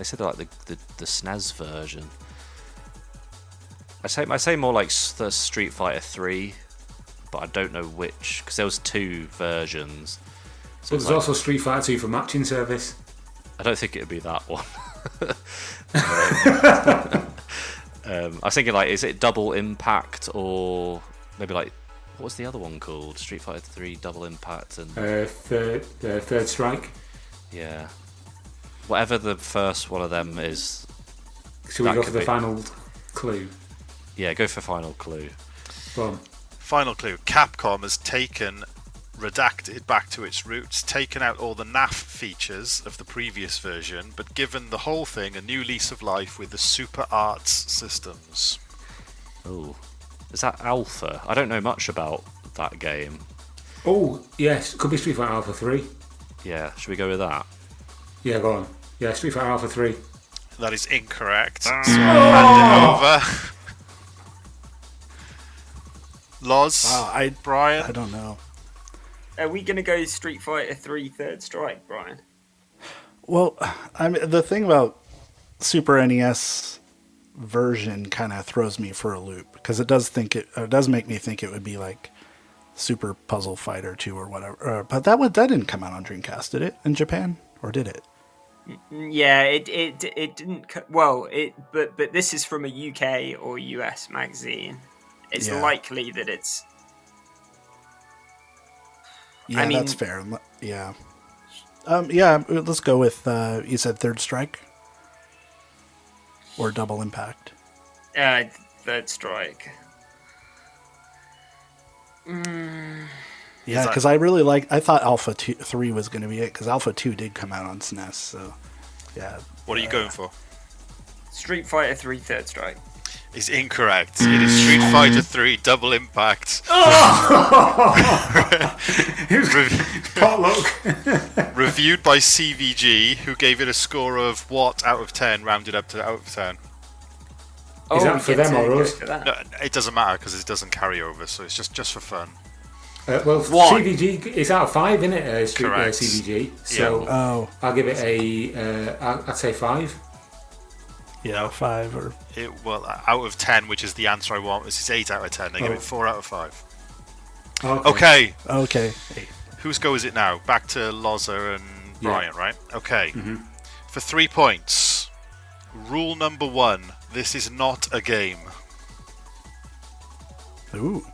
said like the SNES version. I say more like the Street Fighter 3, but I don't know which because there was 2 versions. But So there's also Street Fighter 2 for matching service. I don't think it'd be that one. I was thinking like, is it Double Impact or maybe like what was the other one called? Street Fighter 3 Double Impact and Third Strike. yeah, whatever the first one of them is. Should we That go could for the be. final clue? Yeah, go for final clue. Go on. Final clue. Capcom has taken Redacted back to its roots, taken out all the naff features of the previous version, but given the whole thing a new lease of life with the Super Arts systems. Oh, is that Alpha? I don't know much about that game. Oh, yes. Could be Street Fighter Alpha 3. Yeah, should we go with that? Yeah, go on. Yeah, Street Fighter Alpha 3. That is incorrect. So I'll hand it over. Loz, Brian? I don't know. Are we going to go Street Fighter 3 Third Strike, Brian? Well, I mean, the thing about Super NES version kind of throws me for a loop because it does make me think it would be like Super Puzzle Fighter 2 or whatever. But that didn't come out on Dreamcast, did it? In Japan, or did it? Yeah, it didn't. But this is from a UK or US magazine. It's likely that it's. Yeah, I mean, that's fair. Yeah. Let's go with you said Third Strike or Double Impact. Third Strike. Yeah, because I thought Alpha 3 was going to be it because Alpha 2 did come out on SNES. So, yeah. What are you going for? Street Fighter 3 Third Strike. Is incorrect. It is Street Fighter 3 Double Impact. Potluck. Reviewed by CVG, who gave it a score of what out of 10, rounded up to out of 10. Is that for them or us? No, it doesn't matter because it doesn't carry over, so it's just for fun. CVG is out of 5, isn't it? Correct. CVG. So I'll give it I'd say 5. Yeah, 5 or... out of 10, which is the answer I want, this is 8 out of 10. They give it 4 out of 5. Okay. Whose go is it now? Back to Lozza and Brian, right? Okay. Mm-hmm. For 3 points, rule number 1, this is not a game. Ooh.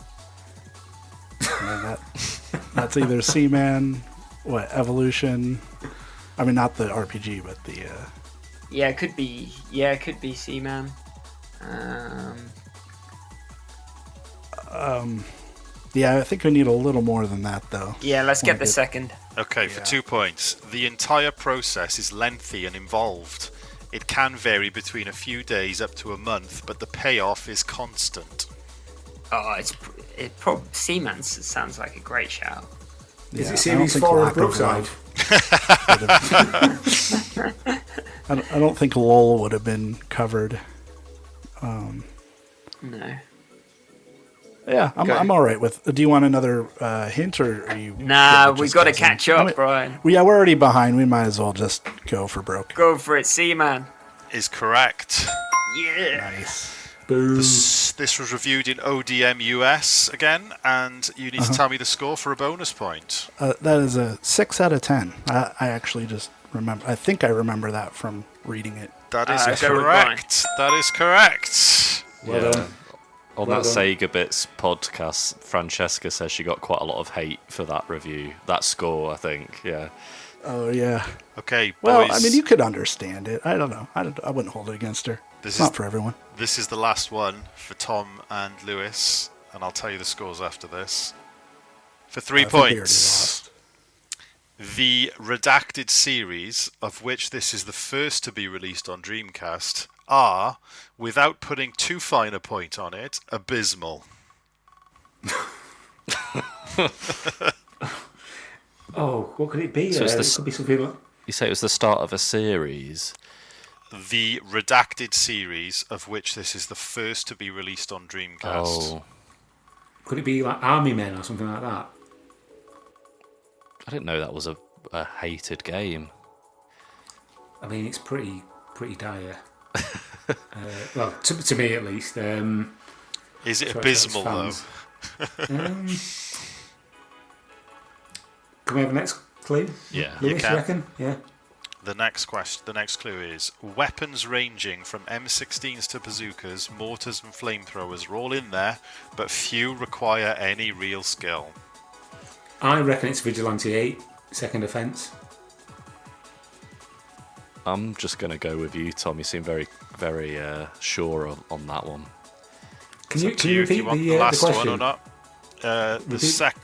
That's either Seaman, Evolution. I mean, not the RPG, but the... Yeah, it could be. Yeah, it could be Seaman. Yeah, I think we need a little more than that, though. Yeah, let's get the second. Okay, for 2 points. The entire process is lengthy and involved. It can vary between a few days up to a month, but the payoff is constant. Oh, Seaman sounds like a great shout. Is it Series 4 of Brookside? I don't think LOL would have been covered. No. Yeah, I'm all right with. Do you want another hint, or are you? Nah, we've got to catch up, Brian. Yeah, we're already behind. We might as well just go for broke. Go for it, Seaman. Is correct. Yeah. Nice. This was reviewed in ODM US again, and you need to tell me the score for a bonus point. That is a 6 out of 10. I actually just remember. I think I remember that from reading it. That is correct. That is correct. Well done. On that Sega Bits podcast, Francesca says she got quite a lot of hate for that review, that score, I think. Yeah. Oh yeah. Okay. Well, boys. I mean, you could understand it. I don't know. I wouldn't hold it against her. It's not for everyone. This is the last one for Tom and Lewis, and I'll tell you the scores after this. For 3 points, the redacted series, of which this is the first to be released on Dreamcast, are, without putting too fine a point on it, abysmal. Oh, what could it be? So it could be something like... You say it was the start of a series? The redacted series, of which this is the first to be released on Dreamcast. Oh. Could it be like Army Men or something like that? I didn't know that was a hated game. I mean, it's pretty dire. Well, to me at least. Is it abysmal though? Can we have the next clue? Yeah, Lewis, you reckon? Yeah. The next clue is weapons ranging from M16s to bazookas, mortars and flamethrowers are all in there, but few require any real skill. I reckon it's Vigilante 8, Second Offence. I'm just going to go with you, Tom. You seem very, very sure on that one. Can you repeat if you want the last question? one or not?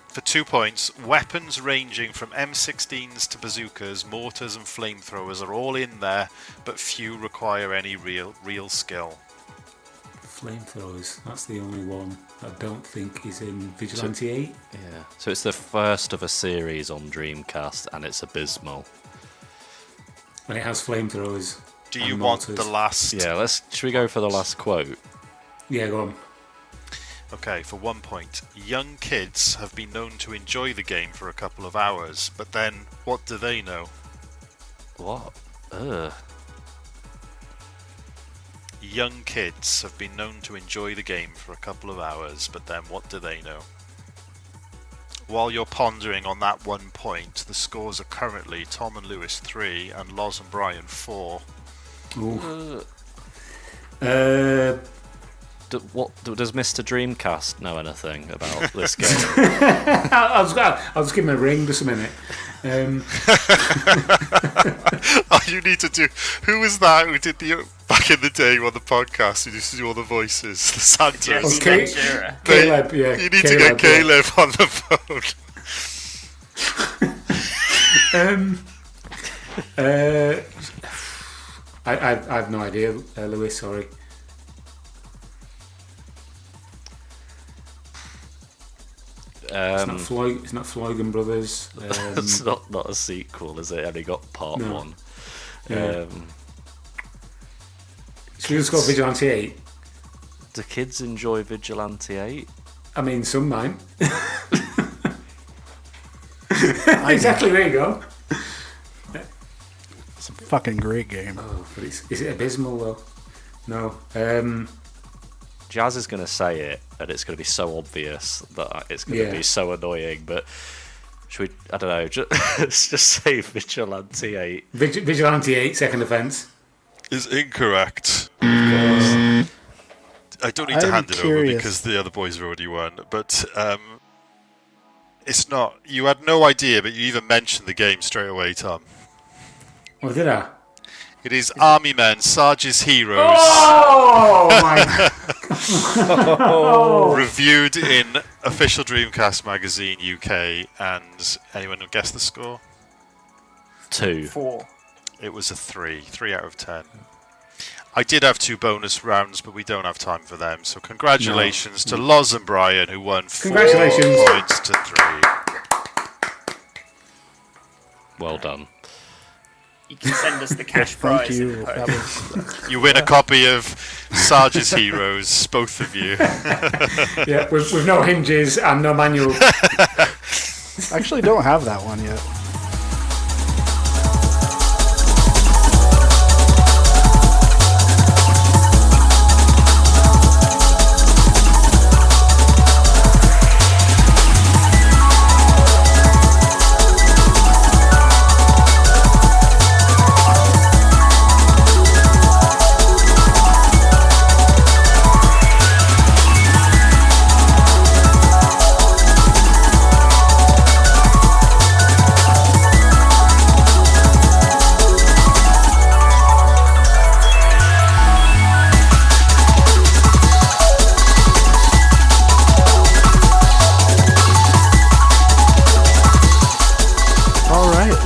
For 2 points, weapons ranging from M16s to bazookas, mortars and flamethrowers are all in there, but few require any real skill. Flamethrowers, that's the only one I don't think is in Vigilante 8. Yeah, so it's the first of a series on Dreamcast, and it's abysmal. And it has flamethrowers. Do you want the last? Yeah, should we go for the last quote? Yeah, go on. Okay, for 1 point. Young kids have been known to enjoy the game for a couple of hours, but then what do they know? What? Young kids have been known to enjoy the game for a couple of hours, but then what do they know? While you're pondering on that 1 point, the scores are currently Tom and Lewis 3 and Lozz and Brian 4. Does Mr. Dreamcast know anything about this game? I was giving him a ring just a minute. Oh, you need to do. Who was that who did the back in the day on the podcast? Who used to do all the voices, the Santas. Caleb, yeah. You need to get Caleb on the phone. I have no idea, Lewis. Sorry. It's not Floygan Brothers. It's not a sequel, is it? Only got part 1. Yeah. Should we just go Vigilante 8? Do kids enjoy Vigilante 8? I mean, some might. Exactly, there you go. It's a fucking great game. Oh, but is it abysmal though? No. Jazz is going to say it, and it's going to be so obvious that it's going to be so annoying, but should we, I don't know, let's just say Vigilante 8. Vigilante 8, second offence. Is incorrect. I don't need to hand it over because the other boys have already won, but it's not. You had no idea, but you even mentioned the game straight away, Tom. Oh, did I? It is Army Men, Sarge's Heroes. Oh my God. Reviewed in official Dreamcast Magazine UK, and anyone guess the score? 2. 4. It was a 3 out of 10. I did have 2 bonus rounds, but we don't have time for them. So congratulations to Lozz and Brian, who won 4 points to 3. Well done. You can send us the cash prize. Thank you. You win a copy of Sarge's Heroes, both of you. Yeah, with no hinges and no manual. I actually don't have that one yet.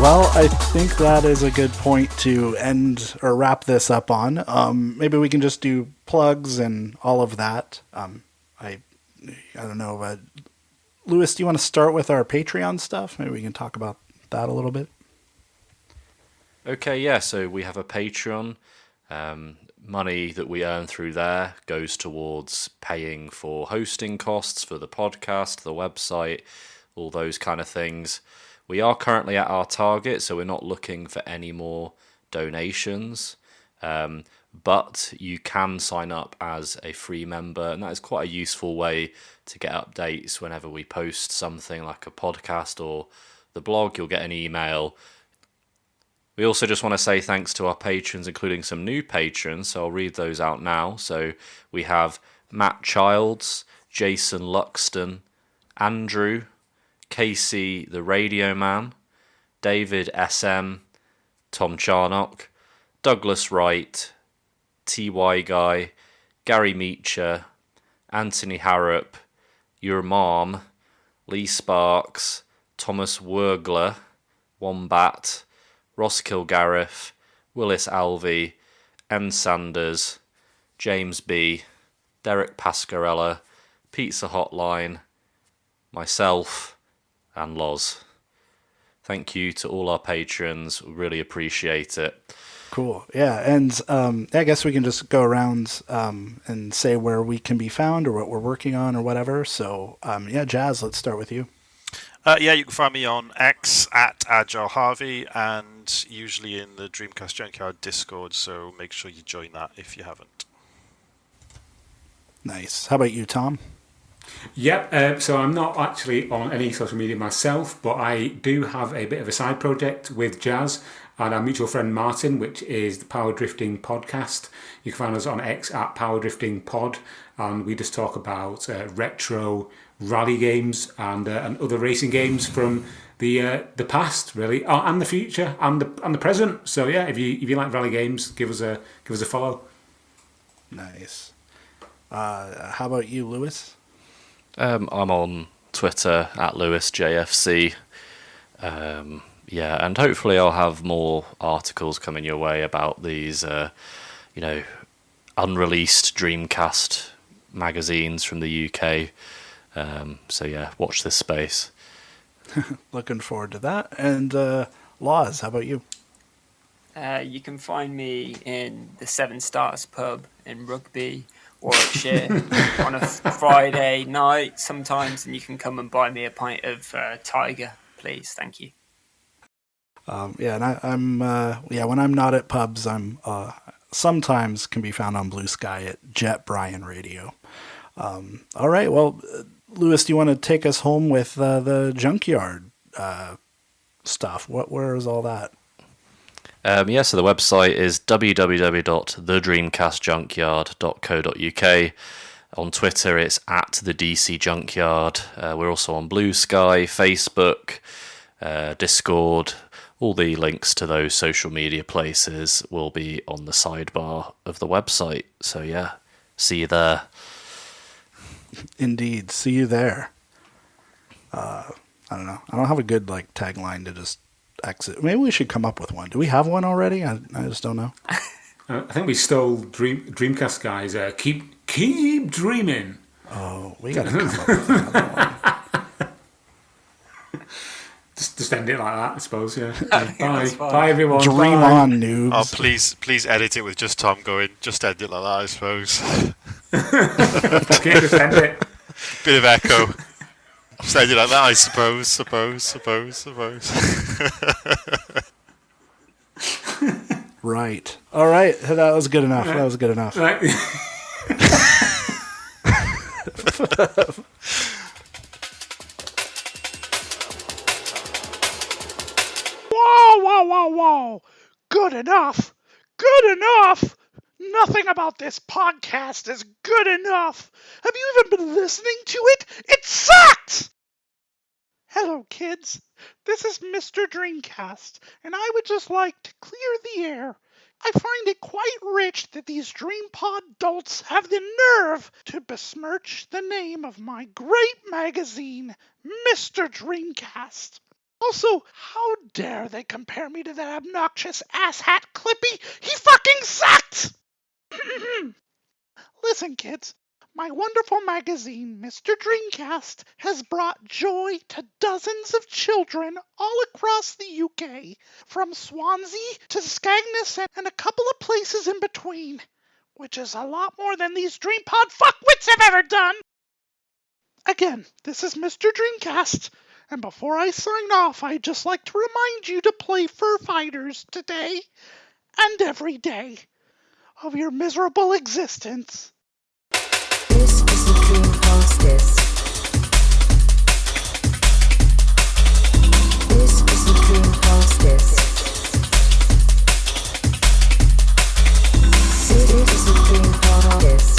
Well, I think that is a good point to end or wrap this up on. Maybe we can just do plugs and all of that. I don't know. Lewis, do you want to start with our Patreon stuff? Maybe we can talk about that a little bit. Okay, yeah. So we have a Patreon. Money that we earn through there goes towards paying for hosting costs for the podcast, the website, all those kind of things. We are currently at our target, so we're not looking for any more donations. But you can sign up as a free member, and that is quite a useful way to get updates whenever we post something like a podcast or the blog. You'll get an email. We also just want to say thanks to our patrons, including some new patrons, so I'll read those out now. So we have Matt Childs, Jason Luxton, Andrew, Casey the Radio Man, David SM, Tom Charnock, Douglas Wright, TY Guy, Gary Meacher, Anthony Harrop, Your Mom, Lee Sparks, Thomas Wergler, Wombat, Ross Kilgareth, Willis Alvey, M. Sanders, James B, Derek Pascarella, Pizza Hotline, myself, and Lozz. Thank you to all our patrons. We really appreciate it. Cool. Yeah, and I guess we can just go around and say where we can be found or what we're working on or whatever. So, Jazz, let's start with you. You can find me on X at AgileHarvey and usually in the Dreamcast Junkyard Discord, so make sure you join that if you haven't. Nice. How about you, Tom? Yep, so I'm not actually on any social media myself, but I do have a bit of a side project with Jazz and our mutual friend Martin, which is the Power Drifting Podcast. You can find us on X at Power Drifting Pod, and we just talk about retro rally games and other racing games from the past, really, and the future and the present. So yeah, if you like rally games, give us a follow. Nice. How about you, Lewis? I'm on Twitter at LewisJFC. And hopefully I'll have more articles coming your way about these, unreleased Dreamcast magazines from the UK. Watch this space. Looking forward to that. And Lozz, how about you? You can find me in the Seven Stars pub in Rugby, Warwickshire, on a Friday night sometimes, and you can come and buy me a pint of Tiger, please. Thank you. When I'm not at pubs, I'm sometimes can be found on Blue Sky at Jet Brian Radio. All right, well, Lewis, do you want to take us home with the Junkyard stuff? Where is all that? So the website is www.thedreamcastjunkyard.co.uk. On Twitter, it's at the DC Junkyard. We're also on Blue Sky, Facebook, Discord. All the links to those social media places will be on the sidebar of the website. So yeah, see you there. Indeed, see you there. I don't know. I don't have a good tagline to just exit. Maybe we should come up with one. Do we have one already? I just don't know. I think we stole Dreamcast guys. Keep dreaming. Oh, we got to come up with another one. Just end it like that, I suppose. Yeah. Bye, everyone. Dream on, noobs. Oh, please edit it with just Tom going. Just end it like that, I suppose. Okay, just end it. Bit of echo. Just end it like that, I suppose. Right. All right. That was good enough. That was good enough. Right. Whoa. Good enough. Good enough. Nothing about this podcast is good enough. Have you even been listening to it? It sucks! Hello, kids. This is Mr. Dreamcast, and I would just like to clear the air. I find it quite rich that these DreamPod dolts have the nerve to besmirch the name of my great magazine, Mr. Dreamcast. Also, how dare they compare me to that obnoxious asshat Clippy? He fucking sucked! Listen, kids. My wonderful magazine, Mr. Dreamcast, has brought joy to dozens of children all across the UK, from Swansea to Skegness and a couple of places in between, which is a lot more than these DreamPod fuckwits have ever done. Again, this is Mr. Dreamcast, and before I sign off, I'd just like to remind you to play Fur Fighters today and every day of your miserable existence. This is the Dreamcast disc. This is the Dreamcast disc. This is the Dreamcast disc.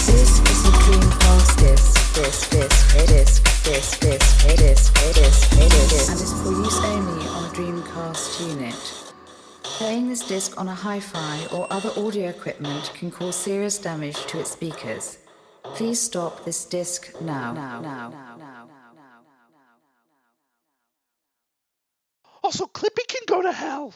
This is the Dreamcast disc. Disc. And is for use only on a Dreamcast unit. Playing this disc on a hi-fi or other audio equipment can cause serious damage to its speakers. Please stop this disc now. Also, Clippy can go to hell.